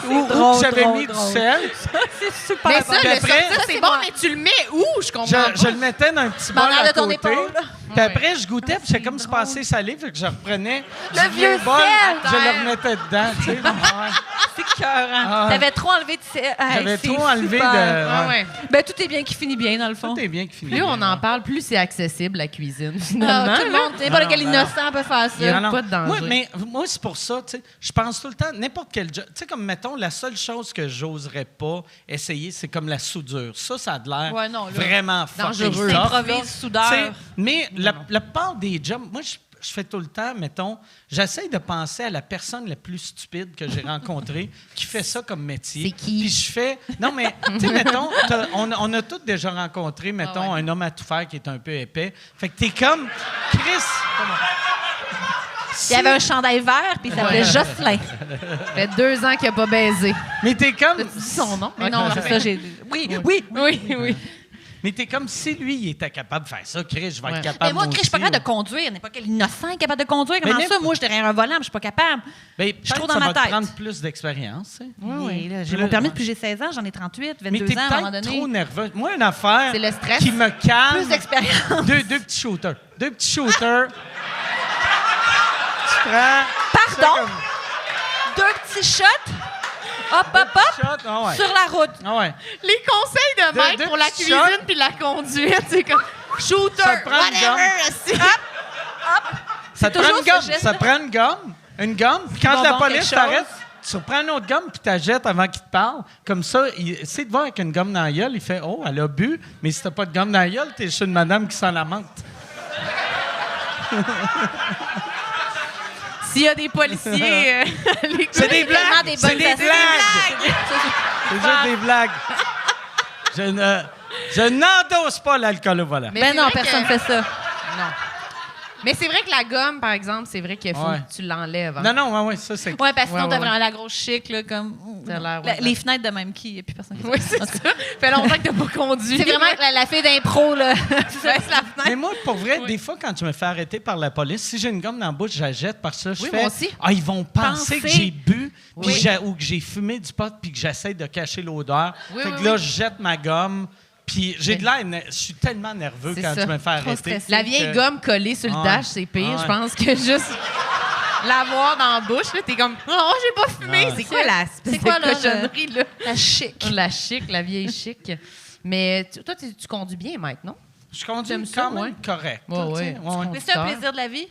où j'avais mis du sel. C'est super Mais bon. ça, Puis le après- sortir, c'est bon, mais tu le mets où? Je comprends pas. Je le mettais dans un petit bol Bandage à de ton côté. épaule. Puis après, je goûtais, puis c'est comme si passé salé, fait que je reprenais Le du vieux bol, sel. je le remettais dedans, tu sais. Ouais. C'est écœurant. Ah. T'avais trop enlevé de sel. J'avais C'est trop enlevé super. de... Ah ouais. ouais. Ben, tout est bien qui finit bien, dans le fond. Tout est bien qui finit. Plus on bien, en ouais. parle, plus c'est accessible, la cuisine, finalement. Ah, tout le monde, n'importe quel non. innocent peut faire Il y a ça. Non, non. pas de danger. Moi, c'est pour ça, tu sais, je pense tout le temps, n'importe quel job. Tu sais, comme, mettons, la seule chose que j'oserais pas essayer, c'est comme la soudure. Ça a de l'air Ouais, non, là, vraiment fucking dangereux. tough, là. Improvise soudeur. Tu sais, mais la plupart des jobs, moi, je fais tout le temps, mettons, j'essaie de penser à la personne la plus stupide que j'ai rencontrée qui fait ça comme métier. C'est qui? Puis je fais... Non, mais, tu sais, mettons, on a tous déjà rencontré, mettons, un homme à tout faire qui est un peu épais. Fait que t'es comme... Chris... Il y avait un chandail vert, puis il s'appelait Jocelyn. Ça fait 2 ans qu'il n'a pas baisé. Mais t'es comme... Tu dis son nom? Mais non, c'est ça, j'ai... Oui. Mais t'es comme si lui, il était capable de faire ça. Chris, je vais Ouais. être capable Mais moi, Chris, je suis pas aussi, capable de conduire. N'importe quel innocent est capable de conduire. Comment Mais ça? Moi, je derrière un volant, puis je suis pas capable. Ben, je suis trop peut-être dans ça ma va te tête. prendre plus d'expérience. Tu sais. Oui, là, j'ai Plus- mon permis depuis que j'ai 16 ans, j'en ai 38, Mais 22 t'es ans à un moment peut-être donné. trop nerveux. Moi, une affaire C'est le stress. qui me calme... Plus d'expérience. Deux petits shooters. Tu prends... Pardon? ça comme- 2 petits shots. Hop. Shot, ah ouais. Sur la route. Ah ouais. Les conseils de Mike deux pour la petits cuisine shots. puis la conduite, c'est comme shooter, Ça te prend une whatever. gomme. Ça te prend toujours une gomme. ce geste-là. Ça prend une gomme. Une gomme. Puis quand Bonbon, la police quelque chose. t'arrête, tu reprends une autre gomme puis tu la jettes avant qu'il te parle. Comme ça, c'est de voir avec une gomme dans la gueule, il fait « Oh, elle a bu. » Mais si t'as pas de gomme dans la gueule, t'es chez une madame qui sent la menthe. S'il y a des policiers, les C'est des Vraiment blagues! des C'est bonnes des astuces. blagues! C'est juste des blagues. Je n'endosse pas l'alcool au volant. Mais Ben c'est non, vrai personne que- fait ça. Non. Mais c'est vrai que la gomme, par exemple, c'est vrai qu'il faut Ouais. que tu l'enlèves. hein. Non, ouais, ça, c'est... Ouais, parce que sinon, Ouais, t'as ouais. vraiment la grosse chic, là, comme. T'as l'air, ouais, Les fenêtres de même qui, et puis personne qui Oui, c'est ça. Fait longtemps que t'as pas conduit. C'est vraiment la fille d'impro, là. Baisse la fenêtre. Mais moi, pour vrai, des fois, quand je me fais arrêter par la police, si j'ai une gomme dans la bouche, je la jette parce que je Oui, fais... moi aussi. Ah, ils vont penser que j'ai bu puis Oui. ou que j'ai fumé du pot puis que j'essaie de cacher l'odeur. Oui, Fait oui, que là, oui. je jette ma gomme. Puis j'ai de l'air... Je suis tellement nerveux C'est quand ça. je me fais arrêter. stressé. La vieille que- gomme collée sur le Ouais. dash, c'est pire. Ouais. Je pense que juste l'avoir dans la bouche, là, t'es comme « Oh, j'ai pas fumé! Ouais. C'est quoi la C'est quoi, là, cochonnerie, là? La chic. La chic, la vieille chic. Mais toi, tu conduis bien, Mike, non? Je conduis T'aimes ça, quand même ouais? correct. Ouais, là, tu sais. ouais. Ouais, ouais. Mais c'est un plaisir de la vie?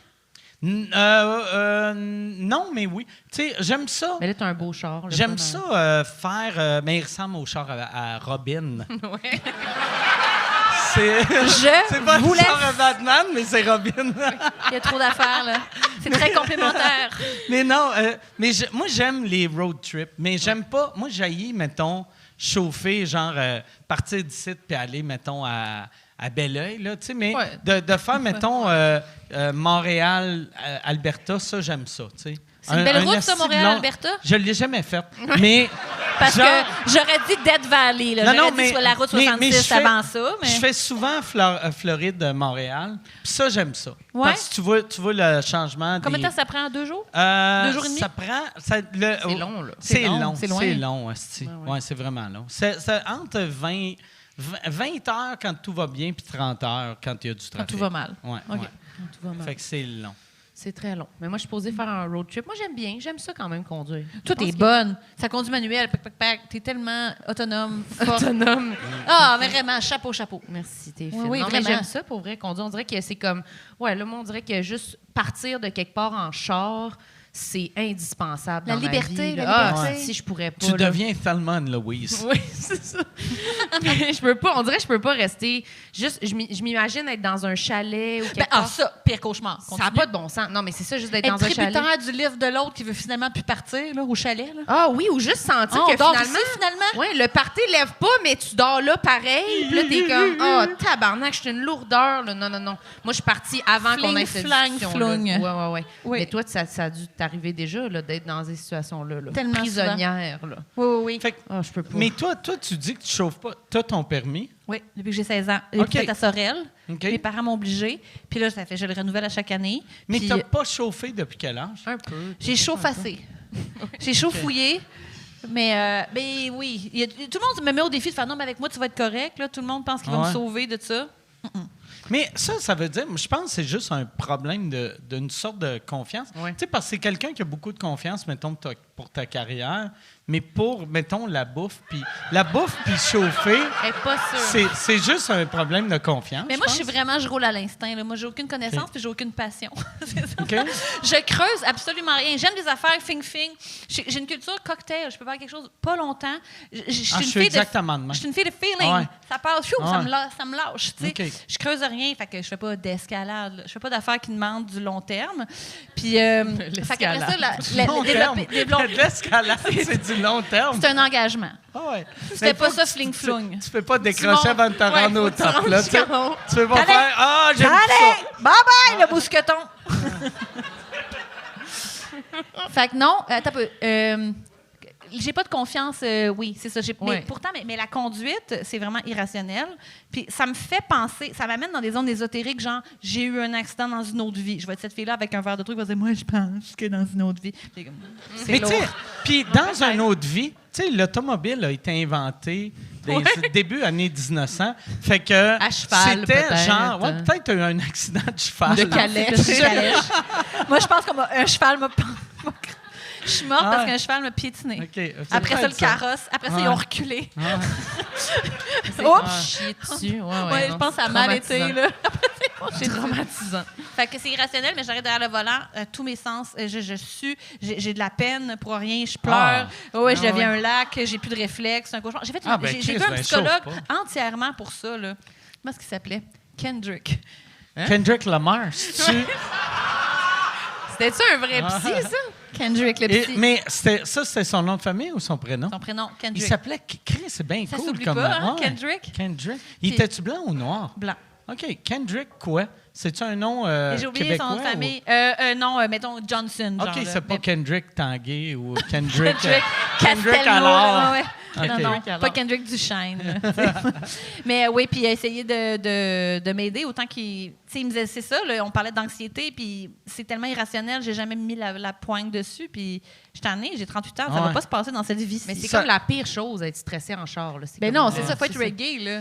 Non, mais oui. Tu sais, j'aime ça. Mais là, t'as un beau char. là, J'aime toi, ça faire... mais il ressemble au char à Robin. Ouais. C'est Je pas vous le laisse. char à Batman, mais c'est Robin. Il y a trop d'affaires, là. C'est très complémentaire. Mais non, moi, j'aime les road trips, mais j'aime pas... Moi, j'haïs, mettons, chauffer, genre, partir d'ici puis aller, mettons, à Belleuil, là, tu sais, mais Ouais. de faire, mettons, Montréal, Alberta, ça, j'aime ça, tu sais. C'est une belle route, esti ça, de Montréal-Alberta? Je l'ai jamais faite, mais... Parce genre- que j'aurais dit Death Valley, là. J'aurais dit soit la route 66 je fais- avant ça, mais... Je fais souvent Floride, Montréal, puis ça, j'aime ça. Ouais? Parce que tu vois le changement Combien de des... temps ça prend? 2 jours? 2 jours et demi? Ça prend... C'est long, là. C'est long, long, c'est loin. c'est long, esti. Ouais, c'est vraiment long. C'est entre 20 heures quand tout va bien, puis 30 heures quand il y a du trafic. Quand tout va mal. Ouais, OK. ouais. Quand tout va mal. Fait que c'est long. C'est très long. Mais moi, je suis posée faire un road trip. Moi, j'aime bien. J'aime ça quand même, conduire. Toi, t'es bonne. Ça conduit manuel. T'es tellement autonome. Forte. Autonome. Ah, mais vraiment, chapeau. Merci, t'es fine. Oui, Non, mais vraiment. j'aime ça, pour vrai, conduire. On dirait que c'est comme... Ouais, là, moi, on dirait que juste partir de quelque part en char, c'est indispensable La dans liberté, ma vie. la là. liberté. Si je pourrais pas... Tu là. deviens Thelma Louise. Oui, c'est ça. Mais je peux pas, on dirait que je peux pas rester. Juste, je m'imagine être dans un chalet ou quelque part. Ça, pire cauchemar. Ça n'a pas de bon sens. Non, mais c'est ça, juste d'être Être dans un chalet. tributaire du livre de l'autre qui veut finalement plus partir là, au chalet. Là. Ah oui, ou juste sentir On que dort finalement. ici, finalement. Oui, le party lève pas, mais tu dors là pareil. Puis là, t'es comme, tabarnak, je suis une lourdeur. Là. Non. Moi, je suis partie avant qu'on ait cette Fling, discussion-là. flung. Ouais. Oui. Mais toi, ça a dû t'arriver déjà là, d'être dans ces situations-là. Là. Tellement prisonnière. Là. Oui. Fait que- Je peux pas. mais toi, tu dis que tu chauffes pas. T'as ton permis. Oui, depuis que j'ai 16 ans. J'ai OK. fait à Sorel. OK. Mes parents m'ont obligée. Puis là, ça fait, je le renouvelle à chaque année. Mais Puis, t'as pas chauffé depuis quel âge? un peu. j'ai chaud facé. J'ai chaud fouillé. Mais oui, tout le monde me met au défi de faire non, mais avec moi, tu vas être correct. Là. Tout le monde pense qu'il va Ouais. me sauver de ça. Mais ça veut dire, je pense que c'est juste un problème d'une sorte de confiance. Ouais. Tu sais, parce que c'est quelqu'un qui a beaucoup de confiance, mettons, pour ta carrière, mais pour, mettons, la bouffe puis chauffer, Elle est pas sûre. c'est juste un problème de confiance. Mais moi, je pense. roule à l'instinct. Là. Moi, j'ai aucune connaissance puis j'ai aucune passion. C'est ça. OK. Je creuse absolument rien. J'aime des affaires fing-fing. J'ai une culture cocktail. Je peux faire quelque chose pas longtemps. Je suis une je suis fille exactement de même. Je suis une fille de feeling. Ouais. Ça passe, Ouais. ça me lâche. Tu sais. OK. Je creuse rien. Fait que je fais pas d'escalade. Là. Je fais pas d'affaires qui demandent du long terme. Puis, fait qu'après ça, Long terme. L'escalade, c'est du long terme. c'est un engagement. Ah ouais. C'était Mais pas faut ça, que fling-flung. Tu peux pas décrocher avant de te Ouais, rendre au faut que tu top. Là, rentres tu sais. jusqu'en haut. Tu peux pas Allez. faire « Ah, j'aime Allez! ça! Bye-bye, le mousqueton! Fait que non, attends un peu. J'ai pas de confiance, oui, c'est ça. Ouais. Pourtant, mais la conduite, c'est vraiment irrationnel. Puis ça me fait penser, ça m'amène dans des zones ésotériques, genre, j'ai eu un accident dans une autre vie. Je vais être cette fille-là avec un verre de truc, va dire, moi, je pense que dans une autre vie. C'est comme, c'est Mais tu sais, lourd. puis dans une autre vie, tu sais, l'automobile a été inventé début années 1900. Fait que À cheval, c'était peut-être. genre, peut-être tu as eu un accident de cheval. De Non, calèche. c'est une calèche. Moi, je pense qu'un cheval m'a... Je suis morte Ah parce ouais. qu'un cheval m'a piétiné. OK, c'est Après ça, peut-être le carrosse. Après ça, ils ont Ouais. reculé. C'est Oups! chier dessus. Ouais, je pense que ça a mal été, là. C'est traumatisant. Fait que c'est irrationnel, mais j'arrête derrière le volant, tous mes sens, je sue, j'ai de la peine pour rien, je pleure, ouais, je deviens un lac, j'ai plus de réflexes, c'est un cauchemar. J'ai fait j'ai vu un psychologue entièrement pour ça, là. Comment est-ce qu'il s'appelait? Kendrick. Kendrick Lamar, c'est-tu? C'était-tu un vrai psy, ça? Kendrick, le psy. Mais c'était son nom de famille ou son prénom? Son prénom, Il Kendrick. s'appelait Chris, c'est bien Ça cool s'oublie comme pas, hein, ouais. Kendrick? Kendrick. Il Puis- était-tu blanc ou noir? Blanc. OK. Kendrick quoi? C'est-tu un nom Et j'ai oublié son nom de québécois famille. Non, mettons Johnson. ou- genre, OK, là. c'est pas Mais- Kendrick Tanguay ou Kendrick... Kendrick Kendrick Castelnau, alors. ouais. OK. Non, pas Kendrick Duchesne. là. Mais oui, puis il a essayé de m'aider autant qu'il... Tu sais, il me disait, c'est ça, là, on parlait d'anxiété, puis c'est tellement irrationnel, j'ai jamais mis la pointe dessus, puis je suis tannée, j'ai 38 ans, ça Ouais. va pas se passer dans cette vie-ci. Mais c'est Ça- comme la pire chose, être stressé en char. Là. Ben comme- non, c'est ça, faut être c'est reggae, là.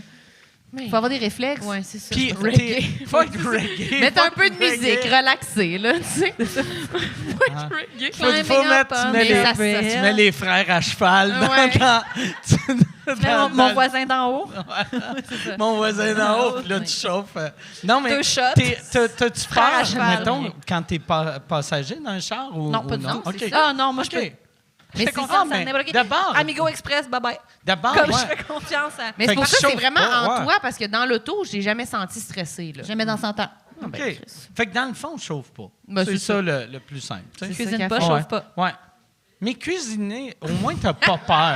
Mais- Faut avoir des réflexes. Ouais, c'est ça. Puis, c'est pas ça. faut être reggae. Mettre faut un peu de être reggae. musique, relaxer, là, tu sais. Faut être reggae. Faut Climbing mettre, up tu on mets, the les, hill. tu mets les frères à cheval dans, Ouais. Mon voisin d'en haut. mon voisin d'en haut, puis là, tu chauffes. Non, mais 2 shots. t'as-tu Frère à peur, cheval. mettons, quand t'es passager dans un char ou Non, pas ou du non? tout. OK. Ah non, moi, je OK. peux... Mais fais c'est confiance ça, à mais n'importe qui. d'abord- Amigo Express, bye-bye. D'abord, Comme ouais. je fais confiance à... Mais Fait c'est pour que ça que chauffe c'est vraiment pas, en ouais. toi, parce que dans l'auto, je l'ai jamais senti stressé. Là. Jamais dans 100 ans. OK. ben, Chris. Fait que dans le fond, je chauffe pas. Ben, c'est c'est ça le plus simple. tu sais. C'est ça Cuisine qu'elle pas, fait. chauffe pas. Ouais. Mais cuisiner, au moins, t'as pas peur.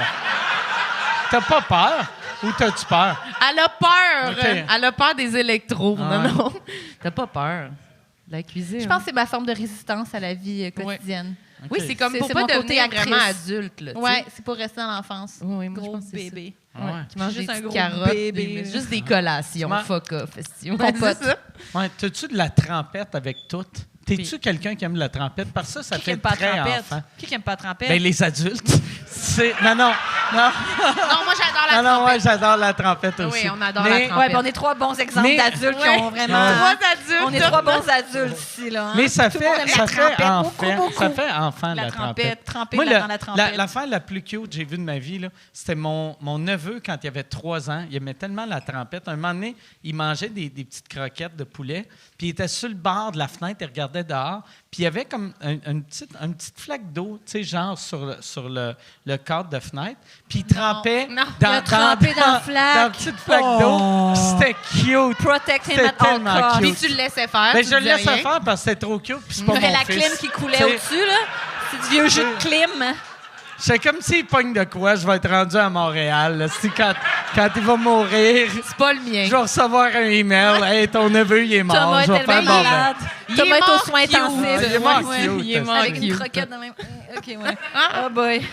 T'as pas peur ou t'as-tu peur? Elle a peur. OK. Elle a peur des électros. Ah Non, non. T'as pas peur de la cuisine. Je pense que c'est ma forme de résistance à la vie quotidienne. Oui, c'est comme C'est- pour c'est pas mon côté devenir actrice. vraiment adulte. Là, tu sais. Ouais, c'est pour rester dans l'enfance. Oui, oui, moi, je Gros pense que c'est bébé. Ouais. Qui mange Juste des un petites gros carottes, bébé. juste des collations. Ouais. Fuck off. esti. Ouais, Compote. c'est ça. Ouais, t'as-tu de la trempette avec tout? T'es-tu Puis- quelqu'un qui aime la trempette? Parce que ça Qui fait aime pas la très trempette? enfant. Qui aime pas la trempette? Ben, les adultes. Non. Non, moi, j'adore la trompette. Ouais, j'adore la trompette aussi. Oui, on adore la trompette. Ouais, on est 3 bons exemples d'adultes qui ont vraiment... 3 adultes. On est 3 bons adultes ici, là. Mais ça Tout le monde aime fait la trompette, enfant. Ça fait enfant, La la trompette, tremper Moi, dans la trompette. l'affaire la plus cute que j'ai vue de ma vie, là, c'était mon neveu, quand il avait 3 ans. Il aimait tellement la trompette. Un moment donné, il mangeait des petites croquettes de poulet, puis il était sur le bord de la fenêtre, il regardait dehors, puis il y avait comme une petite flaque d'eau, tu sais, genre sur le cadre de fenêtre, puis il trempait Non. Il a trempé dans la flaque. dans la petite flaque d'eau, puis c'était cute. Protect him C'était at all tellement costs. Puis cute. tu le laissais faire. Ben, tu je le disais laissais rien. faire parce que c'était trop cute, puis c'est pas Il y avait mon la fils. clim qui coulait T'sais, au-dessus, là. C'est du vieux jus de clim. c'est comme s'il pogne de quoi, je vais être rendu à Montréal. Là. C'est quand il va mourir, C'est pas le mien. je vais recevoir un email. Hey, ton neveu, il est mort. Thomas Je est vais faire tellement bon, ben. malade. Il Thomas est est aux mort soins cute. intensifs. Il est mort Ouais, cute. il est mort avec une cute. croquette de même. OK, ouais. Oh boy.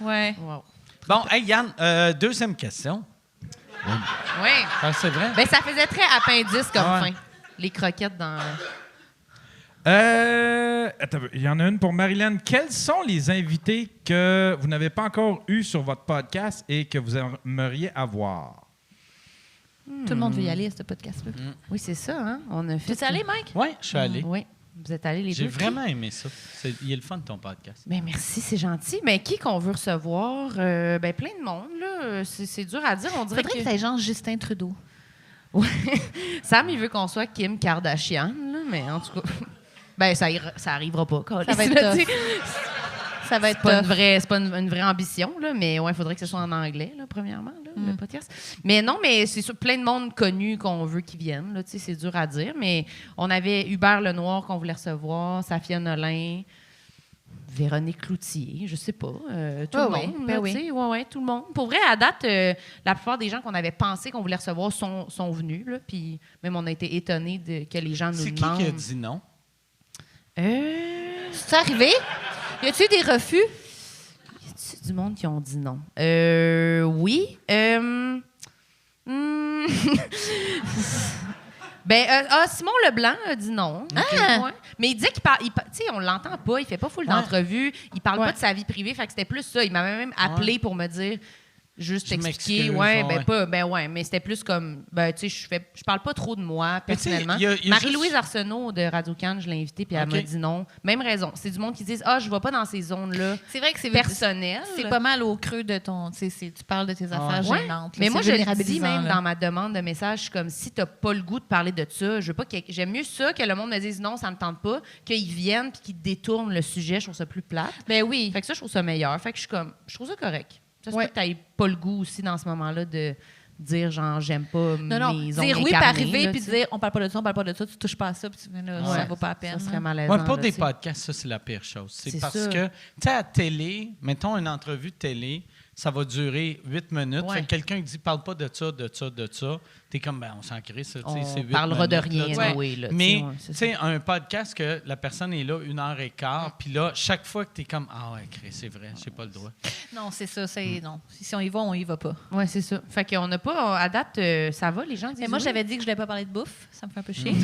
Ouais. Wow. Bon, hey Yann, deuxième question. Oui. Ah, c'est vrai? Ben, ça faisait très appendice comme Ouais. fin. Les croquettes dans... Attends, il y en a une pour Marilyn. Quels sont les invités que vous n'avez pas encore eus sur votre podcast et que vous aimeriez avoir? Tout le monde veut y aller à ce podcast-là. Oui, c'est ça, hein? On a fait... Tu es allé, Mike? Oui, je suis allé. Oui. Vous êtes allés les deux. J'ai vraiment aimé ça. Il est le fun, ton podcast. Ben merci, c'est gentil. Mais qui qu'on veut recevoir? Ben plein de monde, là. C'est dur à dire. On dirait Faudrait que que... ça genre Justin Trudeau. Ouais. Sam, il veut qu'on soit Kim Kardashian, là, mais en tout cas... Ben, ça arrivera pas. Ça va être là, tough. tu sais. Ça va être C'est pas une vraie ambition, là, mais ouais, il faudrait que ce soit en anglais, là, premièrement, là, le podcast. Mais non, mais c'est sûr, plein de monde connu qu'on veut qu'ils viennent. Là, c'est dur à dire, mais on avait Hubert Lenoir qu'on voulait recevoir, Safia Nolin, Véronique Cloutier, je sais pas, tout le ouais, monde. ben Là, oui. tu sais, ouais, tout le monde. Pour vrai, à date, la plupart des gens qu'on avait pensé qu'on voulait recevoir sont venus, là, puis même on a été étonnés que les gens nous C'est qui demandent. qui a dit non? C'est arrivé? Y a-tu eu des refus? Y a-t-il du monde qui ont dit non? Oui. Simon Leblanc a dit non. Ouais. Mais il disait qu'il parle. Tu sais, on l'entend pas, il fait pas full d'entrevues, il parle pas de sa vie privée, fait que c'était plus ça. Il m'avait même appelé pour me dire. Juste Je expliquer, m'excuse, mais c'était plus comme, tu sais, je parle pas trop de moi, Mais tu sais, personnellement. il y a Marie-Louise juste- Arsenault de Radio-Can, je l'ai invitée, puis elle OK. m'a dit non. Même raison. C'est du monde qui disent, je vais pas dans ces zones-là C'est vrai que c'est personnelles. C'est pas mal au creux de ton. Tu parles de tes affaires Ouais. gênantes. là. Mais moi, C'est je le dis vulnérabilisant, même là. dans ma demande de message, je suis comme, si t'as pas le goût de parler de ça, je veux pas j'aime mieux ça que le monde me dise non, ça me tente pas, qu'ils viennent puis qu'ils détournent le sujet, je trouve ça plus plate. Ben oui. Fait que ça, je trouve ça meilleur. Fait que je trouve ça correct. Ça se Ouais. peut que t'aies pas le goût aussi dans ce moment-là de dire genre j'aime pas Non, mes dire ongles oui, puis incarnés, arriver, là, puis tu sais. dire on parle pas de ça, on parle pas de ça, tu touches pas à ça, puis tu fais là, ça vaut pas la peine. Ça serait là. malaisant. Ouais, pour là, des tu sais. podcasts, ça, c'est la pire chose. C'est C'est parce ça. que, tu sais, à télé, mettons une entrevue de télé, ça va durer 8 minutes. Ouais. Fait que quelqu'un dit, parle pas de ça, de ça, de ça. T'es comme, ben, on s'en crée, ça, tu sais, c'est 8 parlera de minutes, là, rien, tu sais. anyway, là, tu Mais, sais, ouais, c'est tu sais, un podcast que la personne est là 1h15, puis là, chaque fois que t'es comme, ah ouais, Chris, c'est vrai, j'ai pas le droit. Non, c'est ça, c'est non. Si on y va, on y va pas. Ouais, c'est ça. Fait qu'on n'a pas, à date, ça va, les gens disent Mais moi, oui. j'avais dit que je voulais pas parler de bouffe. Ça me fait un peu chier.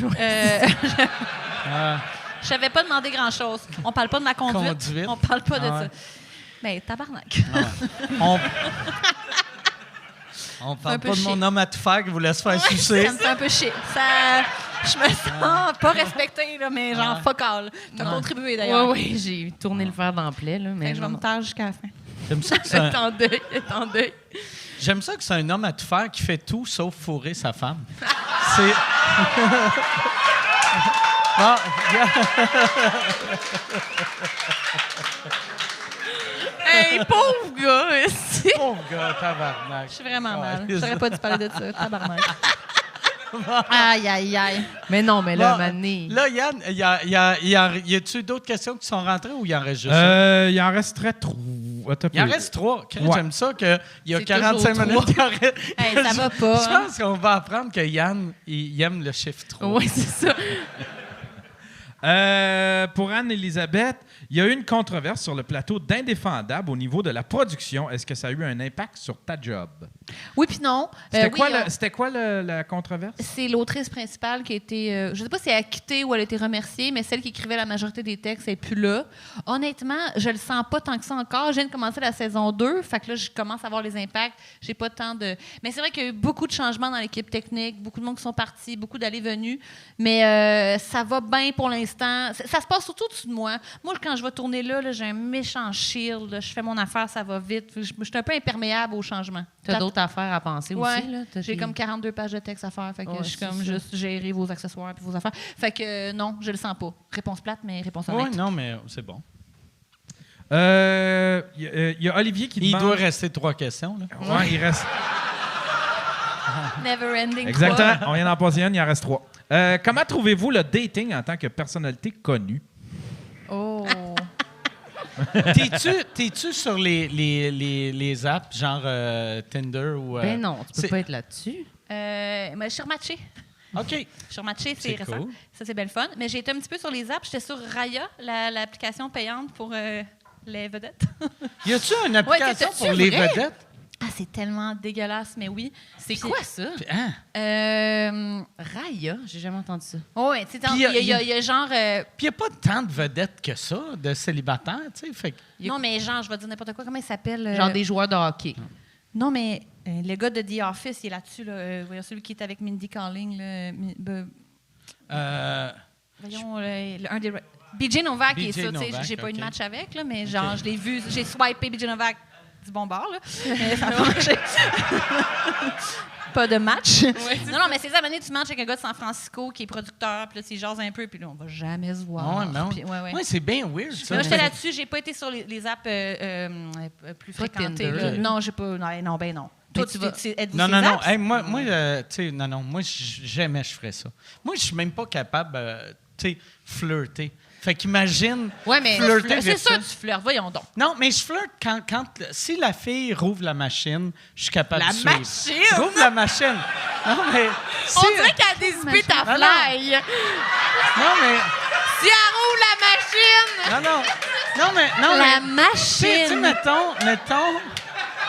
Ah, Je savais pas demander grand-chose. On parle pas de ma conduite. Conduite. On parle pas de Ah ouais. ça. Mais tabarnak. on parle un peu pas de mon chier. homme à tout faire qui vous laisse faire Ouais, sucer. ça me fait un peu chier. Je me sens pas respectée, là, mais genre fuck all. T'as contribué d'ailleurs. Oui, j'ai tourné le fer dans le plaid, là, Fait mais que je vais me taire jusqu'à la fin. J'aime ça que c'est un- en deuil, en deuil. J'aime ça que c'est un homme à tout faire qui fait tout sauf fourrer sa femme. C'est. Bon, Hey, pauvre gars! esti. pauvre gars, tabarnak. Je suis vraiment mal. Ouais. J'aurais pas dû parler de ça. Tabarnak. Aïe, aïe, aïe. Mais non, mais là, Bon, Mané. Là, Yann, y a-tu d'autres questions qui sont rentrées ou il en reste juste Il en resterait trop. Attends un Il en peu. reste 3. Ouais. J'aime ça qu'il y a C'est 45 toujours minutes qu'il en reste. Hey, ça va pas, Je hein. pense qu'on va apprendre que Yann, il aime le chiffre 3. Oui, c'est ça. Pour Anne-Élisabeth, il y a eu une controverse sur le plateau d'Indéfendable au niveau de la production. Est-ce que ça a eu un impact sur ta job? Oui, puis non. C'était quoi la controverse? C'est l'autrice principale qui a été... je ne sais pas si elle a quitté ou elle a été remerciée, mais celle qui écrivait la majorité des textes n'est plus là. Honnêtement, je le sens pas tant que ça encore. Je viens de commencer la saison 2, fait que là, je commence à voir les impacts. J'ai pas tant de... Mais c'est vrai qu'il y a eu beaucoup de changements dans l'équipe technique, beaucoup de monde qui sont partis, beaucoup d'allées-venues, mais ça va bien pour l'instant. Ça se passe surtout au-dessus de moi. Moi, quand je vais tourner là, j'ai un méchant shield. Là, je fais mon affaire, ça va vite. Je suis un peu imperméable au changement. Tu as d'autres affaires à penser ouais, aussi. Là. J'ai comme 42 pages de texte à faire. Fait que je suis comme juste gérer vos accessoires et vos affaires. Fait que non, je le sens pas. Réponse plate, mais réponse honnête. Oui, non, mais c'est bon. Il y a Olivier qui demande... Il doit rester 3 questions. Là. Ouais, il reste... Never ending. Exactement. On vient d'en poser une, il en reste 3. Comment trouvez-vous le dating en tant que personnalité connue? Oh. T'es-tu sur les apps genre Tinder ou... Ben non, tu peux pas être là-dessus. Mais je suis rematchée. OK. Je suis rematchée, c'est récent. Cool. Ça, c'est belle fun. Mais j'ai été un petit peu sur les apps. J'étais sur Raya, l'application payante pour les vedettes. Y a-tu une application pour les vedettes? Ah, c'est tellement dégueulasse, mais oui. C'est quoi ça? Hein? Raya? J'ai jamais entendu ça. Oui, tu sais, il y a genre... Puis il n'y a pas tant de vedettes que ça, de célibataires, tu sais. Fait que... Non, mais genre, je vais dire n'importe quoi. Comment il s'appelle? Genre des joueurs de hockey. Non, mais le gars de The Office, il est là-dessus. Voyons, celui qui est avec Mindy Kaling. Voyons, un des... BJ Novak, qui est ça. Tu sais, j'ai pas eu de match avec, là, mais genre, je l'ai vu. J'ai swipé BJ Novak du bon bord, là. Mais ça a pas marché. Pas de match. Ouais, non, mais c'est ça. À un moment donné, tu matches avec un gars de San Francisco qui est producteur, puis là, tu jases un peu, puis là, on va jamais se voir. Ouais, c'est bien weird, ça. Là, j'étais là-dessus. J'ai pas été sur les apps plus fréquentées. Non, j'ai pas... Non, ben non. Toi, tu vas... Non. Hey, moi, tu sais, non. Moi, jamais je ferais ça. Moi, je suis même pas capable, tu sais, flirter. Fait qu'imagine flirter. C'est sûr que tu flirtes, voyons donc. Non, mais je flirte quand si la fille rouvre la machine, je suis capable de suivre. La machine? Rouvre la machine. Non, mais... On dirait qu'elle a dézippé ta fly. Non, mais... Si elle rouvre la machine! Non, la mais... machine! Tu sais,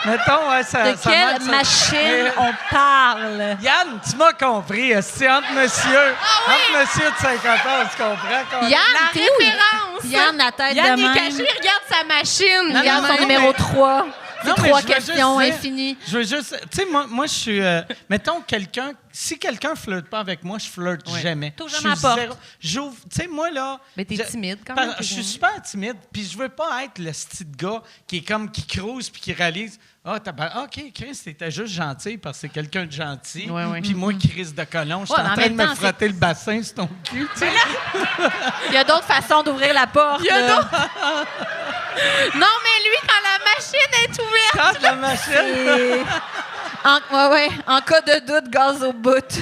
mettons, ouais, ça... De quelle machine on parle? Yann, tu m'as compris. C'est entre monsieur... Entre monsieur de 50 ans, tu comprends? Yann, la référence! Yann, la tête Yann de est même. caché, il regarde sa machine. Il regarde son numéro 3. C'est 3 questions infinies. Je veux juste... Tu sais, moi, je suis... mettons, si quelqu'un flirte pas avec moi, je flirte jamais. T'ouvres jamais la porte. J'ouvre... Tu sais, moi, là... Mais t'es timide quand même. Je suis super timide, puis je veux pas être le style de gars qui crouse puis qui réalise... OK, Chris, t'étais juste gentil parce que c'est quelqu'un de gentil. Puis moi, Chris de colon, je suis en train de me frotter le bassin sur ton cul. Tu sais. Il y a d'autres façons d'ouvrir la porte. Non, mais lui, quand la machine est ouverte... Quand la machine... En cas de doute, gaz au bout.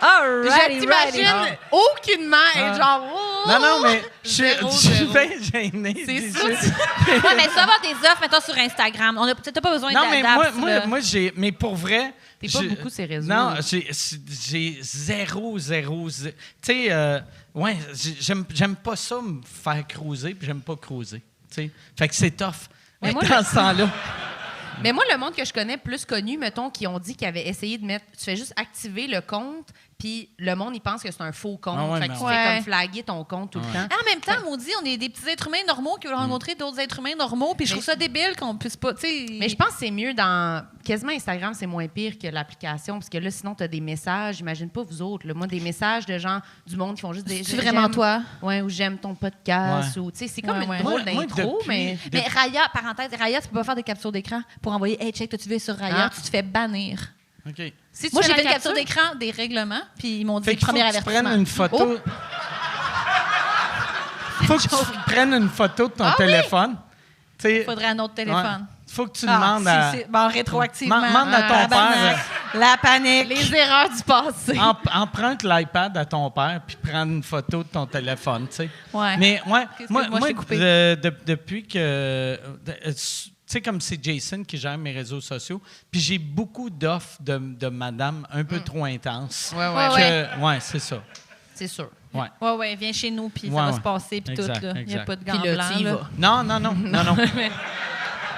Je t'imagine aucunement être genre... Oh, non, mais je suis bien gêné. C'est ça. Ouais, mais tu vas avoir des offres, mettons, sur Instagram. T'as pas besoin d'adapter. Non, mais moi, mais pour vrai... T'es pas beaucoup ces réseaux. Non, j'ai zéro. Tu sais, j'aime pas ça me faire cruiser, puis j'aime pas cruiser. Tu sais, fait que c'est tough. Mais dans ce temps-là... Mais moi, le monde que je connais plus connu, mettons, qui ont dit qu'ils avaient essayé de mettre... Tu fais juste activer le compte, puis le monde, il pense que c'est un faux compte. Fait que tu fais comme flaguer ton compte tout le temps. En même temps, maudit, on est des petits êtres humains normaux qui veulent rencontrer d'autres êtres humains normaux, puis je trouve ça débile qu'on puisse pas... Mais je pense que c'est mieux dans... Quasiment Instagram, c'est moins pire que l'application, parce que là, sinon, tu as des messages, j'imagine pas vous autres, là, moi, des messages de gens, du monde qui font juste des... C'est vraiment toi? Oui, ou j'aime ton podcast, ou... Tu sais, c'est comme une drôle d'intro, mais... Mais Raya, parenthèse, Raya, tu peux pas faire des captures d'écran pour envoyer « Hey, check, tu veux sur Raya? » Tu te fais bannir. OK. Moi, j'ai fait une capture d'écran des règlements, puis ils m'ont dit premier avertissement. Faut que tu prennes une photo. Faut que tu prennes une photo de ton téléphone. Il faudrait un autre téléphone. Faut que tu demandes à... Bon, rétroactivement. Demande à ton père. La panique. Les erreurs du passé. Emprunte l'iPad à ton père puis prends une photo de ton téléphone, tu sais. Ouais. Mais moi je t'ai coupé? depuis que... tu sais, comme c'est Jason qui gère mes réseaux sociaux, puis j'ai beaucoup d'offres de madame un peu trop intenses. Ouais, c'est ça. C'est sûr. Ouais, viens chez nous, puis ça va se passer, puis tout, là. Il n'y a pas de gants Puis là, blancs, tu y là. vas. Non.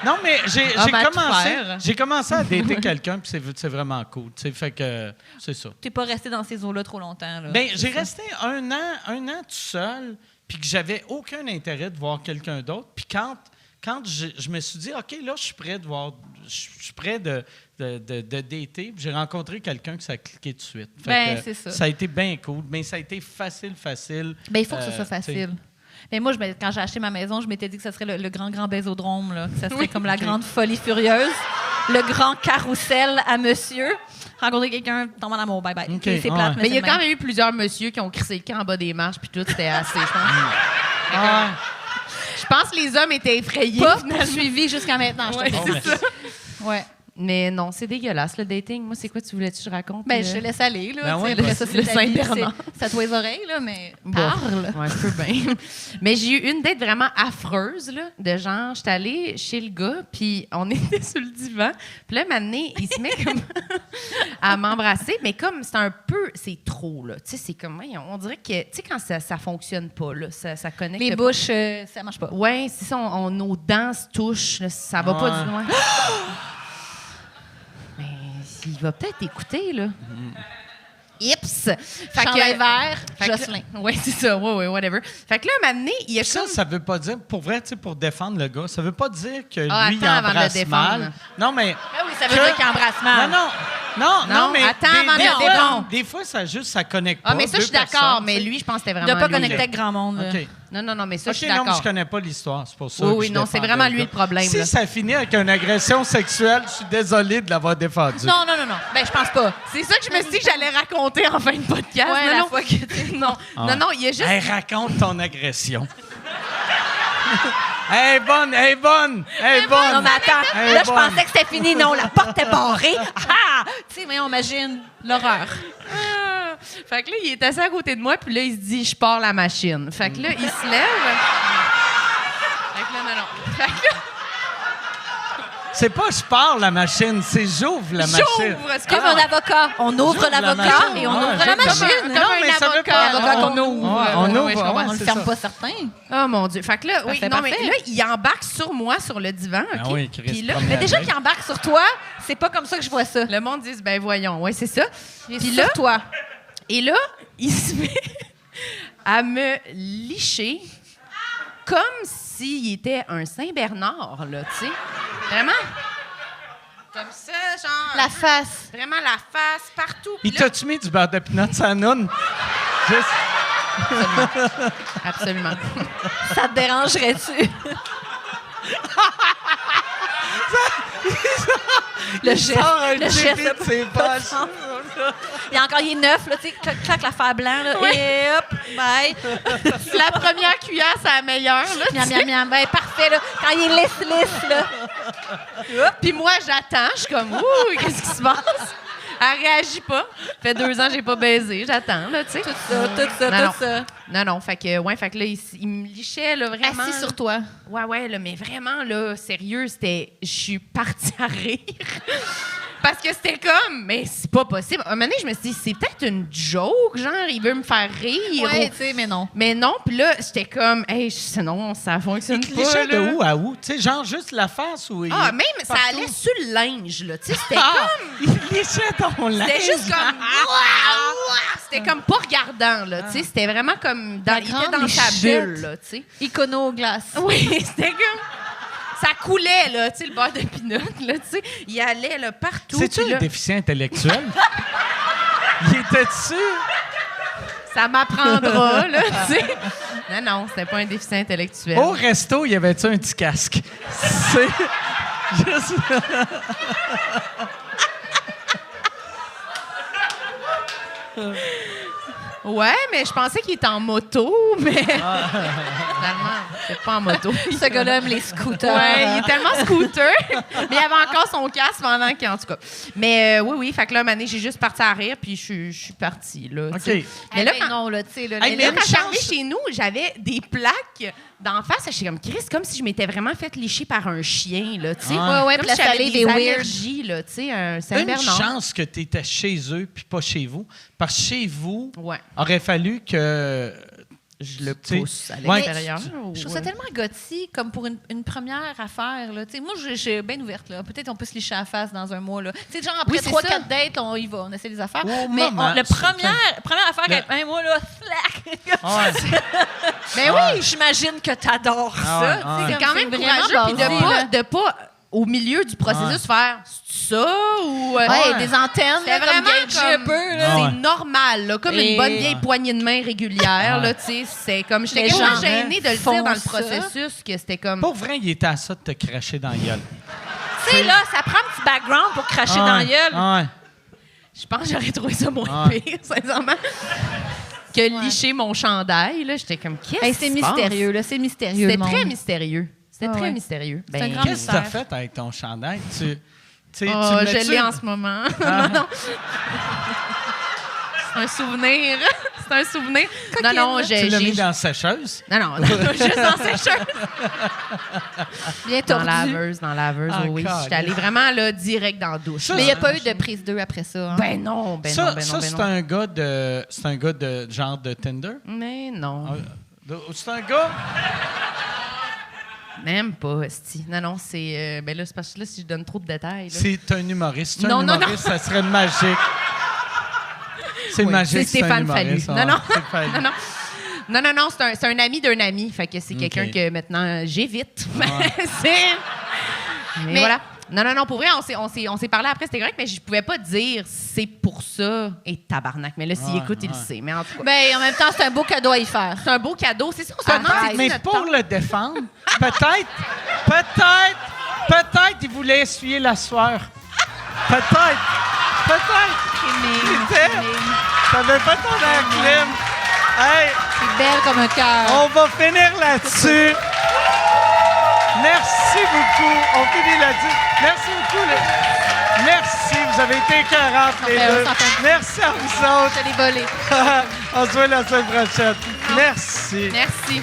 Non, mais j'ai commencé à dater quelqu'un, puis c'est vraiment cool. Tu sais, fait que c'est ça. T'es pas resté dans ces eaux-là trop longtemps, là. Ben, j'ai resté un an tout seul, puis que j'avais aucun intérêt de voir quelqu'un d'autre. Puis quand je me suis dit, OK, là, je suis prêt de dater, j'ai rencontré quelqu'un que ça a cliqué tout de suite. Fait que, c'est ça. Ça a été bien cool, mais ça a été facile. Ben, il faut que ce soit facile. Mais moi, quand j'ai acheté ma maison, je m'étais dit que ce serait le grand bésodrome, là, que ça serait comme la grande folie furieuse, le grand carrousel à monsieur. Rencontrer quelqu'un, tomber en amour, bye-bye. Okay. C'est plate, Mais il y a quand même eu plusieurs messieurs qui ont crissé le camp en bas des marches, puis tout, c'était assez, je pense. Je pense que les hommes étaient effrayés. Pas poursuivi jusqu'à maintenant, je te dis. c'est ça. Ouais. Mais non, c'est dégueulasse, le dating. Moi, c'est quoi tu voulais que je raconte? Ben, je te laisse aller, là. Ben tu ouais, sais, là, ben, ça, le c'est ta vie, Saint-Bernard. c'est à toi les oreilles, là, mais Bon. parle. Ouais, je peux bien. Mais j'ai eu une date vraiment affreuse, là, de genre, j'étais allée chez le gars, puis on était sur le divan. Puis là, un moment donné, il se met comme à m'embrasser, mais comme c'est trop, là. Tu sais, c'est comme, on dirait que, tu sais, quand ça fonctionne pas, là, ça connecte Les pas. bouches, ça marche pas. Ouais, c'est ça, nos dents se touchent, là, ça va pas du loin. Mais il va peut-être écouter, là. Ips! Chandail vert, Jocelyn. Oui, c'est ça. Oui, whatever. Fait que là, un moment donné, il y a comme... Ça veut pas dire, pour vrai, tu sais, pour défendre le gars, ça veut pas dire que lui, attends, il avant de le embrasse défendre. mal. Non, mais... Ah oui, ça veut dire qu'il embrasse mal. Non, mais attends avant de le défendre. des fois, ça connecte pas. Ah, mais ça, je suis d'accord. Mais lui, je pense que c'était vraiment De pas lui. connecter avec grand monde. là. OK. Non, mais ça, je suis OK, non, mais d'accord. je connais pas l'histoire, c'est pour ça Oui, que non, je c'est défendais vraiment lui gars. le problème, Si là. ça finit avec une agression sexuelle, je suis désolé de l'avoir défendu. Non. Ben, je pense pas. C'est ça que je me suis dit que j'allais raconter en fin de podcast. Ouais, non, la fois que non, il y a juste... Hey, raconte ton agression. Elle est bonne. Non, mais attends. Hey, Là, je bonne. pensais que c'était fini. Non, la porte est barrée. Ah! Tu sais, mais on imagine l'horreur. Fait que là, il est assis à côté de moi, puis là, il se dit, je pars la machine. Fait que là, il se lève. Fait que là, non. Fait que là, C'est pas je pars la machine, c'est j'ouvre la machine. j'ouvre. Comme un avocat. On ouvre J'ouvre la l'avocat machine. et on ouvre Ouais, la comme machine. Comme Non, mais un ça veut avocat. pas- Avocat on qu'on ouvre. Ouais, on Ouais, ouvre, je comprends. ouais, On le c'est ferme ça. pas certain. Oh mon Dieu. Fait que là, oui, Parfait, non, mais parfait. là, il embarque sur moi, sur le divan. OK? Ah oui, Chris, Puis là, première Mais déjà date. qu'il embarque sur toi, c'est pas comme ça que je vois ça. le monde dit, ben voyons. Oui, c'est ça. Puis Puis sur là, toi. et là, il se met à me licher comme s'il était un Saint-Bernard, là, tu sais. Vraiment. Comme ça, genre. La face. Vraiment la face, partout. Puis Il là, t'a-tu mis du beurre de pinot sans noune? absolument. Ça te dérangerait-tu? Le geste. un Le chippy geste. de ses poches. Il est neuf, là, tu sais, claque l'affaire blanc, là, Oui. et hop, bye. La première cuillère, c'est la meilleure, là. Miam, miam, miam, ben, parfait, là. Quand il est lisse, là. Puis moi, j'attends. Je suis comme, ouh, qu'est-ce qui se passe? Elle réagit pas. Fait 2 ans, j'ai pas baisé. J'attends, là, tu sais. Tout ça. Non, fait que là, il me lichait, là, vraiment. Assis sur toi. Ouais, là, mais vraiment, là, sérieux, c'était... Je suis partie à rire. Parce que c'était comme... Mais c'est pas possible. Un moment donné, je me suis dit, c'est peut-être une joke, genre, il veut me faire rire. Ouais, tu sais, mais non. Mais non, puis là, j'étais comme... Hey, non, ça fonctionne Il pas, clichait de là. où à où? Tu sais, genre juste la face ou... Ah, même, ça allait sur le linge, là. Tu sais, c'était Ah! comme... Il lichait ton linge. C'était juste comme... C'était comme pas regardant, là. Tu sais, c'était vraiment comme... La il était grande dans sa lichette. bulle, là, tu sais. Icono glace. Oui, c'était comme... Ça coulait, là, tu sais, le beurre de pinot, là, tu sais. Il allait, là, partout. C'est-tu puis un là, déficient intellectuel? Il était dessus? ça m'apprendra, là, tu sais. Non, c'était pas un déficient intellectuel. Au resto, il y avait-tu un petit casque? C'est juste... Ouais, mais je pensais qu'il était en moto, mais... Finalement... C'est pas en moto. Ce gars-là aime les scooters. Ouais, il est tellement scooter. Mais il avait encore son casque pendant qu'il... En tout cas. Mais oui, fait que là, Mané, j'ai juste parti à rire, puis je suis partie, là. OK. Mais là, quand, non, là, tu sais, là, Hey, là, une quand je suis arrivée chance- chez nous, j'avais des plaques d'en face. J'étais comme, Chris, comme si je m'étais vraiment fait lécher par un chien, là, tu sais. Ouais, Comme puis si la j'avais salée des des weird. allergies, là, tu sais, un Une Saint-Bernard. chance que tu étais chez eux puis pas chez vous. Parce que chez vous, Ouais. aurait fallu que Je le tu sais, pousse à ouais, l'extérieur. Je trouve ça tellement gothique comme pour une première affaire. Là. Moi, je suis bien ouverte. Là. Peut-être on peut se licher à la face dans un mois. Là. Genre après Oui, c'est 3-4 ça. dates, on y va, on essaie les affaires. Au Mais moment, la c'est- première affaire, Le- être moi, là, slack. Ouais. Mais oui, j'imagine que t'adores Ah ouais, ça. ouais. tu sais, C'est quand même c'est courageux, puis basé, de pas, au milieu du processus, faire ça ou... Ouais, des antennes, C'était là, comme vraiment Gage comme... Jibber, là. Ah ouais. C'est normal, là, comme Et- une bonne vieille poignée de main régulière, là, tu sais, c'est comme... J'étais Les tellement gens gênée de le font dire dans le ça. processus que c'était comme... Pour vrai, il était à ça de te cracher dans la gueule. Tu sais, là, ça prend un petit background pour cracher dans la gueule. Ah ouais. Je pense que j'aurais trouvé ça moins Ah. pire, sincèrement, que licher mon chandail, là. J'étais comme, qu'est-ce Hey, qui c'est se passe? mystérieux, là. C'est mystérieux. C'était le très monde. mystérieux. C'était Ah très ouais. mystérieux. C'est un grand Qu'est-ce que tu as mystère. fait avec ton chandail? Tu Oh, le je mets-tu- l'ai en ce moment. Ah. Non. C'est un souvenir. C'est un souvenir. Non, Tu l'as mis dans la sécheuse? Non, juste dans sécheuse. Bien Dans tordu. laveuse, Ah, oui. calme. J'étais allée vraiment là, direct dans la douche. Ça, Mais il n'y a pas eu de prise 2 après ça. Hein? Ben non, ben ça, non, ben ça non, ben c'est non. un gars de genre de Tinder? Mais non, C'est un gars? même pas, esti. Non, c'est... ben là, c'est parce que là, si je donne trop de détails... là. C'est un humoriste. C'est Non, un non, humoriste, ça serait magique. C'est Oui, magique, c'est Stéphane un Fallu. humoriste, Non, ouais. non. Stéphane Fallu. Non, c'est un ami d'un ami. Fait que c'est quelqu'un que maintenant j'évite. Mais voilà. Non, pour vrai, on s'est parlé après, c'était correct, mais je pouvais pas dire c'est pour ça et tabarnak. Mais là, s'il écoute, il le sait. Mais en tout cas, Ben, en même temps, c'est un beau cadeau à y faire. c'est un beau cadeau. C'est ça, on se demande, Peut-être, c'est mais notre pour temps. le défendre, peut-être, il voulait essuyer la sueur. Peut-être. T'avais pas ton air clim. Hey, C'est belle comme un cœur. on va finir là-dessus. Merci beaucoup. On finit là-dessus. Merci beaucoup. Merci. Vous avez été écœurantes, les fait, deux. on s'en fait. Merci à vous autres. Je l'ai volé. On se voit la semaine prochaine. Merci. Merci.